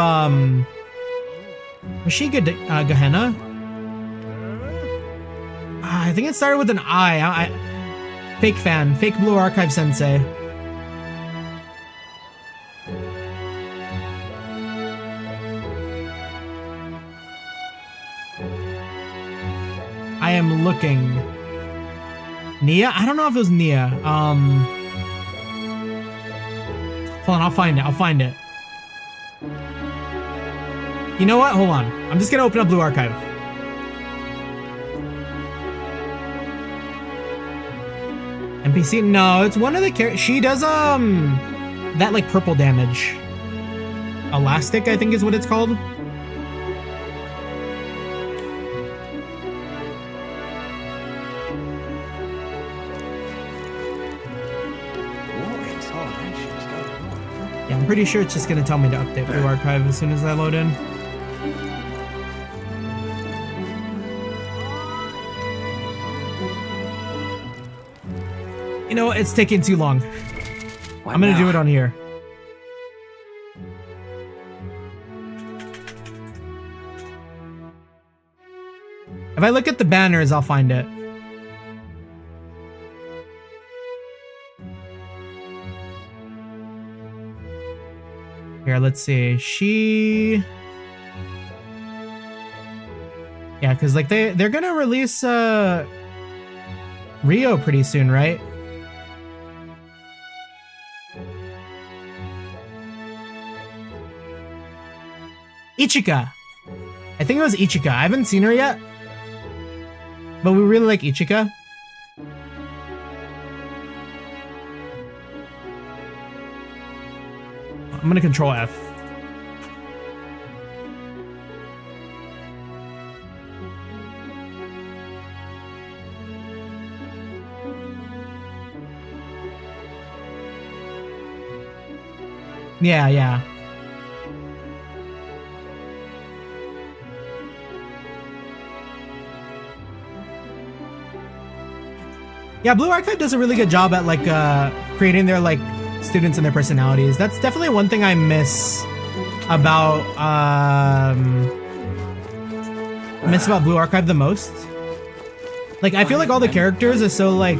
B: was she Gehenna? I think it started with an I. Fake fan, fake Blue Archive sensei. I am looking. Nia? I don't know if it was Nia. Hold on, I'll find it. You know what? Hold on. I'm just gonna open up Blue Archive. NPC? No, it's one of the characters. She does, that like purple damage. Elastic, I think is what it's called. I'm pretty sure it's just gonna tell me to update Blue Archive as soon as I load in. You know what? It's taking too long. I'm gonna do it on here. If I look at the banners, I'll find it. Here, let's see. Yeah, because like they're gonna release Rio pretty soon, right? Ichika. I think it was Ichika. I haven't seen her yet, but we really like Ichika. I'm gonna control F. Yeah. Yeah, Blue Archive does a really good job at like creating their like students and their personalities. That's definitely one thing I miss about Blue Archive the most. Like I feel like all the characters are so like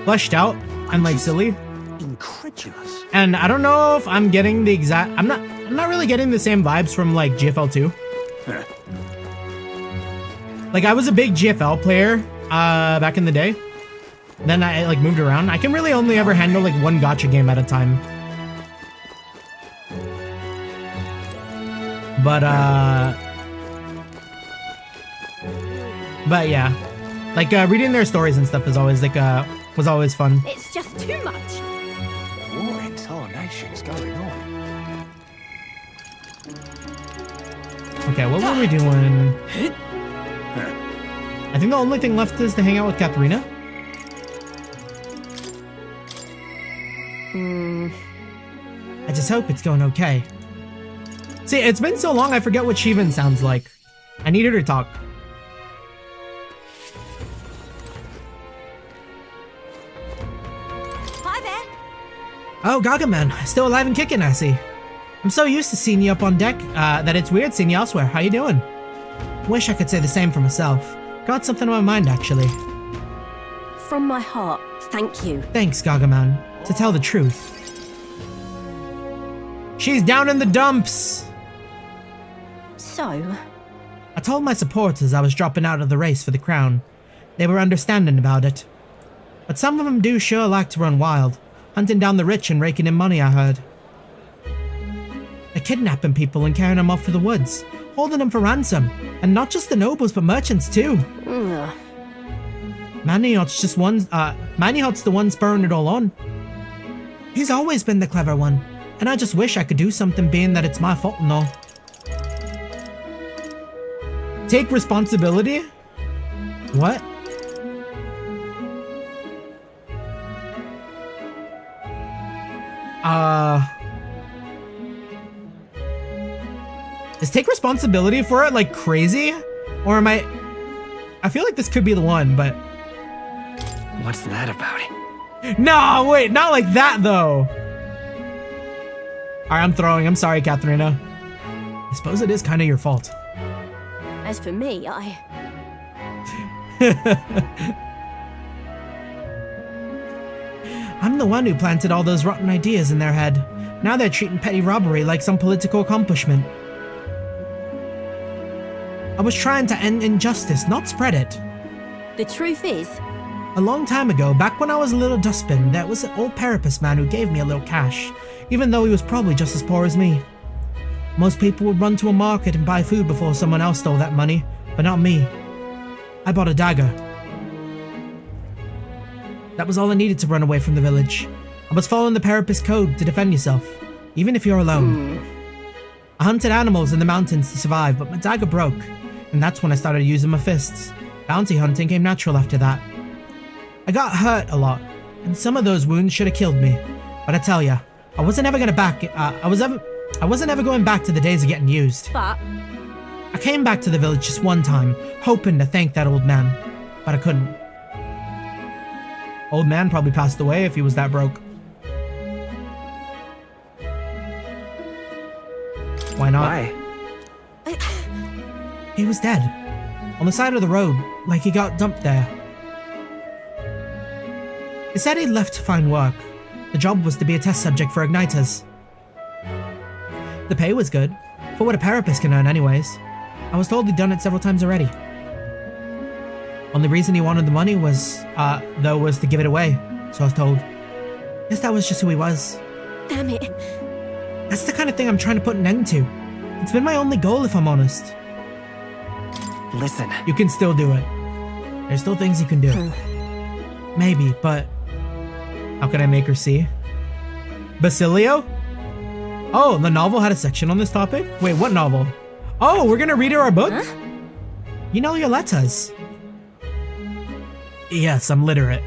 B: fleshed out and like silly.
D: Incredulous.
B: And I don't know if I'm getting the exact I'm not really getting the same vibes from like GFL 2. Like I was a big GFL player back in the day. Then I like moved around. I can really only ever handle like one gacha game at a time. But yeah, like reading their stories and stuff is always like was always fun.
C: It's just too much.
D: What in tarnation's going on?
B: Okay, what were we doing? I think the only thing left is to hang out with Katharina. I just hope it's going okay. See, it's been so long I forget what Shivan sounds like. I need her to talk.
C: Hi there.
B: Oh, Gagaman, still alive and kicking, I see. I'm so used to seeing you up on deck that it's weird seeing you elsewhere. How you doing? Wish I could say the same for myself. Got something on my mind, actually.
C: From my heart, thank you.
B: Thanks, Gargaman. To tell the truth, she's down in the dumps!
C: So?
B: I told my supporters I was dropping out of the race for the crown. They were understanding about it. But some of them do sure like to run wild, hunting down the rich and raking in money, I heard. They're kidnapping people and carrying them off to the woods, holding them for ransom. And not just the nobles, but merchants too. Manihot's the one spurring it all on. He's always been the clever one, and I just wish I could do something, being that it's my fault and all. Take responsibility? What? Is take responsibility for it like crazy? Or am I feel like this could be the one, but...
A: What's that about?
B: No, wait, not like that though. Alright, I'm throwing. I'm sorry, Katharina. I suppose it is kind of your fault.
C: As for me,
B: I'm the one who planted all those rotten ideas in their head. Now they're treating petty robbery like some political accomplishment. I was trying to end injustice, not spread it.
C: The truth is...
B: A long time ago, back when I was a little dustbin, there was an old Parapus man who gave me a little cash, even though he was probably just as poor as me. Most people would run to a market and buy food before someone else stole that money, but not me. I bought a dagger. That was all I needed to run away from the village. I was following the Parapus code to defend yourself, even if you're alone. I hunted animals in the mountains to survive, but my dagger broke, and that's when I started using my fists. Bounty hunting came natural after that. I got hurt a lot, and some of those wounds should have killed me. But I tell ya, I wasn't ever going back to the days of getting used.
C: But...
B: I came back to the village just one time, hoping to thank that old man, but I couldn't. Old man probably passed away if he was that broke. Why not?
A: Why?
B: He was dead. On the side of the road, like he got dumped there. He said he'd left to find work. The job was to be a test subject for igniters. The pay was good, for what a Parapus can earn anyways. I was told he'd done it several times already. Only reason he wanted the money was to give it away, so I was told. Guess that was just who he was.
C: Damn it.
B: That's the kind of thing I'm trying to put an end to. It's been my only goal, if I'm honest.
A: Listen.
B: You can still do it. There's still things you can do. Maybe, but... How can I make her see? Basilio? Oh, the novel had a section on this topic? Wait, what novel? Oh, we're gonna read her our book? Huh? You know your letters. Yes, I'm literate.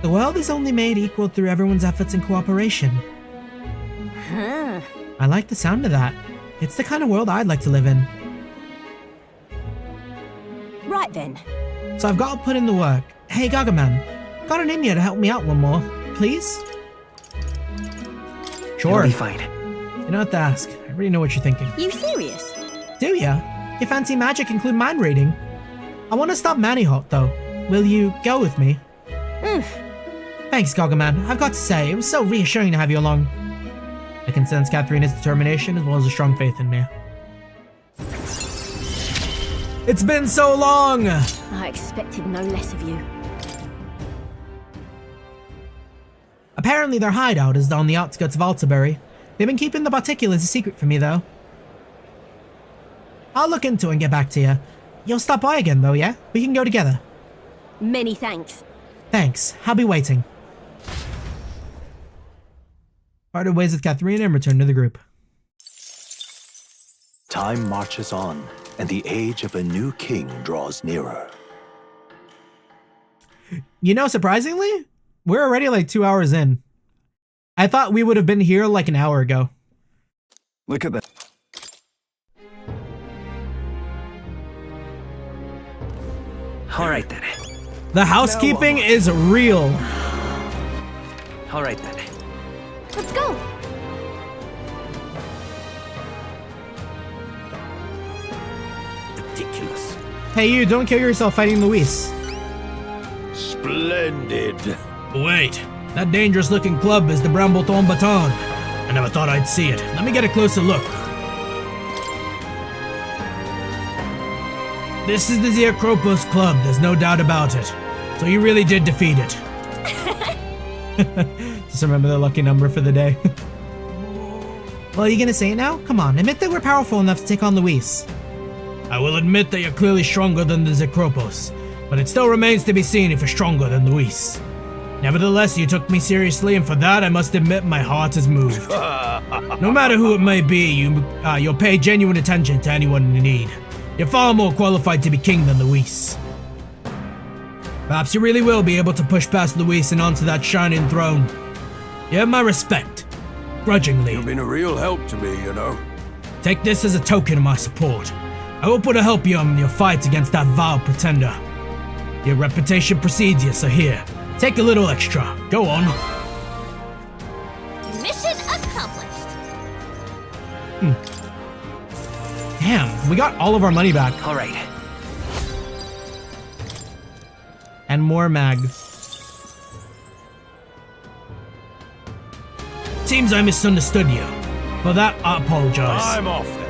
B: The world is only made equal through everyone's efforts and cooperation.
C: Huh.
B: I like the sound of that. It's the kind of world I'd like to live in.
C: Right then.
B: So I've got to put in the work. Hey, Gargaman, got an Inya to help me out one more, please? Sure.
A: It'll be fine.
B: You don't have to ask. I already know what you're thinking.
C: You serious?
B: Do ya? You fancy magic include mind reading? I want to stop Manihot, though. Will you go with me? Thanks, Gargaman. I've got to say, it was so reassuring to have you along. I can sense Katharina's determination as well as a strong faith in me. It's been so long!
C: I expected no less of you.
B: Apparently their hideout is on the outskirts of Altabury. They've been keeping the particulars a secret from me, though. I'll look into it and get back to you. You'll stop by again, though, yeah? We can go together.
C: Many thanks.
B: Thanks. I'll be waiting. Parted ways with Katharina and returned to the group.
F: Time marches on, and the age of a new king draws nearer.
B: You know, surprisingly, we're already like 2 hours in. I thought we would have been here like an hour ago.
F: Look at that.
A: All right then.
B: The housekeeping is real.
A: All right then.
C: Let's go.
J: Ridiculous.
B: Hey, you, don't kill yourself fighting Luis.
L: Splendid.
B: Wait, that dangerous-looking club is the Brambleton Baton. I never thought I'd see it. Let me get a closer look. This is the Ziakropos Club, there's no doubt about it. So you really did defeat it. Just remember the lucky number for the day. Well, are you gonna say it now? Come on, admit that we're powerful enough to take on Luis. I will admit that you're clearly stronger than the Ziakropos, but it still remains to be seen if you're stronger than Luis. Nevertheless, you took me seriously, and for that, I must admit my heart is moved. No matter who it may be, you'll pay genuine attention to anyone in need. You're far more qualified to be king than Luis. Perhaps you really will be able to push past Luis and onto that shining throne. You have my respect. Grudgingly.
L: You've been a real help to me, you know.
B: Take this as a token of my support. I hope to help you in your fight against that vile pretender. Your reputation precedes you, so here, take a little extra. Go on.
E: Mission accomplished.
B: Damn, we got all of our money back.
A: All right.
B: And more mag. Seems I misunderstood you. For that, I apologize.
L: I'm off then.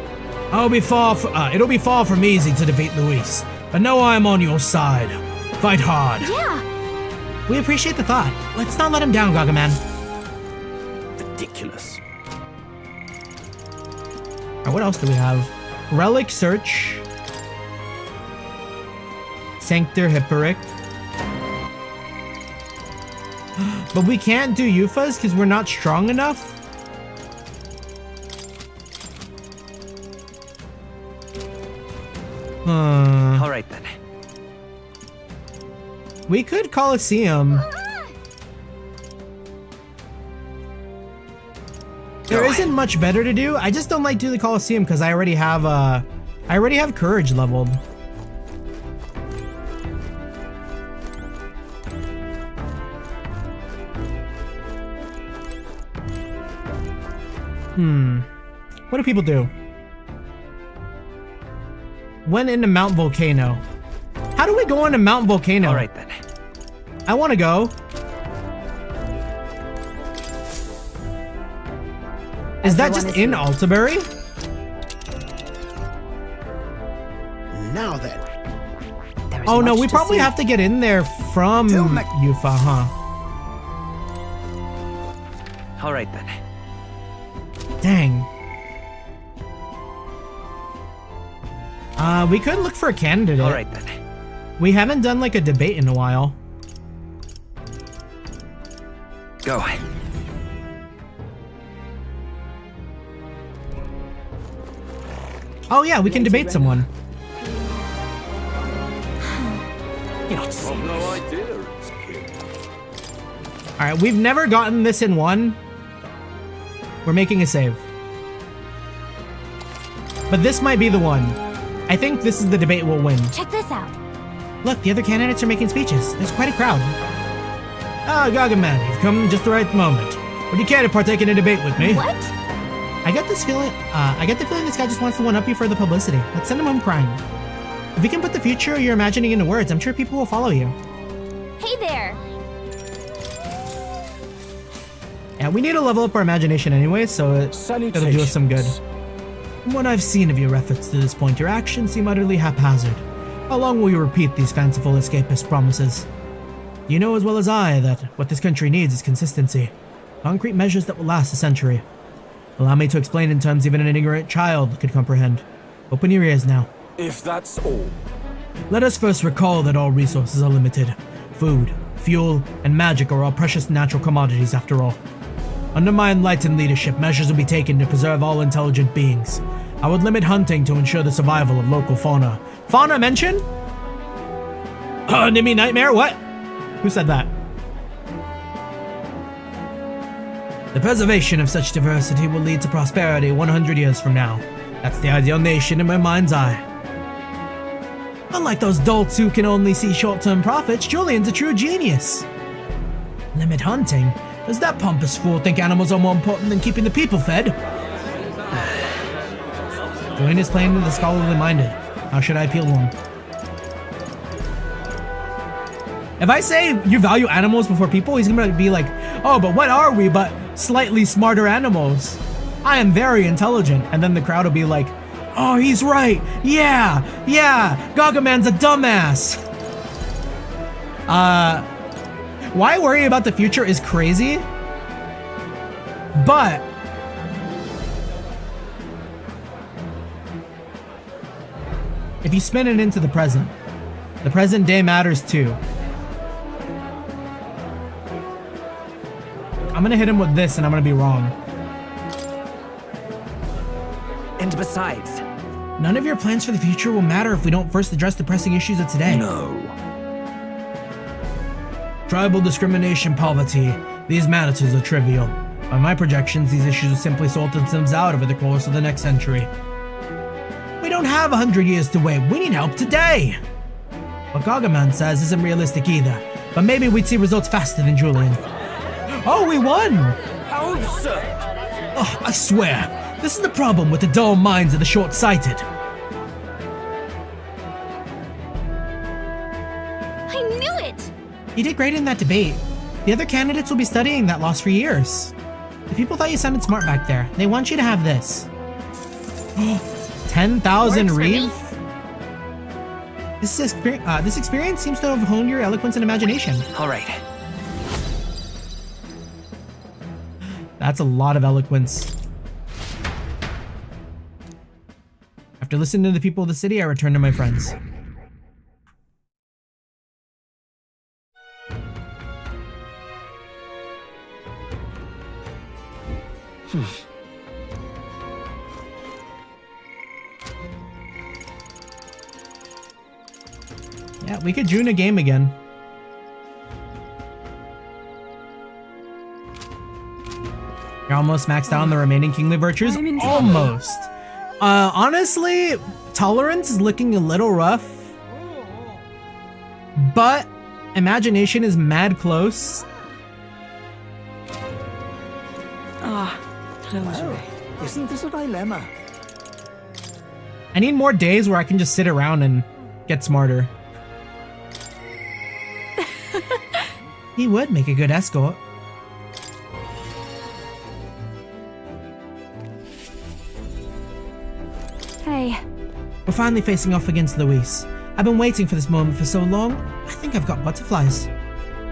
B: It'll be far from easy to defeat Luis, but know I am on your side. Fight hard.
C: Yeah.
B: We appreciate the thought. Let's not let him down, Gagaman.
J: Ridiculous.
B: Alright, what else do we have? Relic Search. Sanctor Hipporic. But we can't do Yufas because we're not strong enough?
A: All right then.
B: We could Colosseum. There isn't much better to do. I just don't like doing the Colosseum because I already have courage leveled. What do people do? Went into Mount Volcano. How do we go into Mount Volcano?
A: All right then.
B: I want to go. Is that just in Altabury?
D: Now then.
B: Oh no, we probably have to get in there from Yufa, huh?
A: All right then.
B: Dang. We could look for a candidate.
A: All right then.
B: We haven't done like a debate in a while.
A: Go.
B: Oh yeah, we can debate someone.
J: You're not serious.
L: I've no idea it's king.
B: Alright, we've never gotten this in one. We're making a save. But this might be the one. I think this is the debate we'll win.
C: Check this out.
B: Look, the other candidates are making speeches. There's quite a crowd. Ah, Gagaman, you've come just the right moment. Would you care to partake in a debate with me?
C: What?
B: I get the feeling this guy just wants to one-up you for the publicity. Let's send him home crying. If you can put the future you're imagining into words, I'm sure people will follow you.
E: Hey there.
B: Yeah, we need to level up our imagination anyway, so it'll do us some good. From what I've seen of your efforts to this point, your actions seem utterly haphazard. How long will you repeat these fanciful escapist promises? You know as well as I that what this country needs is consistency. Concrete measures that will last a century. Allow me to explain in terms even an ignorant child could comprehend. Open your ears now.
L: If that's all.
B: Let us first recall that all resources are limited. Food, fuel, and magic are all precious natural commodities after all. Under my enlightened leadership, measures will be taken to preserve all intelligent beings. I would limit hunting to ensure the survival of local fauna. Fauna mention? Nimmy Nightmare? What? Who said that? The preservation of such diversity will lead to prosperity 100 years from now. That's the ideal nation in my mind's eye. Unlike those dolts who can only see short-term profits, Julian's a true genius. Limit hunting? Does that pompous fool think animals are more important than keeping the people fed? Julian is playing to the scholarly minded. How should I appeal to him? If I say you value animals before people, he's gonna be like, oh, but what are we but slightly smarter animals? I am very intelligent. And then the crowd will be like, oh, he's right. Yeah, Gargaman's a dumbass. Why worry about the future is crazy, but if you spin it into the present day matters too. I'm gonna hit him with this and I'm gonna be wrong.
A: And besides,
B: none of your plans for the future will matter if we don't first address the pressing issues of today.
L: No.
B: Tribal discrimination, poverty, these matters are trivial. By my projections, these issues will simply sort themselves out over the course of the next century. We don't have 100 years to wait, we need help today! What Gargaman says isn't realistic either, but maybe we'd see results faster than Julian. Oh, we won!
L: How absurd!
B: Oh, I swear, this is the problem with the dull minds of the short-sighted.
E: I knew it!
B: You did great in that debate. The other candidates will be studying that loss for years. The people thought you sounded smart back there. They want you to have this. 10,000 read? This experience seems to have honed your eloquence and imagination.
A: all right.
B: That's a lot of eloquence. After listening to the people of the city, I return to my friends. Yeah, we could June a game again. You're almost maxed out on the remaining kingly virtues? Almost. Honestly, tolerance is looking a little rough. But imagination is mad close.
J: Isn't this a dilemma?
B: I need more days where I can just sit around and get smarter. He would make a good escort.
C: Hey.
B: We're finally facing off against Luis. I've been waiting for this moment for so long, I think I've got butterflies.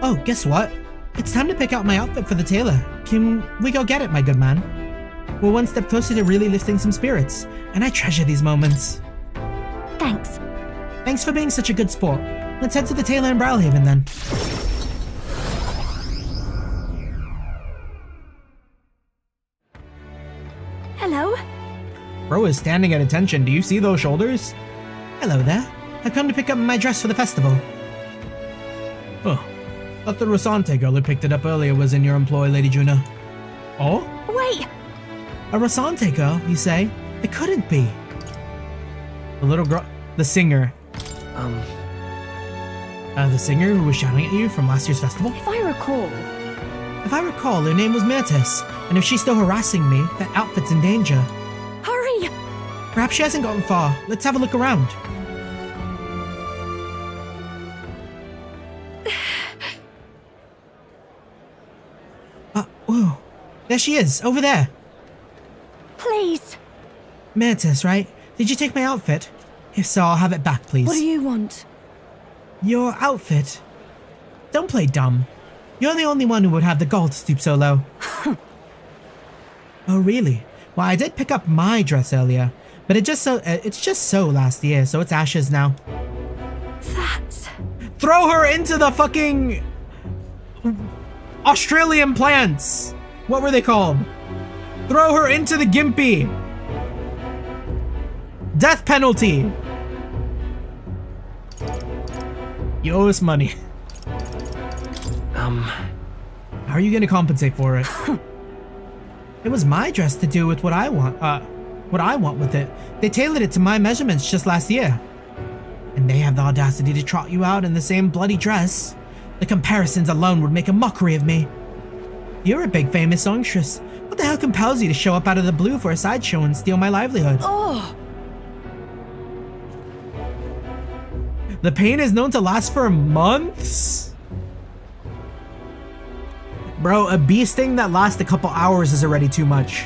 B: Oh, guess what? It's time to pick out my outfit for the tailor. Can we go get it, my good man? We're one step closer to really lifting some spirits, and I treasure these moments.
C: Thanks.
B: Thanks for being such a good sport. Let's head to the tailor in Browhaven then.
C: Hello?
B: Bro is standing at attention. Do you see those shoulders? Hello there. I've come to pick up my dress for the festival. Oh. Thought the Rosante girl who picked it up earlier was in your employ, Lady Juna. Oh?
C: Wait!
B: A Rosante girl, you say? It couldn't be. The little girl... The singer. The singer who was shouting at you from last year's festival?
C: If I recall,
B: her name was Mirtis, and if she's still harassing me, that outfit's in danger.
C: Hurry!
B: Perhaps she hasn't gotten far. Let's have a look around. Whoa. There she is, over there.
C: Please.
B: Mirtis, right? Did you take my outfit? If so, I'll have it back, please.
C: What do you want?
B: Your outfit. Don't play dumb. You're the only one who would have the gall to stoop so low. Oh, really? Well, I did pick up my dress earlier, but it's just so last year, so it's ashes now.
C: That's...
B: Throw her into the fucking Australian plants. What were they called? Throw her into the Gimpy. Death penalty. You owe us money. How are you gonna compensate for it? It was my dress to do with what I want with it. They tailored it to my measurements just last year. And they have the audacity to trot you out in the same bloody dress. The comparisons alone would make a mockery of me. You're a big famous songstress. What the hell compels you to show up out of the blue for a sideshow and steal my livelihood?
C: Oh!
B: The pain is known to last for months? Bro, a bee sting that lasts a couple hours is already too much.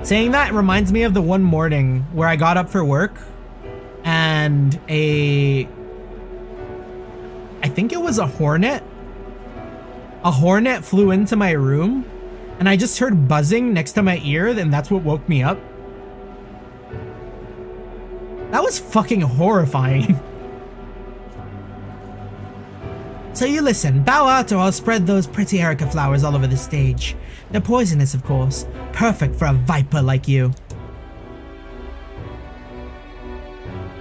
B: Saying that reminds me of the one morning where I got up for work and I think it was a hornet. A hornet flew into my room and I just heard buzzing next to my ear, and that's what woke me up. That was fucking horrifying. So you listen, bow out or I'll spread those pretty Erica flowers all over the stage. They're poisonous, of course. Perfect for a viper like you.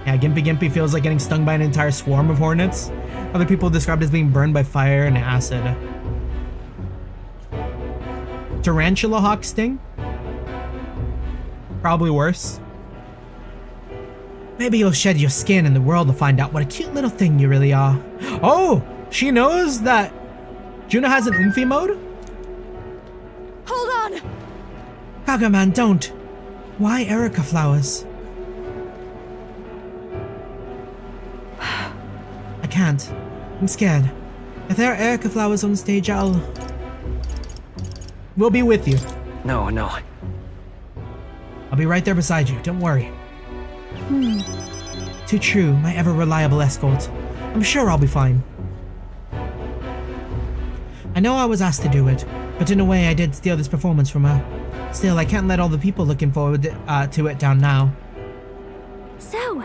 B: Yeah, Gimpy feels like getting stung by an entire swarm of hornets. Other people described as being burned by fire and acid. Tarantula hawk sting? Probably worse. Maybe you'll shed your skin and the world will find out what a cute little thing you really are. Oh! She knows that Juna has an Oomphy mode?
C: Hold on!
B: Kagaman, don't. Why Erica flowers? I can't. I'm scared. If there are Erica flowers on stage, we'll be with you.
A: No.
B: I'll be right there beside you, don't worry. Too true, my ever-reliable escort. I'm sure I'll be fine. I know I was asked to do it, but in a way I did steal this performance from her. Still, I can't let all the people looking forward to it down now.
C: So,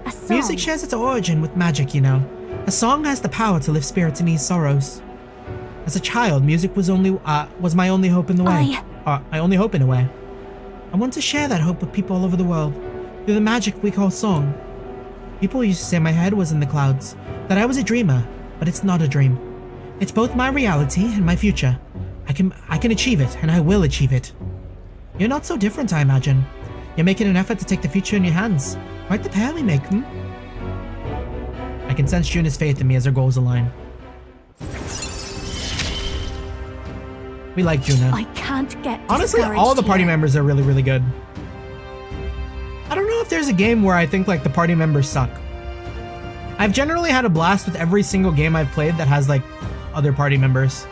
C: a song.
B: Music shares its origin with magic, you know. A song has the power to lift spirits and ease sorrows. As a child, music was my only hope in the way. My only hope in a way. I want to share that hope with people all over the world, through the magic we call song. People used to say my head was in the clouds, that I was a dreamer, but it's not a dream. It's both my reality and my future. I can achieve it, and I will achieve it. You're not so different, I imagine. You're making an effort to take the future in your hands. Quite the pair we make, I can sense Juna's faith in me as our goals align. We like Juna.
C: I can't get
B: honestly, all the party members are really, really good. I don't know if there's a game where I think like the party members suck. I've generally had a blast with every single game I've played that has like other party members.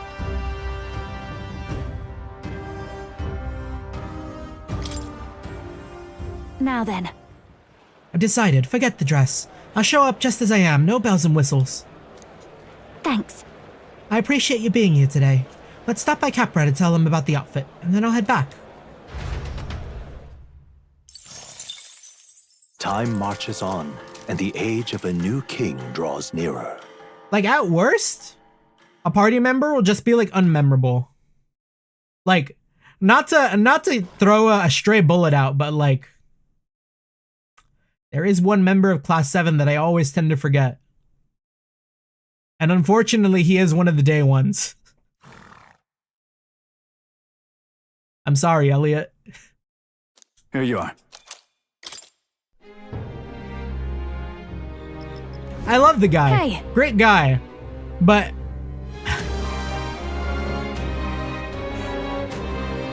C: Now then.
B: I've decided, forget the dress. I'll show up just as I am, no bells and whistles.
C: Thanks.
B: I appreciate you being here today. Let's stop by Capra to tell them about the outfit, and then I'll head back.
F: Time marches on, and the age of a new king draws nearer.
B: Like, at worst, a party member will just be, like, unmemorable. Like, not to throw a stray bullet out, but, like, there is one member of Class 7 that I always tend to forget. And unfortunately, he is one of the day ones. I'm sorry, Elliot.
L: Here you are.
B: I love the guy.
C: Hey.
B: Great guy. But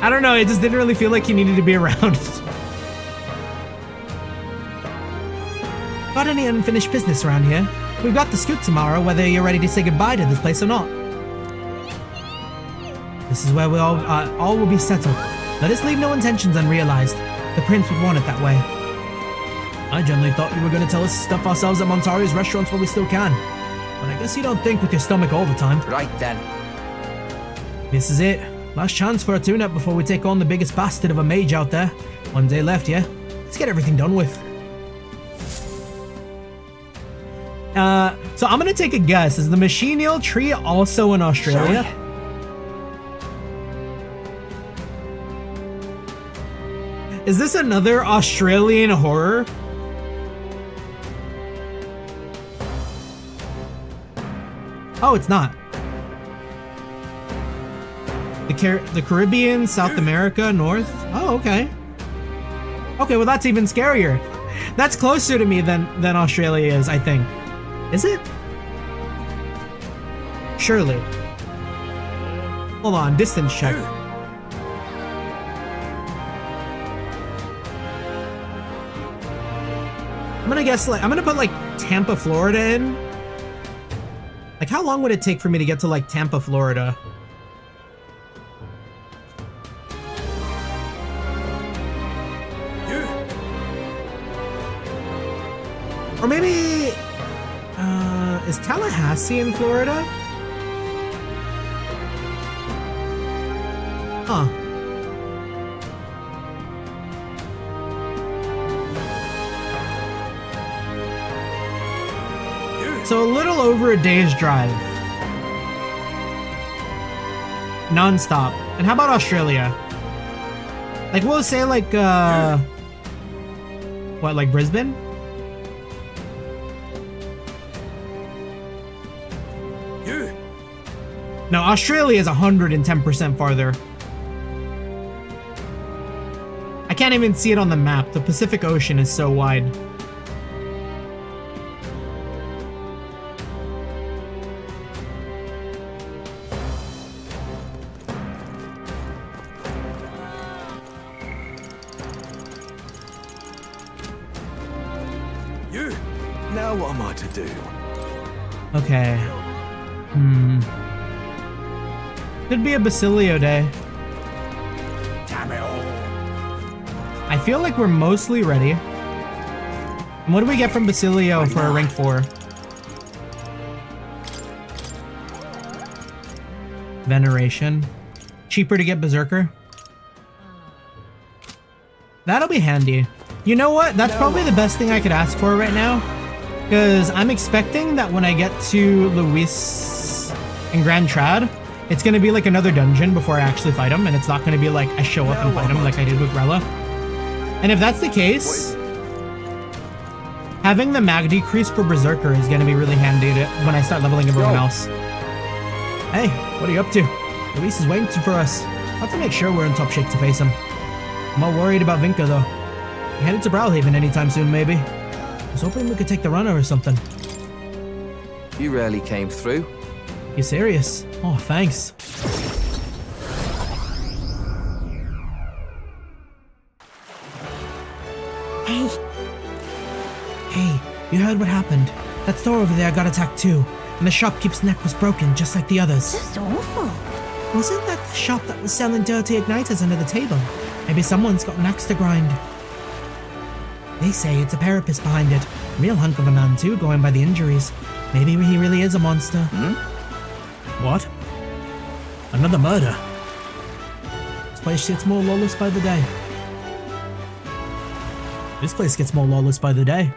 B: I don't know, it just didn't really feel like he needed to be around. Got any unfinished business around here? We've got the scoot tomorrow, whether you're ready to say goodbye to this place or not. This is where we all will be settled. Let us leave no intentions unrealized. The prince would want it that way. I generally thought you were going to tell us to stuff ourselves at Montari's restaurants while we still can. But I guess you don't think with your stomach all the time.
J: Right then.
B: This is it. Last chance for a tune-up before we take on the biggest bastard of a mage out there. One day left, yeah? Let's get everything done with. So I'm going to take a guess. Is the Machineel tree also in Australia?
J: Sorry?
B: Is this another Australian horror? Oh, it's not. The Caribbean, South America, North. Oh, okay. Okay, well that's even scarier. That's closer to me than Australia is, I think. Is it? Surely. Hold on, distance check. I'm gonna guess like, I'm gonna put like Tampa, Florida in. Like how long would it take for me to get to like Tampa, Florida? Or maybe, is Tallahassee in Florida? Huh. So a little over a day's drive. Non-stop. And how about Australia? Like we'll say like, what, like Brisbane? No, Australia is 110% farther. I can't even see it on the map. The Pacific Ocean is so wide.
F: Now what am I to do?
B: Okay. Could be a Basilio day. I feel like we're mostly ready. And what do we get from Basilio for a rank 4? Veneration. Cheaper to get Berserker. That'll be handy. You know what? That's probably the best thing I could ask for right now. Because I'm expecting that when I get to Luis and Grand Trad, it's going to be like another dungeon before I actually fight him, and it's not going to be like I show up and fight him like I did with Rella. And if that's the case, having the mag decrease for Berserker is going to be really handy when I start leveling everyone else. Hey, what are you up to? Luis is waiting for us. I'll have to make sure we're in top shape to face him. I'm all worried about Vinka though. We headed to Browhaven anytime soon, maybe. I was hoping we could take the runner or something.
J: You rarely came through.
B: You serious? Oh, thanks. Hey, you heard what happened? That store over there got attacked too, and the shopkeeper's neck was broken just like the others.
C: Just awful.
B: Wasn't that the shop that was selling dirty igniters under the table? Maybe someone's got an axe to grind. They say it's a parapist behind it. Real hunk of a man too, going by the injuries. Maybe he really is a monster. What? Another murder? This place gets more lawless by the day. This place gets more lawless by the day.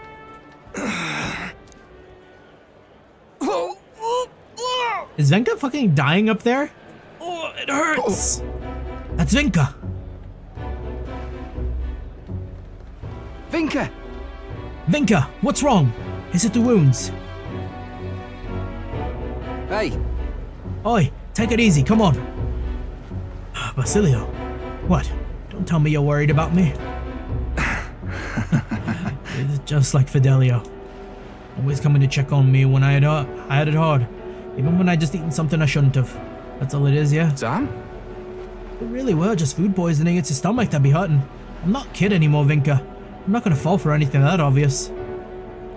B: Is Vinka fucking dying up there? Oh, it hurts! That's Vinka!
J: Vinka!
B: Vinka, what's wrong? Is it the wounds?
J: Hey!
B: Oi, take it easy, come on. Basilio, what? Don't tell me you're worried about me. It's just like Fidelio. Always coming to check on me when I had it hard. Even when I just eaten something I shouldn't have. That's all it is, yeah?
J: Sam?
B: If it really were just food poisoning, it's your stomach that'd be hurting. I'm not kid anymore, Vinka. I'm not gonna fall for anything that obvious.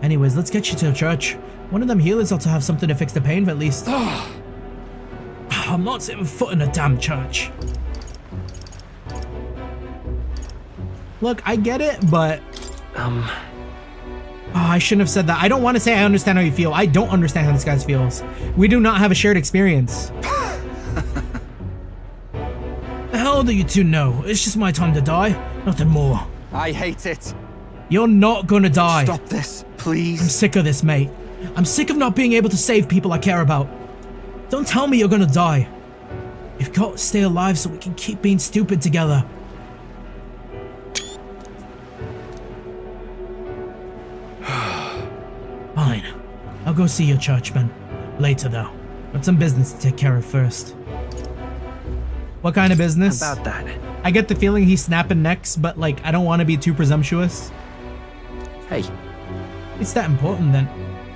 B: Anyways, let's get you to church. One of them healers ought to have something to fix the pain at least. I'm not setting foot in a damn church. Look, I get it, but... Oh, I shouldn't have said that. I don't want to say I understand how you feel. I don't understand how this guy feels. We do not have a shared experience. The hell do you two know? It's just my time to die. Nothing more.
J: I hate it.
B: You're not gonna die.
J: Stop this, please.
B: I'm sick of this, mate. I'm sick of not being able to save people I care about. Don't tell me you're gonna die. You've got to stay alive so we can keep being stupid together. Fine. I'll go see your churchman. Later, though. Got some business to take care of first. What kind of business?
A: About that.
B: I get the feeling he's snapping necks, but like, I don't want to be too presumptuous.
A: Hey.
B: It's that important then.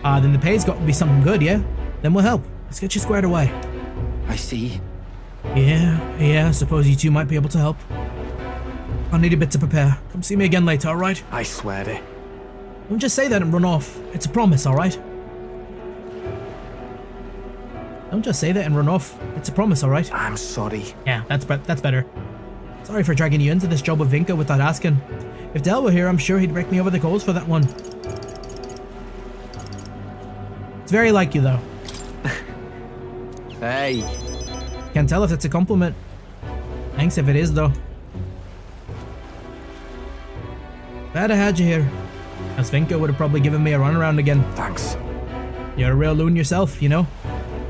B: Then the pay's got to be something good, yeah? Then we'll help. Let's get you squared away.
J: I see.
B: Yeah, I suppose you two might be able to help. I'll need a bit to prepare. Come see me again later, alright?
J: I swear it.
B: Don't just say that and run off. It's a promise, alright? Don't just say that and run off. It's a promise, alright?
J: I'm sorry.
B: Yeah, that's better. Sorry for dragging you into this job with Vinka without asking. If Del were here, I'm sure he'd break me over the coals for that one. It's very like you, though.
J: Hey.
B: Can't tell if it's a compliment. Thanks if it is, though. Glad I had you here. As Vinka would have probably given me a runaround again.
J: Thanks.
B: You're a real loon yourself, you know?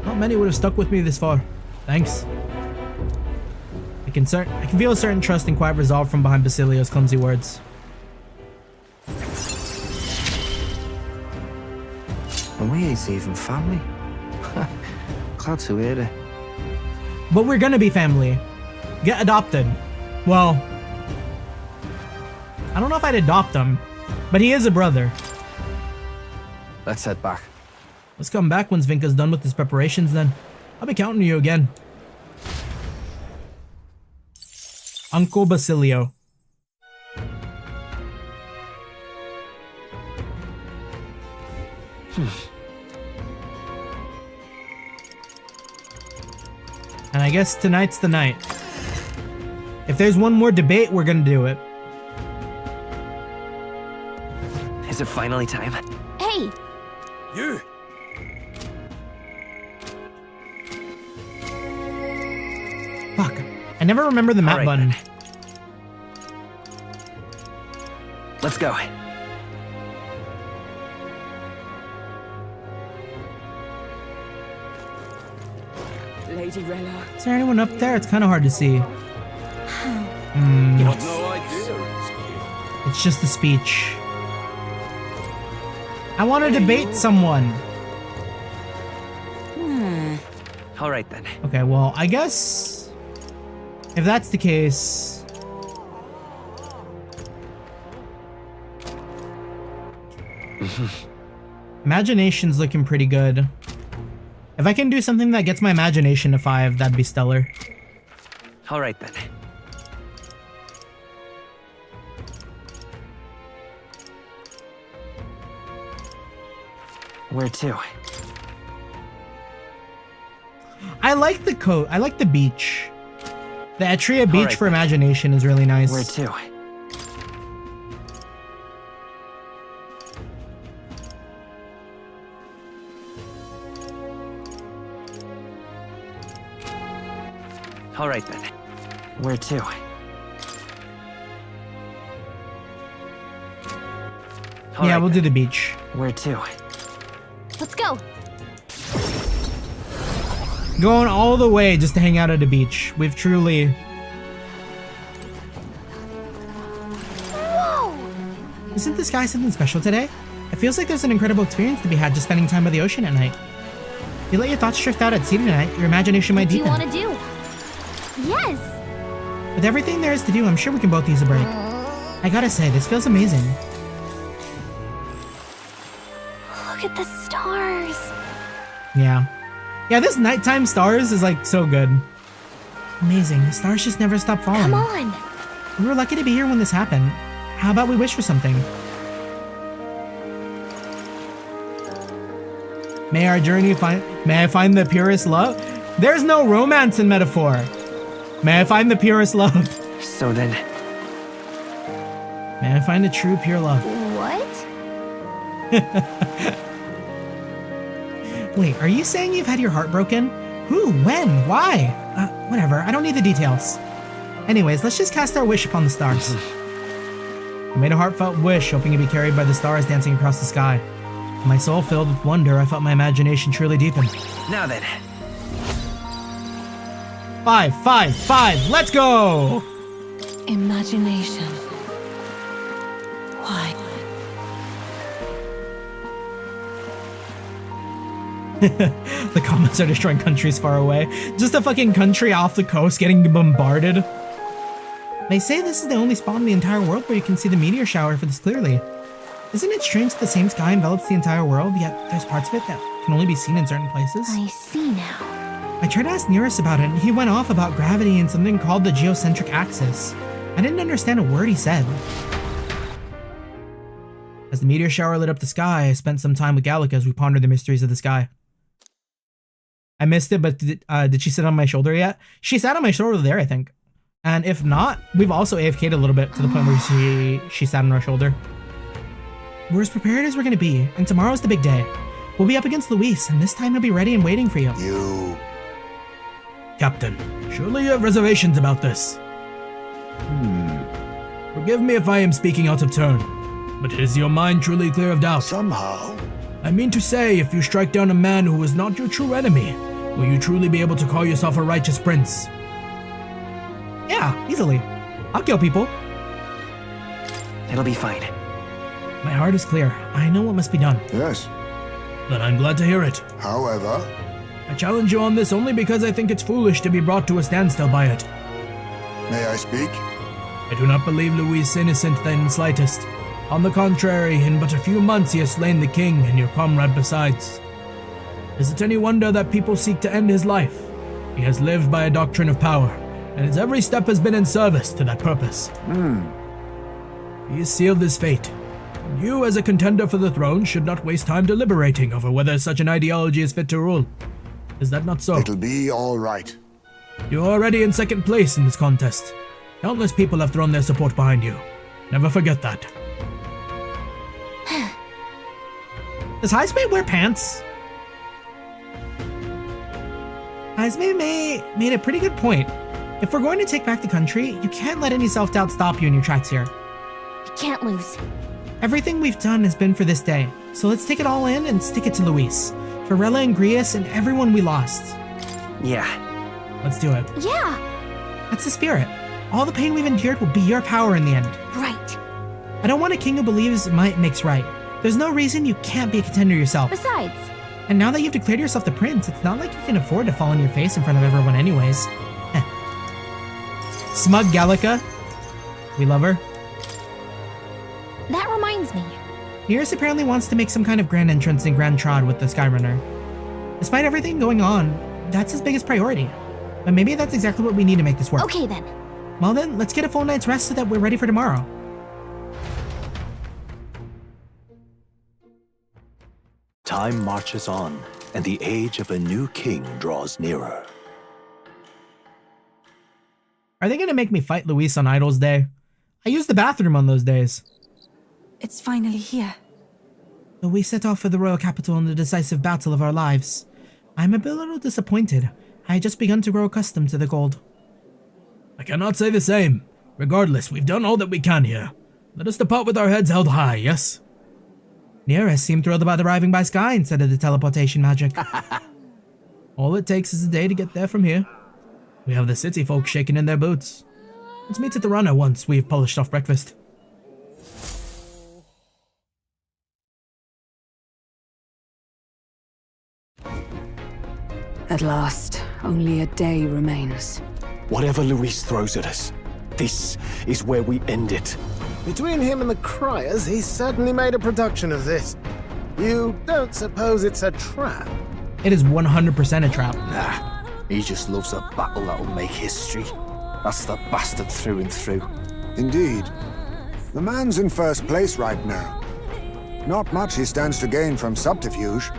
B: Not many would have stuck with me this far. Thanks. I can feel a certain trust and quiet resolve from behind Basilio's clumsy words.
J: And we ain't even family. Glad to hear it.
B: But we're gonna be family. Get adopted. Well, I don't know if I'd adopt him, but he is a brother.
J: Let's head back.
B: Let's come back once Vinka's done with his preparations then. I'll be counting you again. Uncle Basilio. And I guess tonight's the night. If there's one more debate, we're gonna do it.
A: Is it finally time?
E: Hey!
J: You!
B: Fuck. I never remember the map button.
A: Let's go.
K: Lady Rella.
B: Is there anyone up there? It's kind of hard to see. It's just a speech. I want to debate someone.
A: All right then.
B: Okay, well, I guess if that's the case, imagination's looking pretty good. If I can do something that gets my imagination to 5, that'd be stellar.
A: All right then. Where to?
B: I like the coat. I like the beach. The Etria beach for imagination is really nice.
A: Where to? All right then. Where to?
B: Yeah, we'll do the beach.
A: Where to?
E: Let's go!
B: Going all the way just to hang out at a beach. We've truly...
E: Whoa!
B: Isn't the sky something special today? It feels like there's an incredible experience to be had just spending time by the ocean at night. If you let your thoughts drift out at sea tonight, your imagination might deepen.
E: What do you want to do? Yes!
B: With everything there is to do, I'm sure we can both use a break. I gotta say, this feels amazing.
E: Look at the stars.
B: Yeah. Yeah, this nighttime stars is like so good. Amazing. The stars just never stop falling.
E: Come on.
B: We were lucky to be here when this happened. How about we wish for something? May I find the purest love? There's no romance in metaphor. May I find the purest love?
A: So then.
B: May I find a true pure love?
E: What?
B: Wait, are you saying you've had your heart broken? Who? When? Why? Whatever. I don't need the details. Anyways, let's just cast our wish upon the stars. I made a heartfelt wish, hoping to be carried by the stars dancing across the sky. My soul filled with wonder, I felt my imagination truly deepen.
A: Now then.
B: 5, 5, 5, let's go!
H: Imagination. Why?
B: The comments are destroying countries far away. Just a fucking country off the coast getting bombarded. They say this is the only spot in the entire world where you can see the meteor shower for this clearly. Isn't it strange that the same sky envelops the entire world, yet there's parts of it that can only be seen in certain places?
E: I see now.
B: I tried to ask Nearest about it, and he went off about gravity and something called the geocentric axis. I didn't understand a word he said. As the meteor shower lit up the sky, I spent some time with Gallica as we pondered the mysteries of the sky. I missed it, but did she sit on my shoulder yet? She sat on my shoulder there, I think. And if not, we've also AFK'd a little bit to the point where she sat on our shoulder. We're as prepared as we're going to be, and tomorrow's the big day. We'll be up against Luis, and this time he'll be ready and waiting for you.
M: Captain, surely you have reservations about this. Forgive me if I am speaking out of turn, but is your mind truly clear of doubt?
I: Somehow.
M: I mean to say, if you strike down a man who is not your true enemy, will you truly be able to call yourself a righteous prince?
B: Yeah, easily. I'll kill people.
A: It'll be fine.
B: My heart is clear. I know what must be done.
I: Yes.
M: Then I'm glad to hear it.
I: However,
M: I challenge you on this only because I think it's foolish to be brought to a standstill by it.
I: may I speak?
M: I do not believe Luis innocent in the slightest. On the contrary, in but a few months he has slain the king and your comrade besides. Is it any wonder that people seek to end his life? He has lived by a doctrine of power, and his every step has been in service to that purpose. He has sealed his fate. And you, as a contender for the throne, should not waste time deliberating over whether such an ideology is fit to rule. Is that not so?
I: It'll be all right.
M: You're already in second place in this contest. Countless people have thrown their support behind you. Never forget that.
B: Does Heisman wear pants? Heisman made a pretty good point. If we're going to take back the country, you can't let any self-doubt stop you in your tracks here.
C: You can't lose.
B: Everything we've done has been for this day, so let's take it all in and stick it to Luis, for Rella and Grius and everyone we lost.
A: Yeah.
B: Let's do it.
C: Yeah.
B: That's the spirit. All the pain we've endured will be your power in the end.
C: Right.
B: I don't want a king who believes might makes right. There's no reason you can't be a contender yourself.
C: Besides,
B: and now that you've declared yourself the prince, it's not like you can afford to fall on your face in front of everyone anyways. Smug Gallica. We love her.
C: that reminds me.
B: Nearest apparently wants to make some kind of grand entrance in Grand Trod with the Skyrunner. Despite everything going on, that's his biggest priority. But maybe that's exactly what we need to make this work.
C: Okay then.
B: Well then, let's get a full night's rest so that we're ready for tomorrow.
F: Time marches on, and the age of a new king draws nearer.
B: Are they gonna make me fight Luis on Idol's Day? I used the bathroom on those days.
H: It's finally here.
B: So we set off for the royal capital in the decisive battle of our lives. I'm a little disappointed. I had just begun to grow accustomed to the gold.
M: I cannot say the same. Regardless, we've done all that we can here. Let us depart with our heads held high, yes?
B: Nearest seemed thrilled about arriving by sky instead of the teleportation magic. All it takes is a day to get there from here.
M: We have the city folk shaking in their boots. Let's meet at the runner once we've polished off breakfast.
H: At last, only a day remains.
N: Whatever Luis throws at us, this is where we end it.
D: Between him and the Criers, he's certainly made a production of this. You don't suppose it's a trap?
B: It is 100% a trap.
J: Nah, he just loves a battle that'll make history. That's the bastard through and through.
I: Indeed. The man's in first place right now. Not much he stands to gain from subterfuge.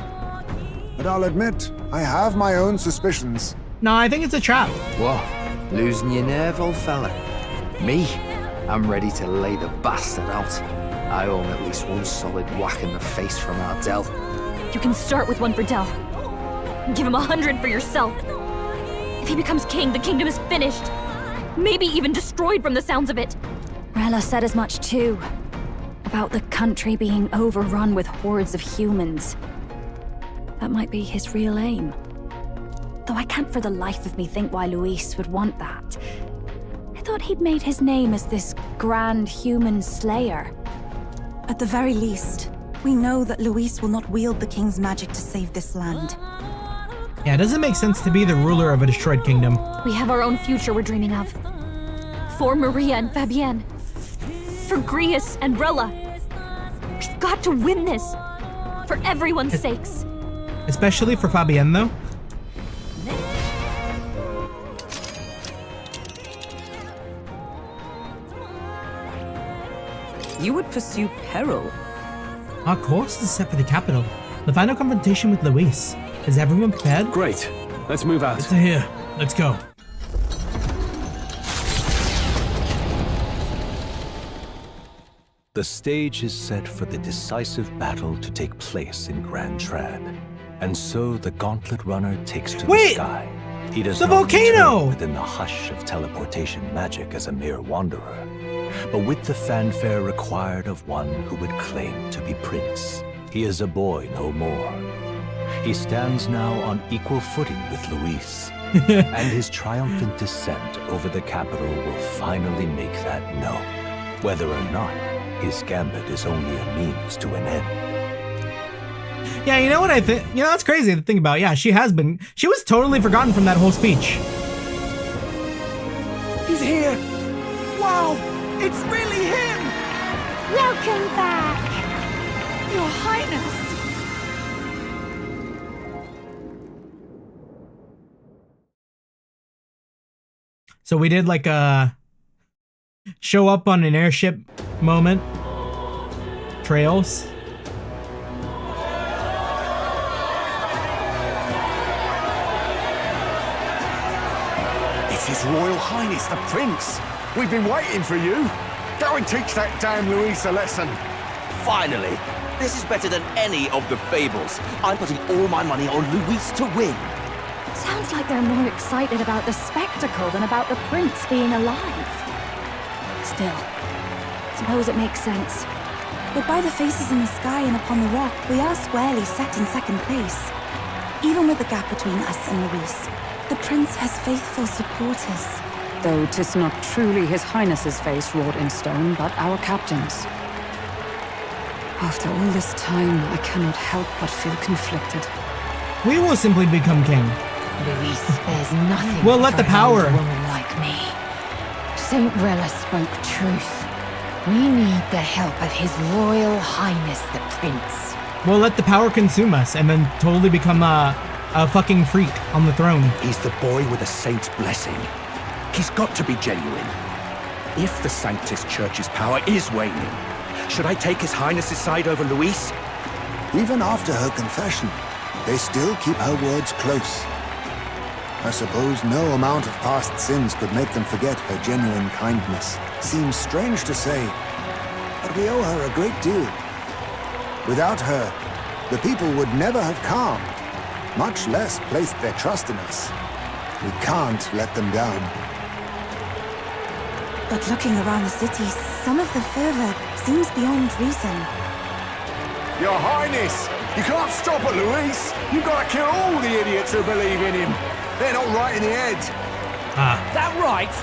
I: But I'll admit, I have my own suspicions.
B: No, I think it's a trap.
J: What? Losing your nerve, old fella? Me? I'm ready to lay the bastard out. I owe him at least one solid whack in the face from Ardell.
E: You can start with one for Dell. Give him 100 for yourself. If he becomes king, the kingdom is finished. Maybe even destroyed from the sounds of it.
C: Rella said as much too. About the country being overrun with hordes of humans. That might be his real aim. Though I can't for the life of me think why Luis would want that. I thought he'd made his name as this grand human slayer.
O: At the very least, we know that Luis will not wield the king's magic to save this land.
B: Yeah, it doesn't make sense to be the ruler of a destroyed kingdom.
E: We have our own future we're dreaming of. For Maria and Fabienne. For Grius and Rella. We've got to win this. For everyone's sakes.
B: Especially for Fabienne, though.
K: You would pursue peril?
B: Our course is set for the capital. The final confrontation with Luis. Is everyone prepared?
N: Great. Let's move out.
M: It's here. Let's go.
F: The stage is set for the decisive battle to take place in Grand Trad. And so the Gauntlet Runner takes to the sky. He does not
B: volcano!
F: return within the hush of teleportation magic as a mere wanderer, but with the fanfare required of one who would claim to be prince. He is a boy no more. He stands now on equal footing with Luis, and his triumphant descent over the capital will finally make that known, whether or not his gambit is only a means to an end.
B: Yeah, you know what I think? You know, that's crazy to think about. Yeah, she was totally forgotten from that whole speech.
G: He's here! Wow! It's really him!
E: Welcome back!
O: Your Highness!
B: So we did like a show up on an airship moment. Trails.
N: It's His Royal Highness the Prince. We've been waiting for you. Go and teach that damn Luis a lesson.
P: Finally. This is better than any of the fables. I'm putting all my money on Luis to win.
C: Sounds like they're more excited about the spectacle than about the prince being alive. Still, suppose it makes sense.
O: But by the faces in the sky and upon the rock, we are squarely set in second place. Even with the gap between us and Luis, the prince has faithful supporters.
K: Though 'tis not truly His Highness's face wrought in stone, but our captain's. After all this time, I cannot help but feel conflicted.
B: We will simply become king.
Q: Luis spares nothing.
B: We'll let
Q: for
B: the
Q: an
B: power.
Q: old woman like me. Saint Rella spoke truth. We need the help of His Royal Highness the Prince.
B: We'll let the power consume us and then totally become a fucking freak on the throne.
N: He's the boy with a saint's blessing. He's got to be genuine. If the Sanctus Church's power is waning, should I take His Highness's side over Luis?
I: Even after her confession, they still keep her words close. I suppose no amount of past sins could make them forget her genuine kindness. Seems strange to say, but we owe her a great deal. Without her, the people would never have calmed, much less placed their trust in us. We can't let them down.
O: But looking around the city, some of the fervor seems beyond reason.
N: Your Highness, you can't stop at Luis. You've got to kill all the idiots who believe in him. They're not right in the head.
G: That right?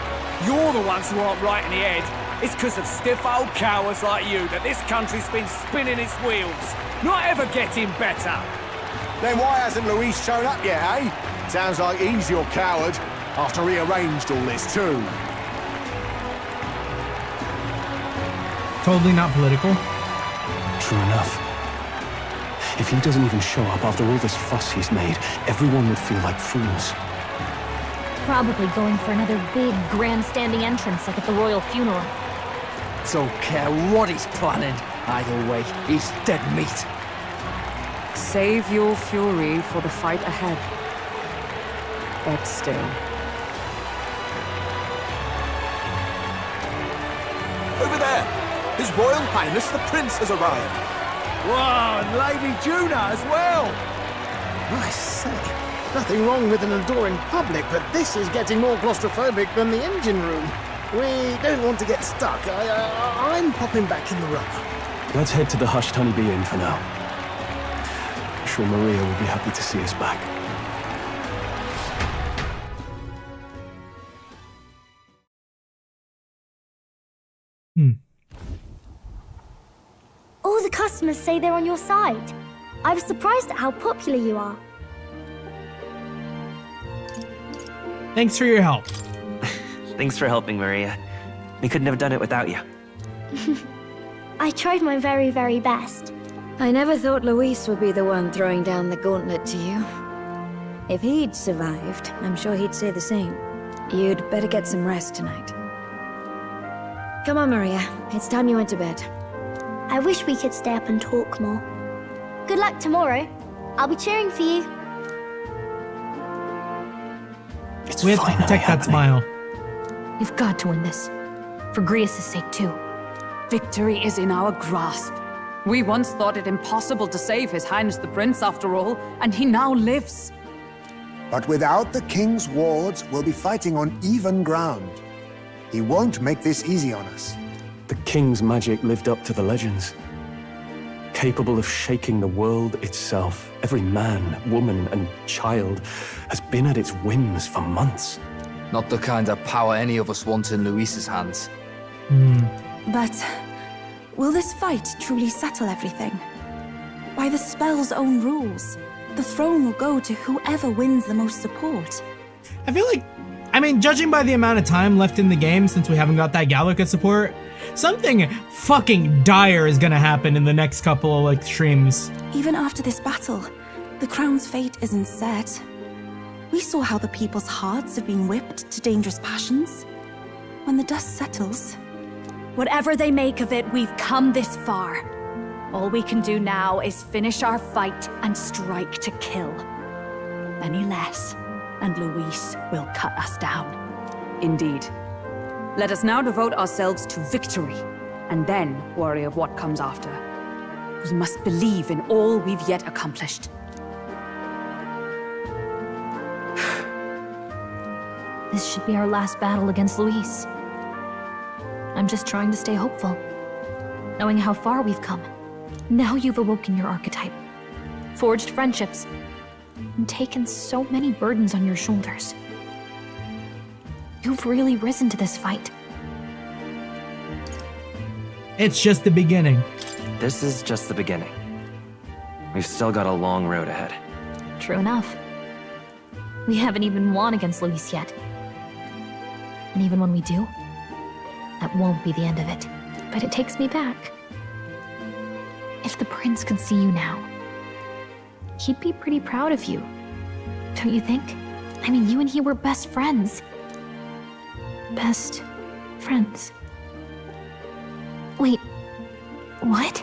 G: You're the ones who aren't right in the head. It's because of stiff old cowards like you that this country's been spinning its wheels. Not ever getting better.
N: Then why hasn't Luis shown up yet, eh? Sounds like he's your coward, after he arranged all this too.
B: Totally not political.
N: True enough. If he doesn't even show up after all this fuss he's made, everyone would feel like fools.
E: Probably going for another big, grandstanding entrance like at the royal funeral.
J: Don't care what he's planning. Either way, he's dead meat.
K: Save your fury for the fight ahead. But still.
P: Over there! His Royal Highness the Prince has arrived.
G: Wow, and Lady Juna as well!
D: I say, nothing wrong with an adoring public, but this is getting more claustrophobic than the engine room. We don't want to get stuck. I'm popping back in the rubber.
N: Let's head to the Hushed Honeybee Inn for now. I'm sure Maria will be happy to see us back.
R: All the customers say they're on your side. I was surprised at how popular you are.
B: Thanks for your help.
A: Thanks for helping, Maria. We couldn't have done it without you.
R: I tried my very, very best.
C: I never thought Luis would be the one throwing down the gauntlet to you. If he'd survived, I'm sure he'd say the same. You'd better get some rest tonight. Come on, Maria. It's time you went to bed.
R: I wish we could stay up and talk more. Good luck tomorrow. I'll be cheering for you.
B: We have to protect that smile.
E: You've got to win this. For Grius' sake, too.
K: Victory is in our grasp. We once thought it impossible to save His Highness the Prince, after all, and he now lives.
I: But without the king's wards, we'll be fighting on even ground. He won't make this easy on us.
S: The king's magic lived up to the legends. Capable of shaking the world itself. Every man, woman, and child has been at its whims for months.
J: Not the kind of power any of us want in Luis's hands.
O: But will this fight truly settle everything? By the spell's own rules, the throne will go to whoever wins the most support.
B: I feel like, I mean, judging by the amount of time left in the game since we haven't got that Gallica support, something fucking dire is gonna happen in the next couple of, like, streams.
O: Even after this battle, the crown's fate isn't set. We saw how the people's hearts have been whipped to dangerous passions. When the dust settles...
C: Whatever they make of it, we've come this far. All we can do now is finish our fight and strike to kill. Any less, and Luis will cut us down.
K: Indeed. Let us now devote ourselves to victory, and then worry of what comes after. We must believe in all we've yet accomplished.
E: This should be our last battle against Luis. I'm just trying to stay hopeful, knowing how far we've come. Now you've awoken your archetype, forged friendships, and taken so many burdens on your shoulders. You've really risen to this fight.
B: It's just the beginning.
A: This is just the beginning. We've still got a long road ahead.
E: True enough. We haven't even won against Luis yet. And even when we do, that won't be the end of it. But it takes me back. If the prince could see you now, he'd be pretty proud of you. Don't you think? I mean, you and he were best friends. Best friends. Wait, what?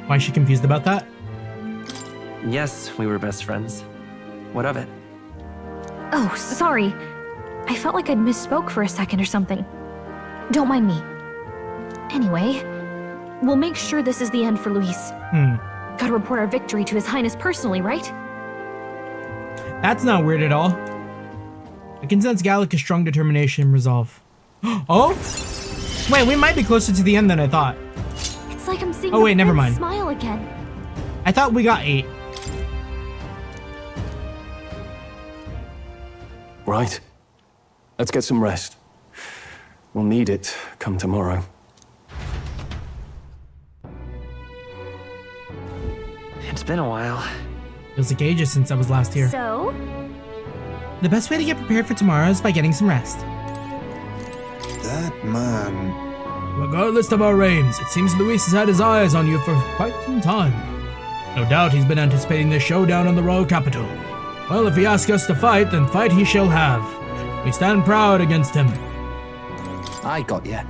B: Why is she confused about that?
A: Yes, we were best friends. What of it?
E: Oh, sorry. I felt like I'd misspoke for a second or something. Don't mind me. Anyway, we'll make sure this is the end for Luis. Gotta report our victory to His Highness personally, right?
B: That's not weird at all. I can sense Gallica's strong determination and resolve. Oh? Wait, we might be closer to the end than I thought.
E: It's like I'm seeing
B: Oh, wait,
E: the
B: never
E: prince
B: mind.
E: smile again.
B: I thought we got 8.
S: Right. Let's get some rest. We'll need it come tomorrow.
A: It's been a while.
B: Feels like ages since I was last here.
C: So?
B: The best way to get prepared for tomorrow is by getting some rest.
I: That man...
M: Regardless of our aims, it seems Luis has had his eyes on you for quite some time. No doubt he's been anticipating this showdown in the royal capital. Well, if he asks us to fight, then fight he shall have. We stand proud against him.
J: I got ya.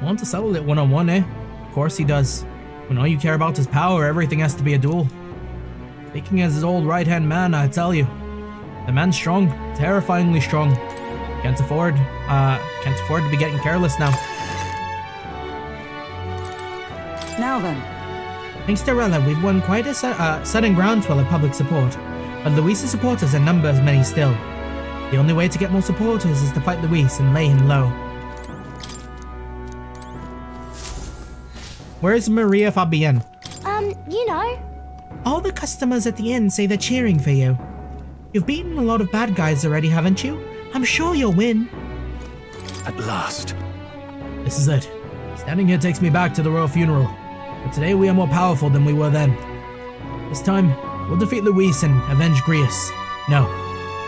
B: Want to settle it one-on-one, eh? Of course he does. When all you care about is power, everything has to be a duel. Speaking as his old right-hand man, I tell you. The man's strong, terrifyingly strong. Can't afford to be getting careless now.
K: Now then.
B: Thanks to Rella, we've won quite a sudden groundswell of public support. But Luis's supporters are numbers many still. The only way to get more supporters is to fight Luis and lay him low. Where's Maria Fabienne?
R: You know.
B: All the customers at the inn say they're cheering for you. You've beaten a lot of bad guys already, haven't you? I'm sure you'll win.
S: At last.
M: This is it. Standing here takes me back to the royal funeral. But today we are more powerful than we were then. This time, we'll defeat Luis and avenge Grius. No,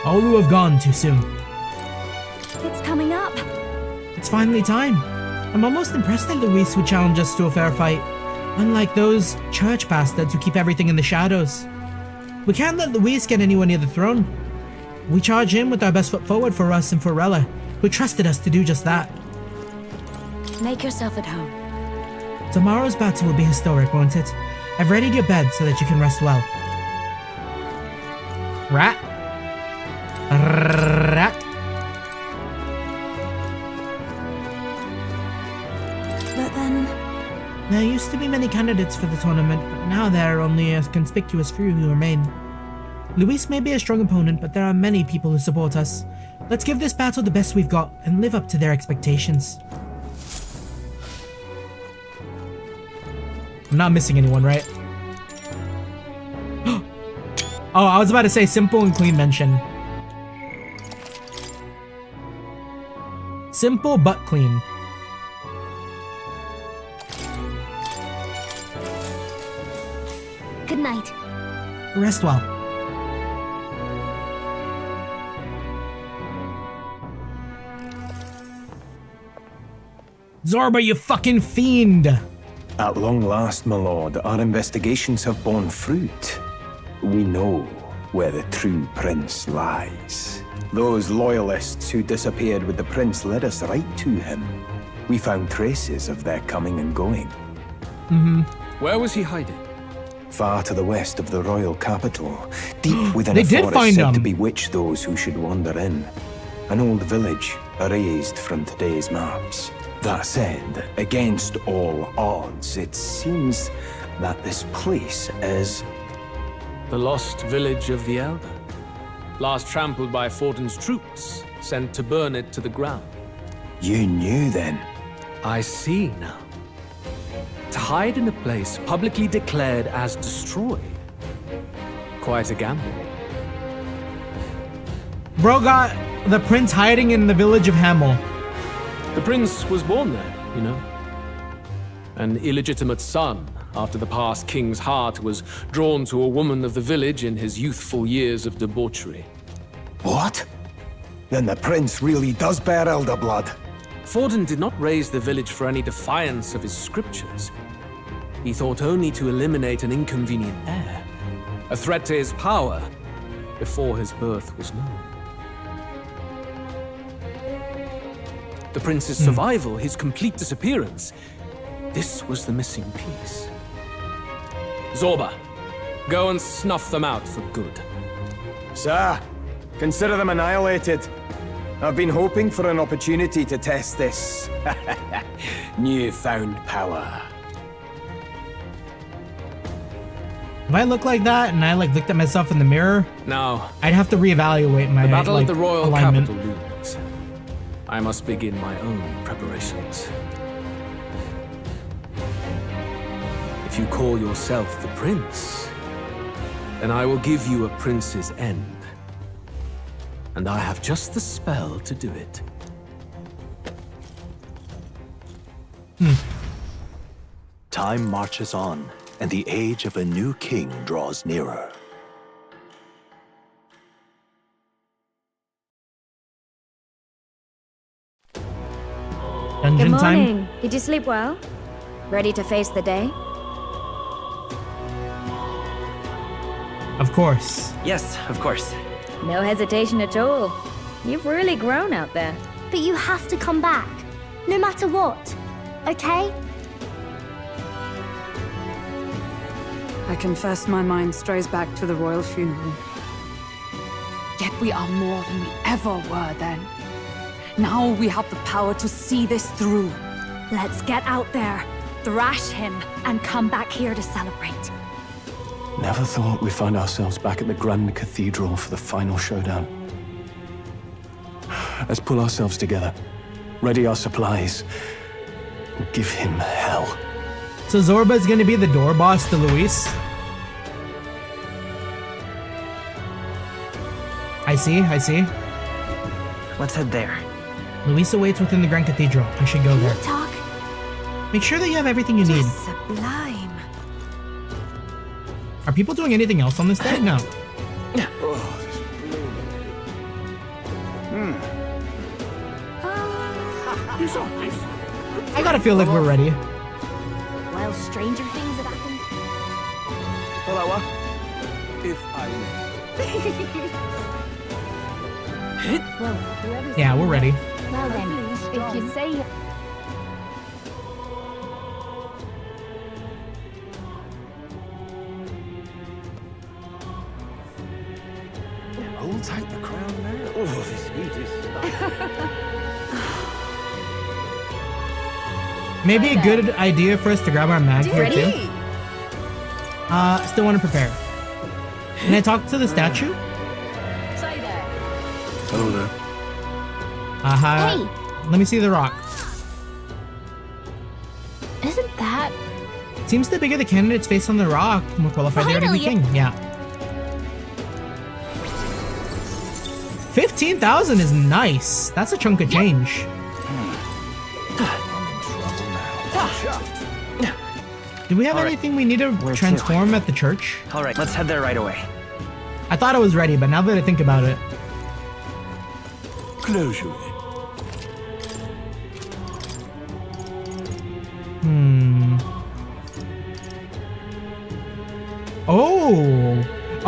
M: all who have gone too soon.
C: It's coming up.
B: It's finally time. I'm almost impressed that Luis would challenge us to a fair fight. Unlike those church bastards who keep everything in the shadows. We can't let Luis get anywhere near the throne. We charge him with our best foot forward for us and for Rella, who trusted us to do just that.
C: Make yourself at home.
B: Tomorrow's battle will be historic, won't it? I've readied your bed so that you can rest well. Rat. Rat.
O: But then...
B: There used to be many candidates for the tournament, but now there are only a conspicuous few who remain. Luis may be a strong opponent, but there are many people who support us. Let's give this battle the best we've got and live up to their expectations. I'm not missing anyone, right? Oh, I was about to say simple and clean mention. Simple but clean.
R: Good night.
B: Rest well. Zorba, you fucking fiend!
S: At long last, my lord, our investigations have borne fruit. We know where the true prince lies. Those loyalists who disappeared with the prince led us right to him. We found traces of their coming and going.
N: Where was he hiding?
S: Far to the west of the royal capital, deep within
B: They
S: a
B: did
S: forest
B: find
S: said to
B: him.
S: bewitch those who should wander in. An old village, erased from today's maps. That said, against all odds, it seems that this place is...
T: The lost village of the Elder. Last trampled by Fortin's troops, sent to burn it to the ground.
S: You knew then?
T: I see now. To hide in a place publicly declared as destroyed. Quite a gamble.
B: Bro got the prince hiding in the village of Hamel.
T: The prince was born there, you know. An illegitimate son, after the past king's heart was drawn to a woman of the village in his youthful years of debauchery.
S: What? Then the prince really does bear elder blood.
T: Fortin did not raise the village for any defiance of his scriptures. He thought only to eliminate an inconvenient heir, a threat to his power, before his birth was known. The prince's survival, his complete disappearance, this was the missing piece. Zorba, go and snuff them out for good.
S: Sir, consider them annihilated. I've been hoping for an opportunity to test this newfound power.
B: If I look like that and I looked at myself in the mirror,
T: Now,
B: I'd have to reevaluate my
T: the battle of the royal
B: alignment.
T: capital looms. I must begin my own preparations. If you call yourself the prince, then I will give you a prince's end. And I have just the spell to do it.
F: Time marches on, and the age of a new king draws nearer.
B: Dungeon
C: Good
B: time?
C: morning. Did you sleep well? Ready to face the day?
B: Of course.
A: Yes, of course.
C: No hesitation at all. You've really grown out there.
R: But you have to come back, no matter what. Okay?
K: I confess my mind strays back to the royal funeral. Yet we are more than we ever were then. Now we have the power to see this through.
C: Let's get out there, thrash him, and come back here to celebrate.
S: Never thought we'd find ourselves back at the Grand Cathedral for the final showdown. Let's pull ourselves together, ready our supplies, and give him hell.
B: So Zorba's gonna be the door boss to Luis? I see.
A: Let's head there.
B: Luis awaits within the Grand Cathedral. I should go there.
C: Talk.
B: Make sure that you have everything you need.
C: Sublime.
B: Are people doing anything else on this day? No. I gotta feel like we're ready.
R: Well, stranger things have happened.
N: Hello, if I
R: Well, whoever's
B: Yeah, we're ready.
R: Well then, if you say...
N: take the crown now. Oh, this heat is...
B: Maybe a good idea for us to grab our mag here too. Still want to prepare. Can I talk to the statue?
N: Hello there.
B: Hey. Let me see the rock.
E: Isn't that...
B: Seems the bigger the candidate's face on the rock, the more qualified they are to be king. Yeah. 15,000 is nice. That's a chunk of change. Do we have anything we need to transform at the church?
A: Alright, let's head there right away.
B: I thought I was ready, but now that I think about it.
N: Close your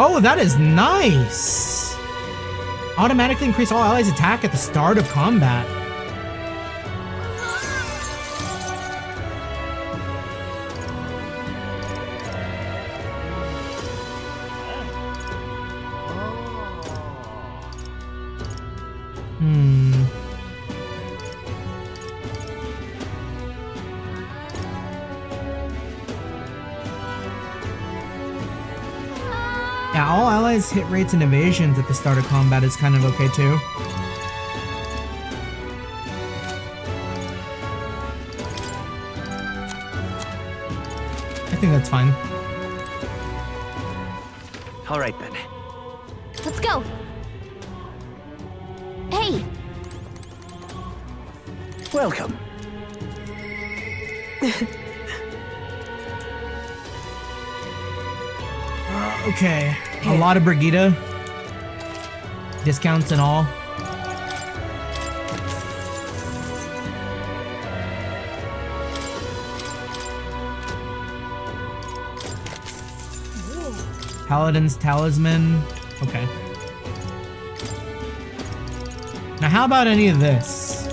B: Oh, that is nice. Automatically increase all allies' attack at the start of combat. Yeah, all allies' hit rates and evasions at the start of combat is kind of okay too. I think that's fine.
A: Alright then.
E: Let's go. Hey!
N: Welcome.
B: Okay, a lot of Brigida. Discounts and all. Paladin's Talisman. Okay. Now how about any of this?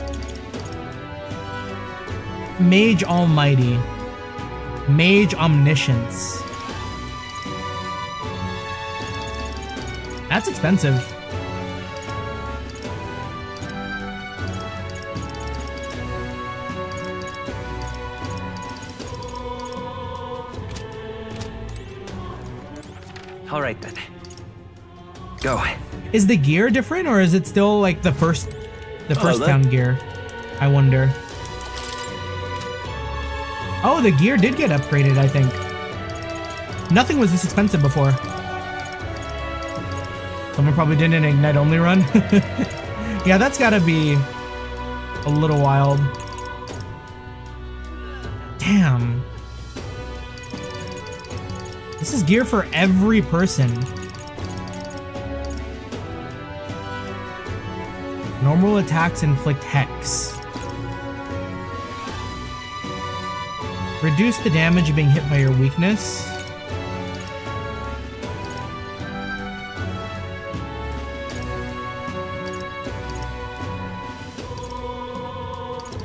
B: Mage Almighty. Mage Omniscience. That's expensive.
A: Alright then. Go.
B: Is the gear different or is it still like the first town gear? I wonder. Oh, the gear did get upgraded, I think. Nothing was this expensive before. Someone probably did an Ignite only run. Yeah, that's gotta be a little wild. Damn. This is gear for every person. Normal attacks inflict hex. Reduce the damage of being hit by your weakness.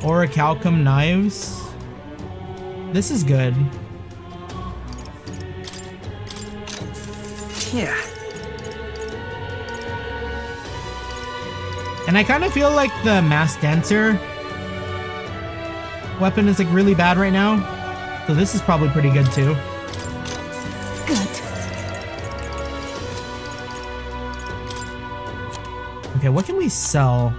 B: Orichalcum knives. This is good.
A: Yeah.
B: And I kind of feel like the Mass Dancer weapon is like really bad right now. So this is probably pretty good too.
O: Good.
B: Okay, what can we sell?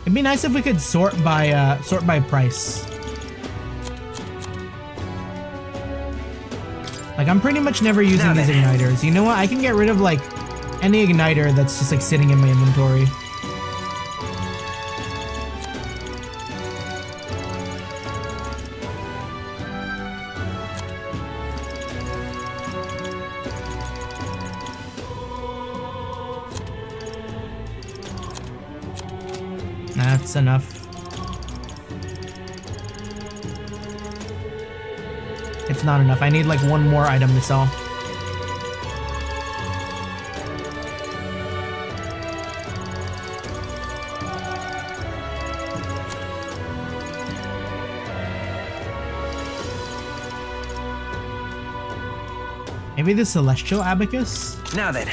B: It'd be nice if we could sort by price. Like I'm pretty much never using these igniters. You know what? I can get rid of like any igniter that's just like sitting in my inventory. That's enough. It's not enough. I need like one more item to sell. Maybe the Celestial Abacus?
A: Now then.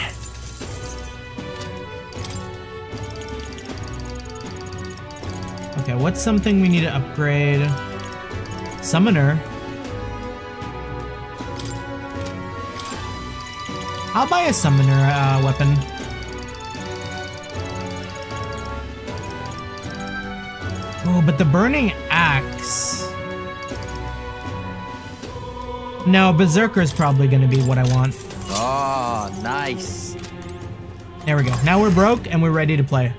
B: Okay, what's something we need to upgrade? Summoner. I'll buy a summoner weapon. Oh, but the burning axe. No, Berserker is probably going to be what I want.
J: Oh, nice.
B: There we go. Now we're broke and we're ready to play.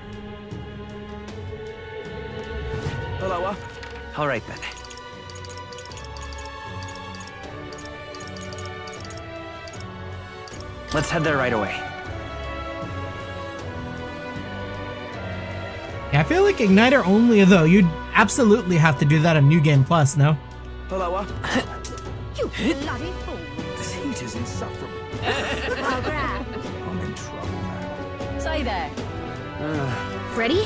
A: Hello. All right then. Let's head there right away.
B: Yeah, I feel like Igniter only, though. You'd absolutely have to do that on New Game Plus, no?
A: Hello.
R: You bloody fool.
N: This heat is insufferable. I'm in trouble now.
E: Say there. Ready?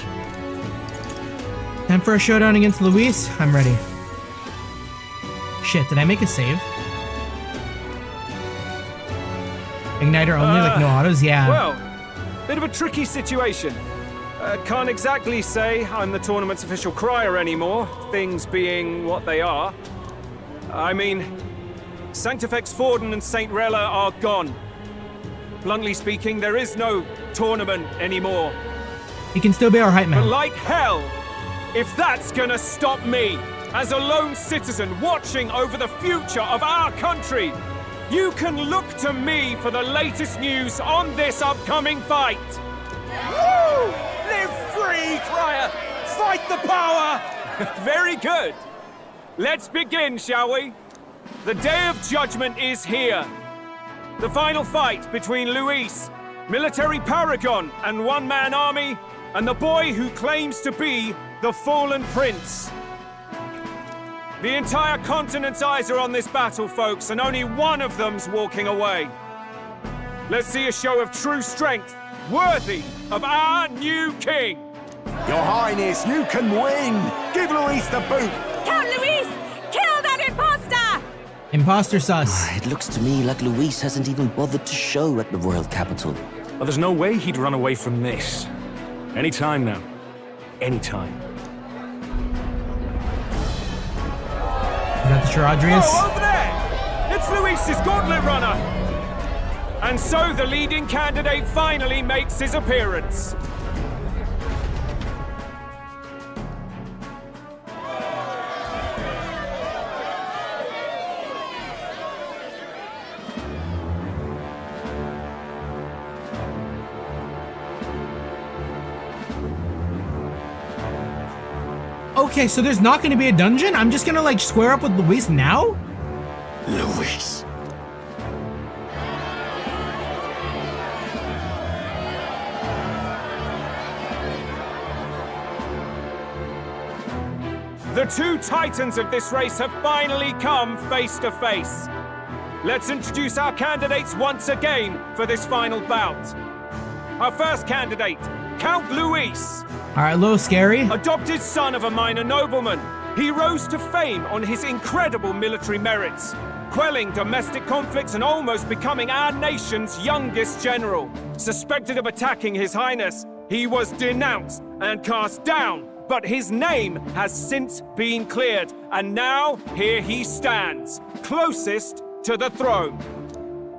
B: Time for a showdown against Luis? I'm ready. Shit, did I make a save? Igniter only, like no autos? Yeah.
U: Well, bit of a tricky situation. Can't exactly say I'm the tournament's official crier anymore, things being what they are. I mean, Sanctifex Forden and St. Rella are gone. Bluntly speaking, there is no tournament anymore.
B: He can still be our hype man.
U: But like hell, if that's gonna stop me, as a lone citizen watching over the future of our country, you can look to me for the latest news on this upcoming fight.
G: Woo! Live free, Crier! Fight the power!
U: Very good. Let's begin, shall we? The Day of Judgment is here. The final fight between Luis, military paragon and one-man army, and the boy who claims to be the fallen prince. The entire continent's eyes are on this battle, folks, and only one of them's walking away. Let's see a show of true strength, worthy of our new king.
N: Your Highness, you can win! Give Luis the boot!
V: Count Luis! Kill that imposter!
B: Imposter sus.
P: It looks to me like Luis hasn't even bothered to show at the royal capital.
L: Well, there's no way he'd run away from this. Anytime now. Anytime.
B: Is that the Charadrius?
U: Oh, over there! It's Luis's gauntlet runner! And so the leading candidate finally makes his appearance.
B: Okay, so there's not going to be a dungeon? I'm just going to, like, square up with Luis now?
P: Luis.
U: The two titans of this race have finally come face to face. Let's introduce our candidates once again for this final bout. Our first candidate, Count Luis.
B: All right, a little scary.
U: Adopted son of a minor nobleman, he rose to fame on his incredible military merits, quelling domestic conflicts and almost becoming our nation's youngest general. Suspected of attacking His Highness, he was denounced and cast down, but his name has since been cleared, and now here he stands, closest to the throne.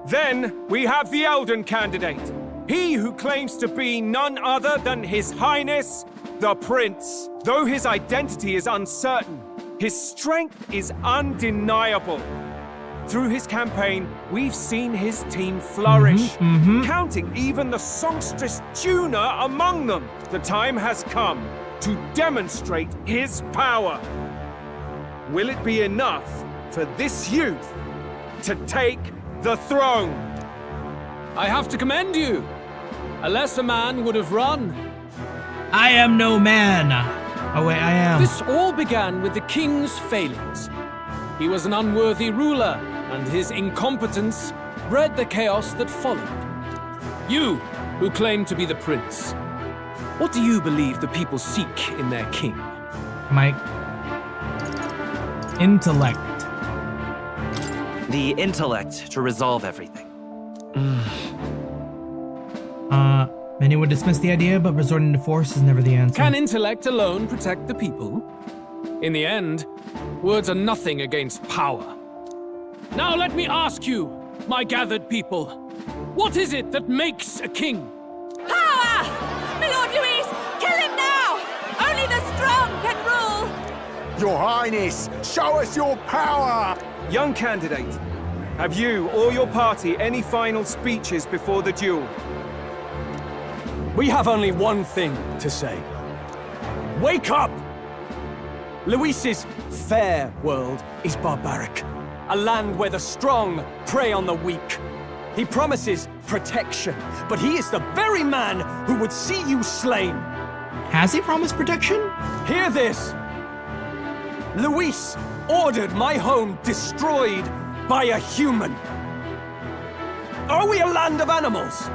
U: Then we have the Elden candidate, he who claims to be none other than His Highness, the Prince. Though his identity is uncertain, his strength is undeniable. Through his campaign, we've seen his team flourish, counting even the songstress Juna among them. The time has come to demonstrate his power. Will it be enough for this youth to take the throne?
T: I have to commend you. A lesser man would have run.
B: I am no man. Oh wait, I am.
T: This all began with the king's failings. He was an unworthy ruler, and his incompetence bred the chaos that followed. You, who claim to be the prince, what do you believe the people seek in their king?
B: My intellect.
A: The intellect to resolve everything.
B: Many would dismiss the idea, but resorting to force is never the answer.
T: Can intellect alone protect the people? In the end, words are nothing against power. Now let me ask you, my gathered people, what is it that makes a king?
V: Power! My Lord Louis, kill him now! Only the strong can rule!
H: Your Highness, show us your power!
U: Young candidate, have you or your party any final speeches before the duel?
L: We have only one thing to say. Wake up! Luis's fair world is barbaric. A land where the strong prey on the weak. He promises protection, but he is the very man who would see you slain.
B: Has he promised protection?
L: Hear this! Luis ordered my home destroyed by a human. Are we a land of animals?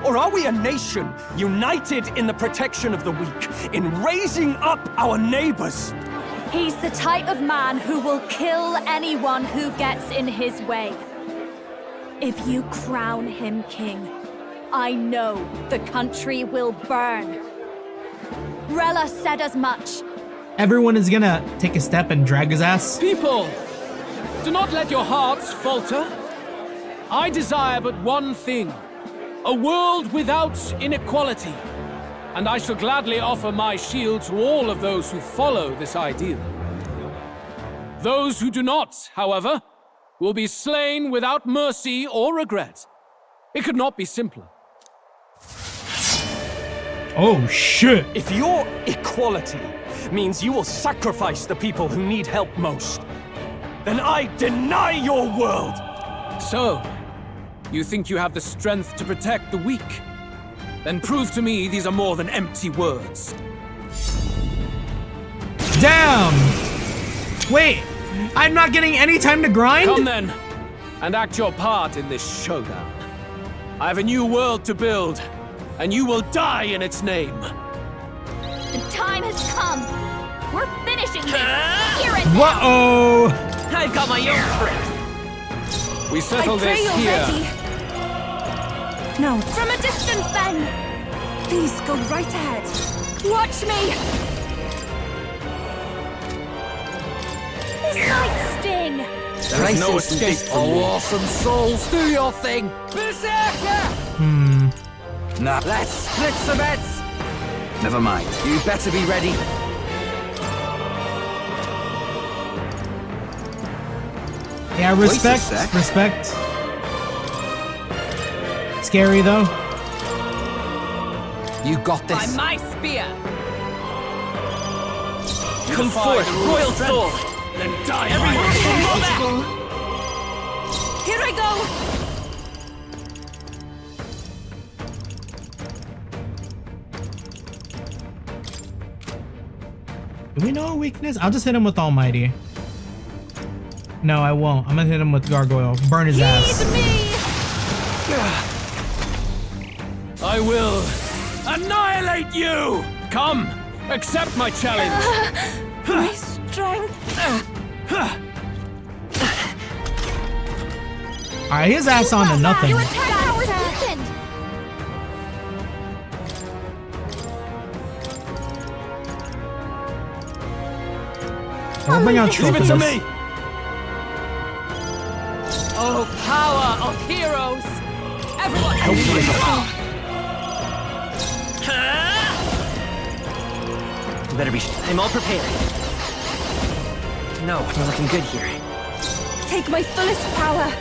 L: Or are we a nation united in the protection of the weak, in raising up our neighbors?
C: He's the type of man who will kill anyone who gets in his way. If you crown him king, I know the country will burn. Rella said as much.
B: Everyone is gonna take a step and drag his ass.
T: People, do not let your hearts falter. I desire but one thing, a world without inequality. And I shall gladly offer my shield to all of those who follow this ideal. Those who do not, however, will be slain without mercy or regret. It could not be simpler.
B: Oh, shit.
L: If your equality means you will sacrifice the people who need help most, then I deny your world!
T: So, you think you have the strength to protect the weak? Then prove to me these are more than empty words.
B: Damn! Wait, I'm not getting any time to grind?
T: Come then, and act your part in this showdown. I have a new world to build, and you will die in its name.
E: The time has come. We're finishing this here and now.
B: Whoa-oh!
A: I've got my own tricks.
T: We settle this here.
O: Ready. No.
C: From a distance, then!
O: Please go right ahead.
C: Watch me! This might sting!
T: There is no escape. Oh, awesome souls, do your thing!
J: Berserker!
A: Nah.
J: Let's split some bets!
A: Never mind.
J: You better be ready.
B: Yeah, respect, respect. Scary though.
J: You got this.
V: By my spear!
A: Come forth, royal soul!
T: Then die.
V: Everyone, here I go!
B: Do we know a weakness? I'll just hit him with Almighty. No, I won't. I'm gonna hit him with Gargoyle. Burn his ass.
T: I will annihilate you! Come, accept my challenge!
O: My strength.
B: Alright, his ass on to nothing.
E: Your attack power is weakened.
B: We'll bring out
T: Leave it to
B: Trophilus.
T: me!
V: Oh, power of heroes! Everyone,
A: Better be. I'm all prepared. No, we're looking good here.
O: Take my fullest power.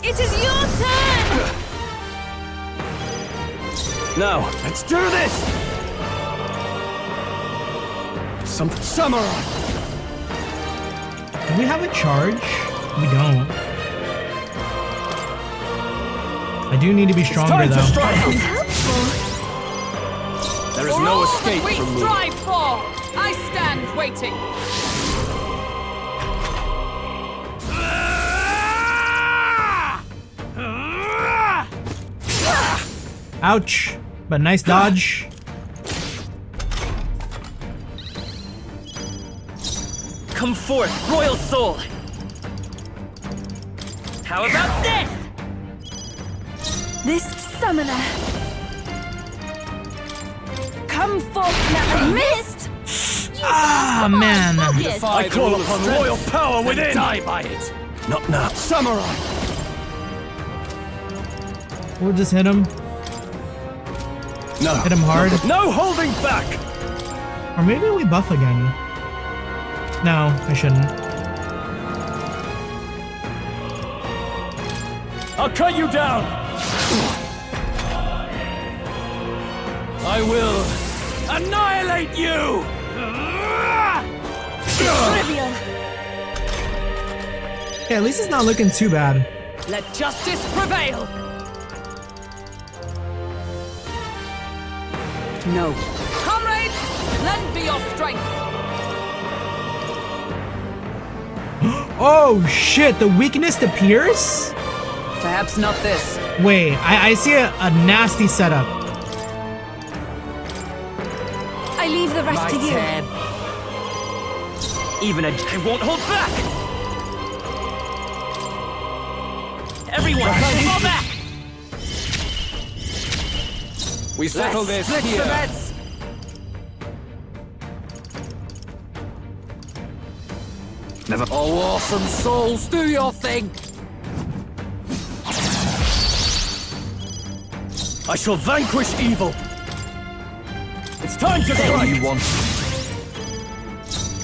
V: it is your turn!
L: Now, let's do this! Some samurai!
B: Do we have a charge? We don't. I do need to be stronger though.
T: There is
V: For
T: no
V: all
T: escape
V: that we
T: from me.
V: strive for, I stand waiting.
B: Ouch. But nice dodge.
A: Come forth, royal soul! How about this?
O: This summoner. Come forth now. Missed!
B: Ah, man.
L: I call upon royal power within!
N: Die by it!
L: Not now. Samurai!
B: We'll just hit him.
L: No.
B: Hit him hard.
L: No holding back!
B: Or maybe we buff again. No, I shouldn't.
L: I'll cut you down! I will annihilate you!
O: Trivial.
B: Okay, at least it's not looking too bad.
V: Let justice prevail! No. Comrades, lend me your strength!
B: Oh shit, the weakness to Pierce?
K: Perhaps not this.
B: Wait, I see a nasty setup.
O: I leave the rest to you.
A: Even I won't hold back! Everyone, fall back!
L: We settle this here.
J: Never. Oh, awesome souls, do your thing!
L: I shall vanquish evil! It's time to strike!
J: You want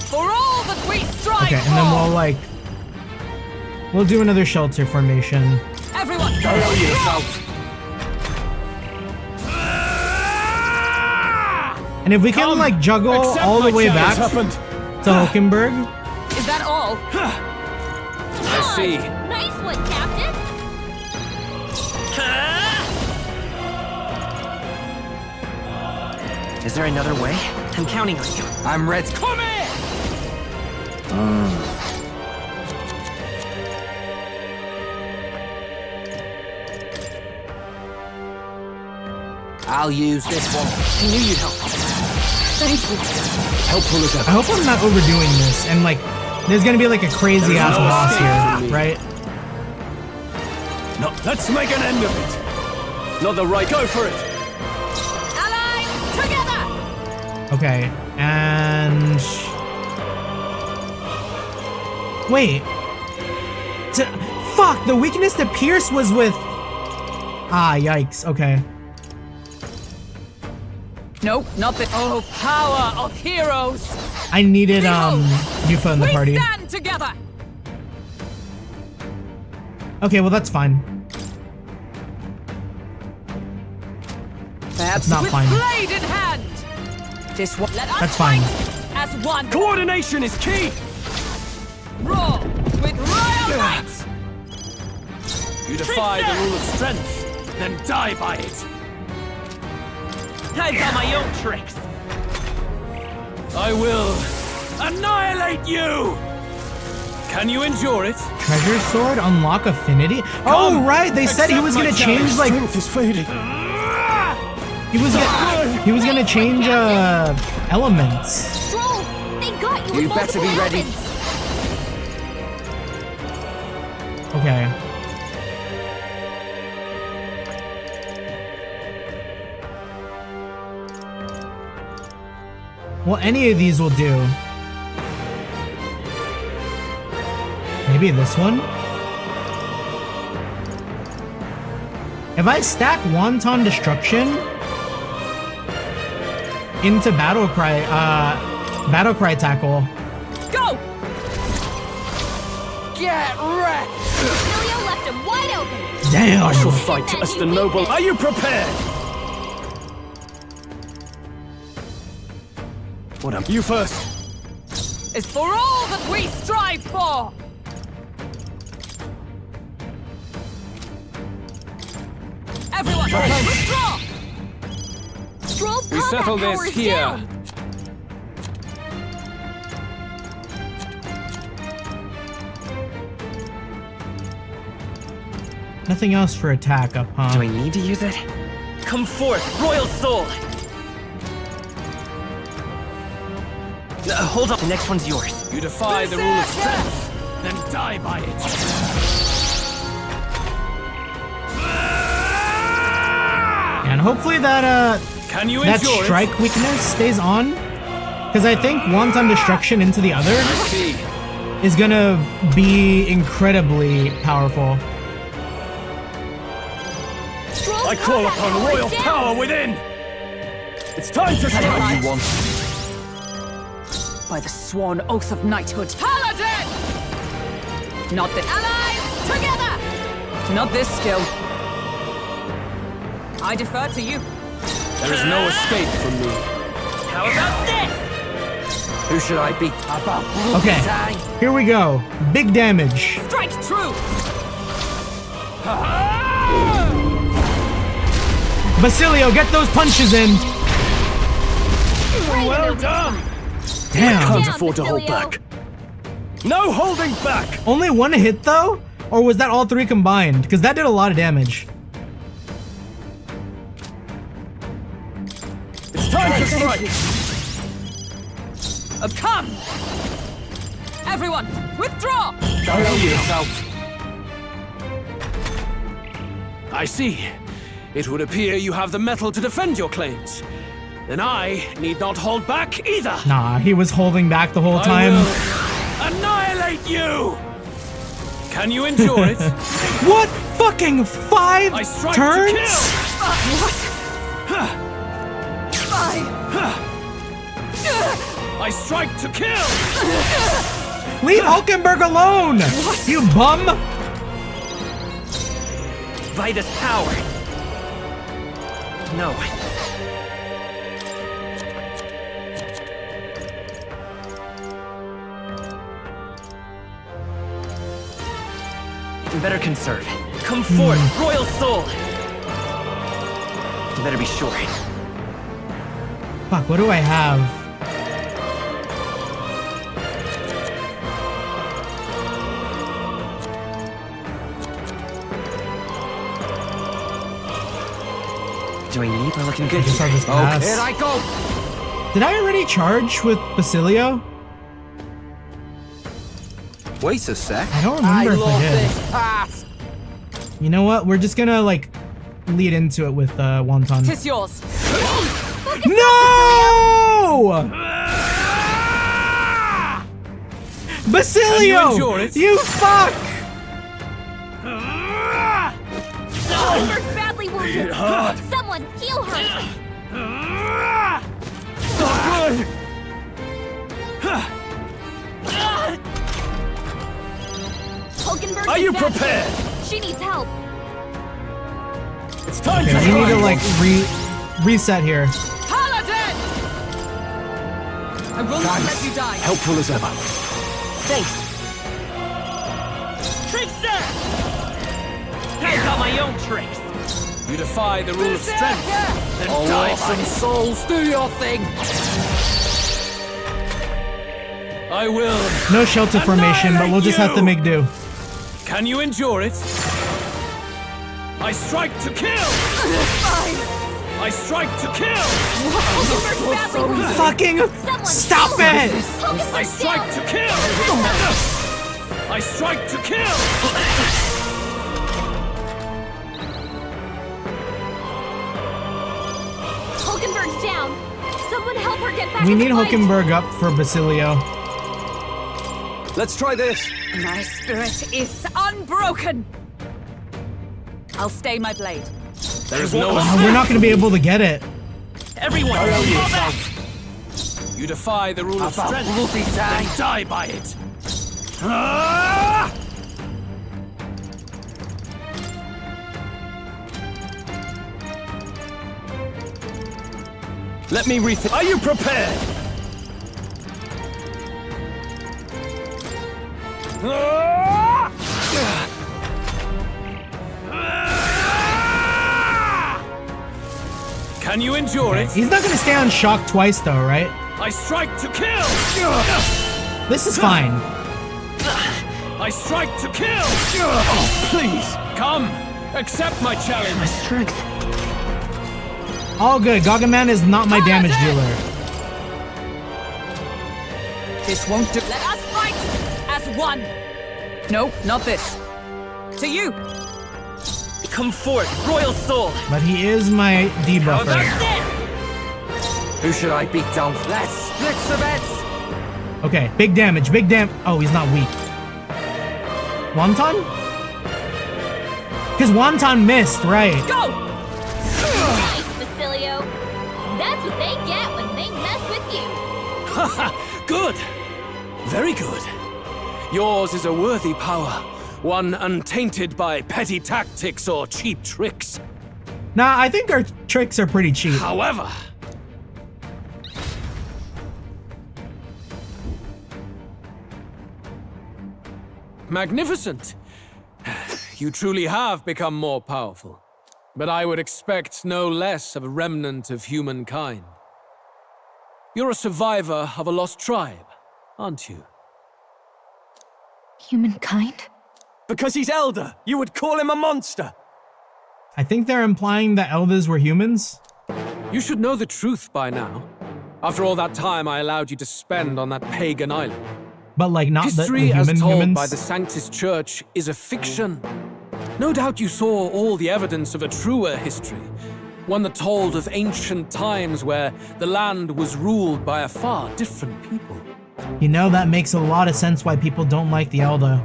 V: For all that we strive
B: Okay, and then we'll do another shelter formation.
V: Everyone,
L: Go yourself!
B: And if we can like juggle all the way back to Hulkenberg.
V: Is that all?
L: I see.
E: Nice one, Captain.
A: Is there another way? I'm counting on you.
J: I'm ready.
L: Come here!
J: I'll use this one.
A: I knew you'd help.
V: Thank you.
L: Helpful as ever.
B: I hope I'm not overdoing this and like there's gonna be like a crazy ass boss here, right?
L: No, let's make an end of it. Not the right. Go for it.
V: Allies, together!
B: Okay, and wait. Fuck, the weakness to Pierce was with. Ah, yikes. Okay.
V: Nope, not the. Oh, power of heroes!
B: I needed Yufa in the party.
V: We stand together.
B: Okay, well that's fine.
V: Perhaps
B: That's not
V: with
B: fine.
V: blade in hand. This one. Let us
B: That's fine.
V: fight as one.
L: Coordination is key.
V: Roar with royal might.
L: You defy the rule of strength, then die by it.
A: I've got my own tricks.
L: I will annihilate you. Can you endure it?
B: Treasure sword, unlock affinity. Oh right, they said he was gonna change like.
L: Strength is fading.
B: He was gonna change elements.
E: Stroll, they got you.
J: You
E: with
J: better be
E: multiple
J: ready.
E: weapons.
B: Okay. Well, any of these will do. Maybe this one? If I stack Wanton Destruction into Battle Cry Tackle.
V: Go! Get wrecked!
E: Ilya left him wide open.
B: Damn!
L: I shall fight as the noble. Are you prepared? What am you first?
V: Is for all that we strive for! Everyone, withdraw!
E: Stroll's
L: We
E: combat
L: settle this
E: power is
L: here.
E: down.
B: Nothing else for attack up, huh?
A: Do I need to use it? Come forth, Royal Soul! Hold up, the next one's yours.
L: You defy the rule of strength, then die by it.
B: Hopefully that
U: Can you
B: that
U: endure
B: strike
U: it?
B: weakness stays on, because I think Wonton Destruction into the other is gonna be incredibly powerful.
U: I call upon royal power within! It's time to strike!
K: You want. By the sworn oath of knighthood. Paladin! Not this. Allies, together! Not this skill. I defer to you.
T: There is no escape from me.
K: How about this?
J: Who should I beat? About
B: Okay, here we go. Big damage.
K: Strike true!
B: Basilio, get those punches in.
U: Well done!
B: Damn.
U: I can't afford to hold back. No holding back!
B: Only one hit though? Or was that all three combined? Because that did a lot of damage.
U: It's time to strike!
K: Come! Everyone, withdraw!
T: Follow yourself. I see. It would appear you have the metal to defend your claims. Then I need not hold back either.
B: Nah, he was holding back the whole time.
U: I will annihilate you! Can you endure it?
B: What? Fucking 5
U: I strike
B: turns?
U: to kill! I strike to kill!
B: Leave Hulkenberg alone! You bum!
A: Vitus power. No. Better conserve. Come forth, royal soul! Better be sure.
B: Fuck, what do I have?
A: Do I need? We're looking good
B: Guess I'll
A: here.
B: just pass.
J: Here I go!
B: Did I already charge with Basilio?
J: Wait a sec.
B: I don't remember if I
J: lost
B: did.
J: this path.
B: You know what? We're just gonna like lead into it with Wonton.
K: Tis yours.
B: No! Basilio!
U: endure it?
B: You fuck!
R: Hulkenberg's badly wounded.
U: hard.
R: Someone heal her.
U: Not good!
R: Hulkenberg
U: Are
R: is
U: you
R: badly
U: prepared?
R: wounded. She needs help.
U: It's time
B: Okay,
U: to
B: we need to
U: strike!
B: like reset here.
K: Paladin! I will not let you die.
U: Helpful as ever.
A: Thanks. Trickster! I've got my own tricks.
T: You defy the rule of strength.
A: Then
J: Oh,
A: die by
J: awesome
A: it.
J: souls, do your thing!
T: I will.
B: No shelter formation, but we'll just have to make do.
U: Can you endure it? I strike to kill! I strike to kill!
R: Hulkenberg's badly wounded.
B: Fucking
R: Someone
B: stop
R: heal her.
B: it!
R: Hulkenberg's
U: I strike
R: down.
U: to kill! I strike to kill!
R: Hulkenberg's down. Someone help her get back
B: We
R: in
B: need
R: the fight.
B: Hulkenberg up for Basilio.
J: Let's try this.
K: My spirit is unbroken. I'll stay my blade.
T: There is no
B: Oh, we're not gonna be able to get it.
A: Everyone, fall back.
T: You defy the rule of
J: About
T: strength.
J: bloody time.
U: Then die by it! Ah! Let me rethink. Are you prepared? Ah! Can you endure it?
B: He's not gonna stay on shock twice though, right?
U: I strike to kill!
B: This is fine.
U: I strike to kill! Oh, please, come! Accept my challenge!
A: My strength.
B: All good. Gargaman is not my damage dealer.
K: This won't do. Let us fight as one. No, not this. To you.
A: Come forth, royal soul!
B: But he is my debuffer.
J: Who should I beat down? Let's split the bets!
B: Okay, big damage, big dam. Oh, he's not weak. Wonton? Because Wonton missed, right?
V: Go!
E: Nice, Basilio. That's what they get when they mess with you.
T: Haha, good. Very good. Yours is a worthy power, one untainted by petty tactics or cheap tricks.
B: Nah, I think our tricks are pretty cheap.
T: However, magnificent. You truly have become more powerful. But I would expect no less of a remnant of humankind. You're a survivor of a lost tribe, aren't you?
E: Humankind?
L: Because he's elder, you would call him a monster.
B: I think they're implying that elders were humans.
T: You should know the truth by now. After all that time I allowed you to spend on that pagan island.
B: But like not
T: History
B: the
T: as
B: human
T: told
B: humans.
T: by the Sanctus Church is a fiction. No doubt you saw all the evidence of a truer history. One that told of ancient times where the land was ruled by a far different people.
B: You know, that makes a lot of sense why people don't like the Elder.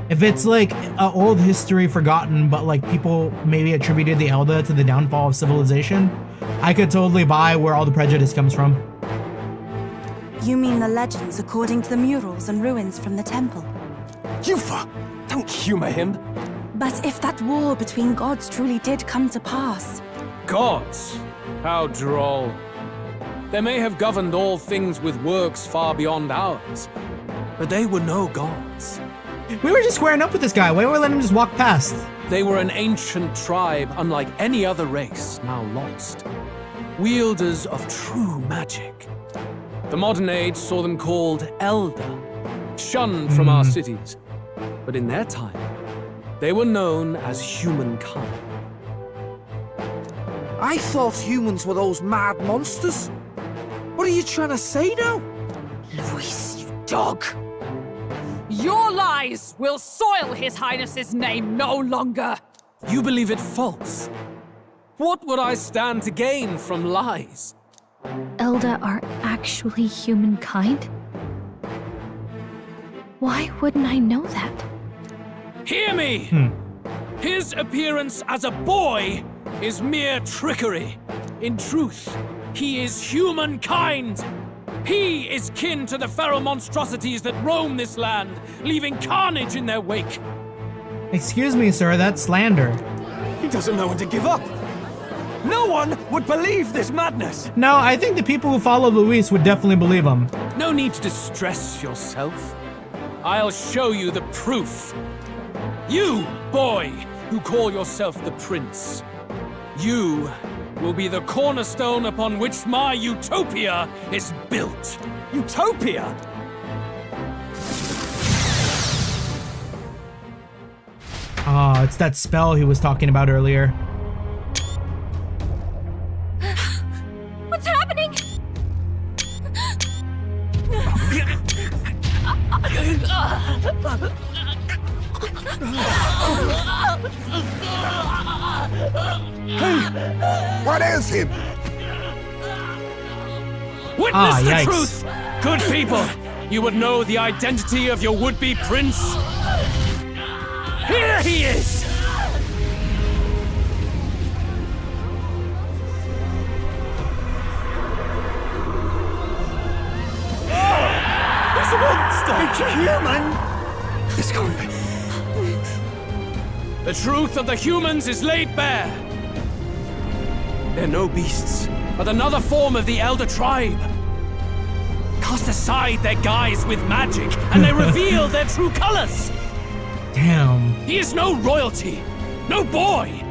B: If it's like an old history forgotten, but like people maybe attributed the Elder to the downfall of civilization, I could totally buy where all the prejudice comes from.
O: You mean the legends according to the murals and ruins from the temple?
L: Yufa! Don't humor him.
O: But if that war between gods truly did come to pass...
T: Gods? How droll. They may have governed all things with works far beyond ours, but they were no gods.
B: We were just squaring up with this guy. Why don't we let him just walk past?
T: They were an ancient tribe unlike any other race, now lost. Wielders of true magic. The modern age saw them called Elder, shunned from our cities. But in their time, they were known as humankind.
J: I thought humans were those mad monsters. What are you trying to say now?
V: Luis, you dog! Your lies will soil His Highness's name no longer!
T: You believe it false? What would I stand to gain from lies?
E: Elder are actually humankind? Why wouldn't I know that?
T: Hear me! His appearance as a boy is mere trickery. In truth, he is humankind. He is kin to the feral monstrosities that roam this land, leaving carnage in their wake.
B: Excuse me, sir, that's slander.
L: He doesn't know when to give up. No one would believe this madness.
B: No, I think the people who follow Luis would definitely believe him.
T: No need to distress yourself. I'll show you the proof. You, boy, who call yourself the prince. You will be the cornerstone upon which my utopia is built.
L: Utopia?
B: Oh, it's that spell he was talking about earlier.
V: What's happening?
H: Hey! What is him?
T: Witness the truth! Good people, you would know the identity of your would-be prince. Here he is!
L: It's a monster! It's a human!
N: This can't be.
T: The truth of the humans is laid bare. They're no beasts, but another form of the Elder Tribe. Cast aside their guise with magic, and they reveal their true colors.
B: Damn.
T: He is no royalty, no boy,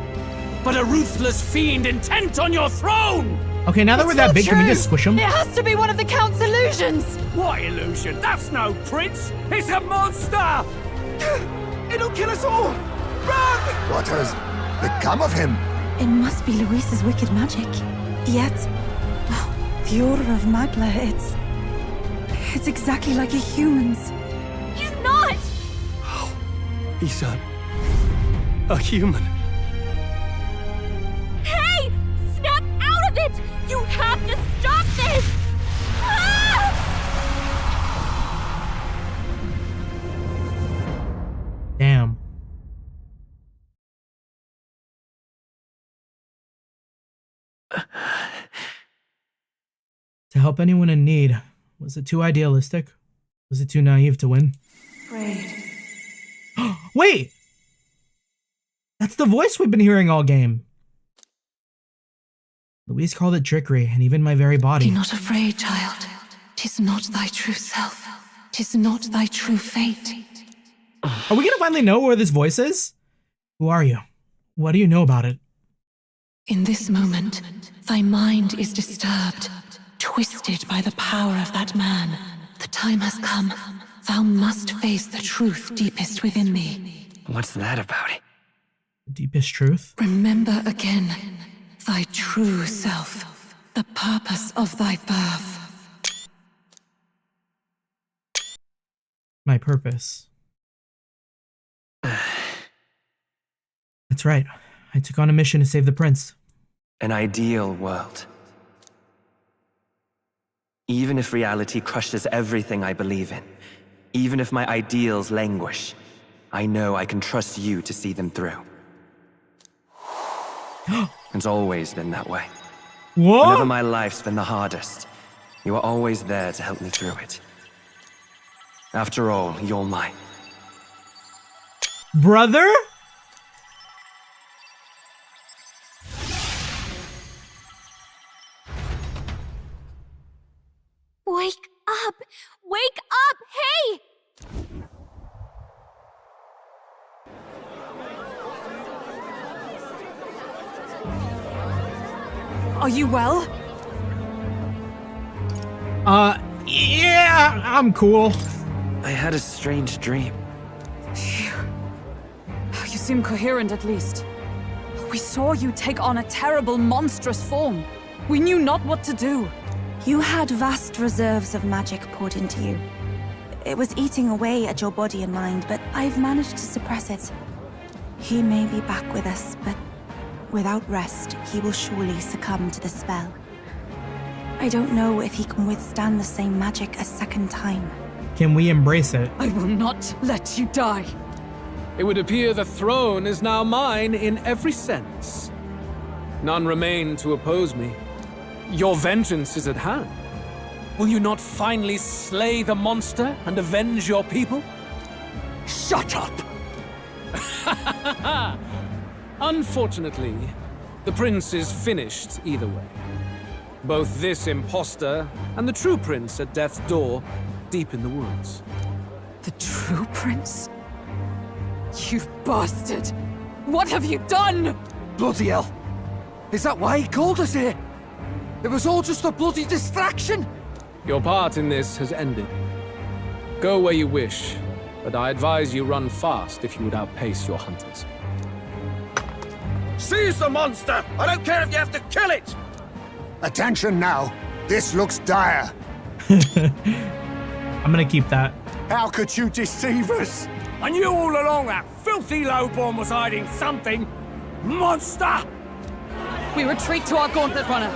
T: but a ruthless fiend intent on your throne.
B: Okay, now that we're that big, can we just squish him?
V: It has to be one of the Count's illusions!
G: What illusion? That's no prince! It's a monster!
L: It'll kill us all! Run!
H: What has become of him?
O: It must be Luis's wicked magic. Yet, the aura of Magla, it's exactly like a human's.
V: He's not!
N: He's
T: A human.
E: Hey! Snap out of it! You have to stop this! Ah!
B: Damn. To help anyone in need. Was it too idealistic? Was it too naive to win? Wait! That's the voice we've been hearing all game. Louise called it trickery, and even my very body.
K: Be not afraid, child. 'Tis not thy true self. 'Tis not thy true fate.
B: Are we gonna finally know where this voice is? Who are you? What do you know about it?
K: In this moment, thy mind is disturbed, twisted by the power of that man. The time has come. Thou must face the truth deepest within thee.
A: What's that about?
B: The deepest truth?
K: Remember again thy true self, the purpose of thy birth.
B: My purpose. That's right. I took on a mission to save the prince.
A: An ideal world. Even if reality crushes everything I believe in, even if my ideals languish, I know I can trust you to see them through. It's always been that way.
B: What?
A: Whenever my life's been the hardest, you are always there to help me through it. After all, you're mine.
B: Brother?
E: Wake up! Wake up! Hey!
K: Are you well?
B: Yeah, I'm cool.
A: I had a strange dream.
K: Phew. You seem coherent at least. We saw you take on a terrible, monstrous form. We knew not what to do.
O: You had vast reserves of magic poured into you. It was eating away at your body and mind, but I've managed to suppress it. He may be back with us, but without rest, he will surely succumb to the spell. I don't know if he can withstand the same magic a second time.
B: Can we embrace it?
K: I will not let you die.
T: It would appear the throne is now mine in every sense. None remain to oppose me. Your vengeance is at hand. Will you not finally slay the monster and avenge your people?
N: Shut up!
T: Unfortunately, the prince is finished either way. Both this imposter and the true prince at death's door, deep in the woods.
K: The true prince? You bastard! What have you done?
J: Bloody hell! Is that why he called us here? It was all just a bloody distraction!
T: Your part in this has ended. Go where you wish, but I advise you run fast if you would outpace your hunters.
N: Seize the monster! I don't care if you have to kill it!
H: Attention now. This looks dire.
B: I'm gonna keep that.
H: How could you deceive us?
G: I knew all along that filthy lowborn was hiding something. Monster!
K: We retreat to our gauntlet runner.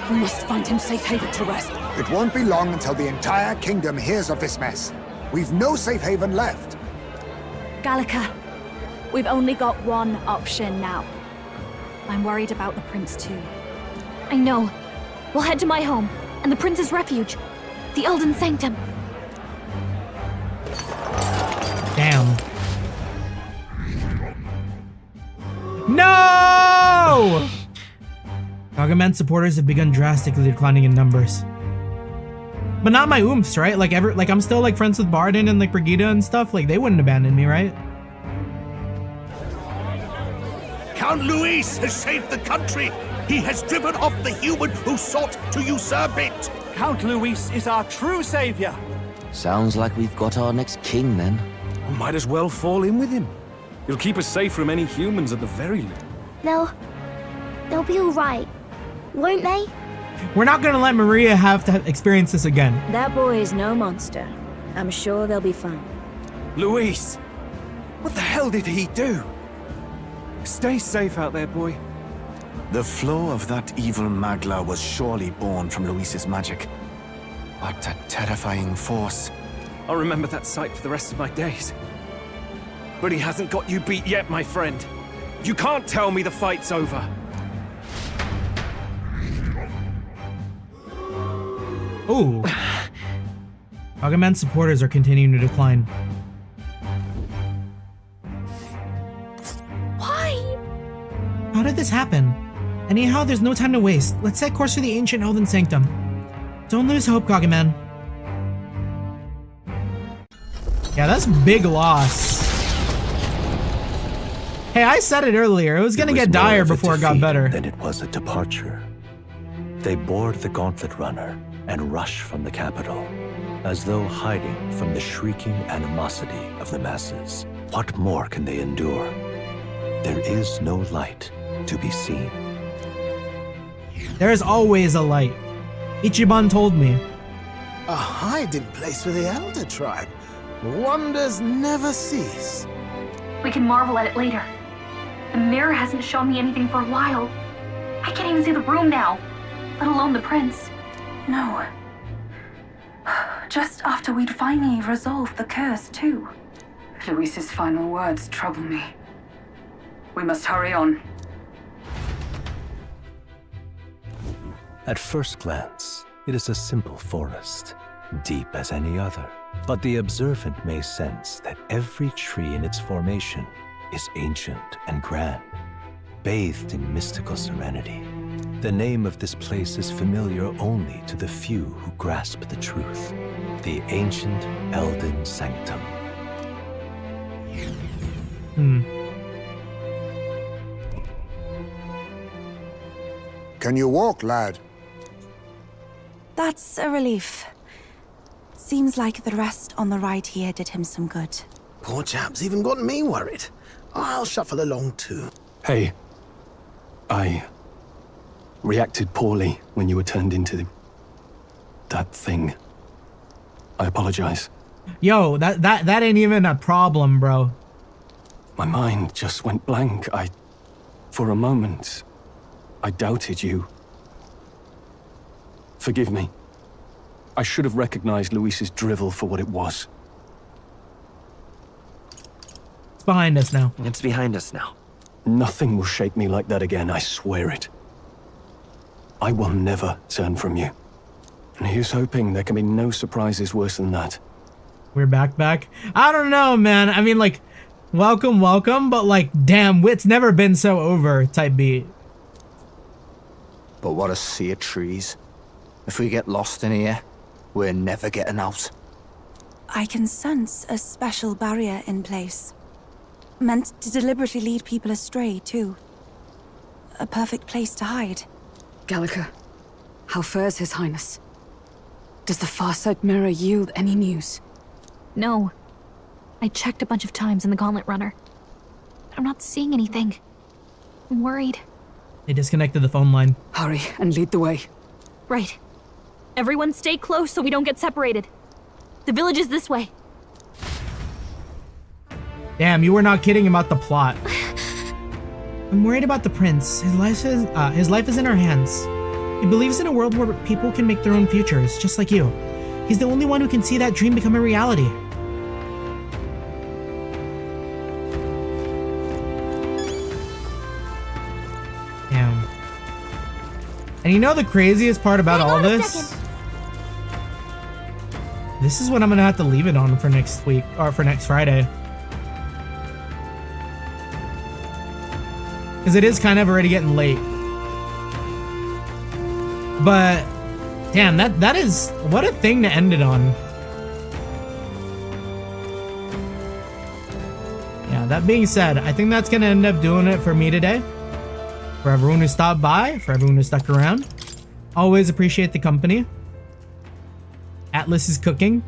K: We must find him safe haven to rest.
H: It won't be long until the entire kingdom hears of this mess. We've no safe haven left.
C: Gallica, we've only got one option now. I'm worried about the prince too.
E: I know. We'll head to my home, and the prince's refuge. The Elden Sanctum.
B: Damn. No! Gargamel supporters have begun drastically declining in numbers. But not my oomphs, right? Like I'm still like friends with Barden and like Brigida and stuff. Like they wouldn't abandon me, right?
N: Count Luis has saved the country! He has driven off the human who sought to usurp it!
G: Count Luis is our true savior.
J: Sounds like we've got our next king, then.
L: Might as well fall in with him. He'll keep us safe from any humans at the very least.
R: They'll be all right, won't they?
B: We're not gonna let Maria have to experience this again.
C: That boy is no monster. I'm sure they'll be fine.
G: Luis, what the hell did he do?
U: Stay safe out there, boy.
D: The flow of that evil Magla was surely born from Luis's magic. What a terrifying force.
U: I'll remember that sight for the rest of my days. But he hasn't got you beat yet, my friend. You can't tell me the fight's over.
B: Ooh. Agamemnon's supporters are continuing to decline.
E: Why?
B: How did this happen? Anyhow, there's no time to waste. Let's set course for the ancient Elven Sanctum. Don't lose hope, Agamemnon. Yeah, that's big loss. Hey, I said it earlier. It was gonna get dire before it got better.
F: Then it was a departure. They board the gauntlet runner and rush from the capital, as though hiding from the shrieking animosity of the masses. What more can they endure? There is no light to be seen.
B: There is always a light. Ichiban told me.
Q: A hiding place for the Elder Tribe. Wonders never cease.
W: We can marvel at it later. The mirror hasn't shown me anything for a while. I can't even see the room now, let alone the prince.
K: No. Just after we'd finally resolved the curse, too. Luis's final words trouble me. We must hurry on.
F: At first glance, it is a simple forest, deep as any other. But the observant may sense that every tree in its formation is ancient and grand, bathed in mystical serenity. The name of this place is familiar only to the few who grasp the truth. The ancient Elden Sanctum.
H: Can you walk, lad?
O: That's a relief. Seems like the rest on the ride here did him some good.
Q: Poor chap's even got me worried. I'll shuffle along too.
S: Hey, I reacted poorly when you were turned into that thing. I apologize.
B: Yo, that ain't even a problem, bro.
S: My mind just went blank. For a moment, I doubted you. Forgive me. I should have recognized Luis's drivel for what it was.
B: It's behind us now.
A: It's behind us now.
S: Nothing will shake me like that again, I swear it. I will never turn from you. And here's hoping there can be no surprises worse than that.
B: We're back. I don't know, man. I mean, like, welcome, but like, damn, wit's never been so over type beat.
J: But what a sea of trees. If we get lost in here, we're never getting out.
O: I can sense a special barrier in place. Meant to deliberately lead people astray, too. A perfect place to hide.
K: Gallica, how fares His Highness? Does the Farsight Mirror yield any news?
E: No. I checked a bunch of times in the Gauntlet Runner. I'm not seeing anything. I'm worried.
B: They disconnected the phone line.
K: Hurry and lead the way.
E: Right. Everyone stay close so we don't get separated. The village is this way.
B: Damn, you were not kidding about the plot. I'm worried about the prince. His life is in our hands. He believes in a world where people can make their own futures, just like you. He's the only one who can see that dream become a reality. Damn. And you know the craziest part about all this? This is what I'm gonna have to leave it on for next week, or for next Friday. Because it is kind of already getting late. But, damn, that is, what a thing to end it on. Yeah, that being said, I think that's gonna end up doing it for me today. For everyone who stopped by, for everyone who stuck around. Always appreciate the company. Atlas is cooking.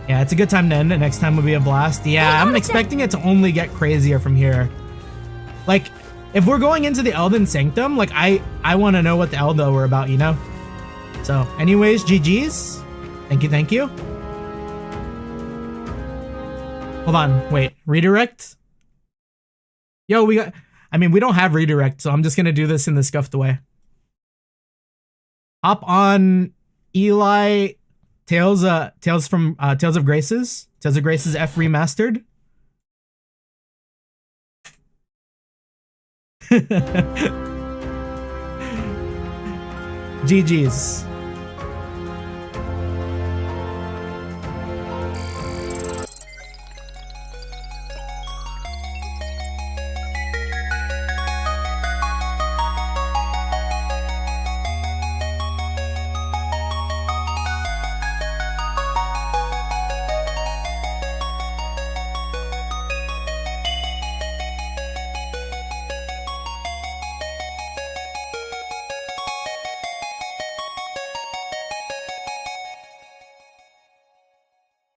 B: Yeah, it's a good time to end it. Next time will be a blast. Yeah, I'm expecting it to only get crazier from here. Like, if we're going into the Elden Sanctum, like, I want to know what the Eldo were about, you know? So, anyways, GG's. Thank you. Hold on, wait, redirect? Yo, we don't have redirect, so I'm just gonna do this in the scuffed way. Hop on Eli Tales of Graces F remastered. GG's.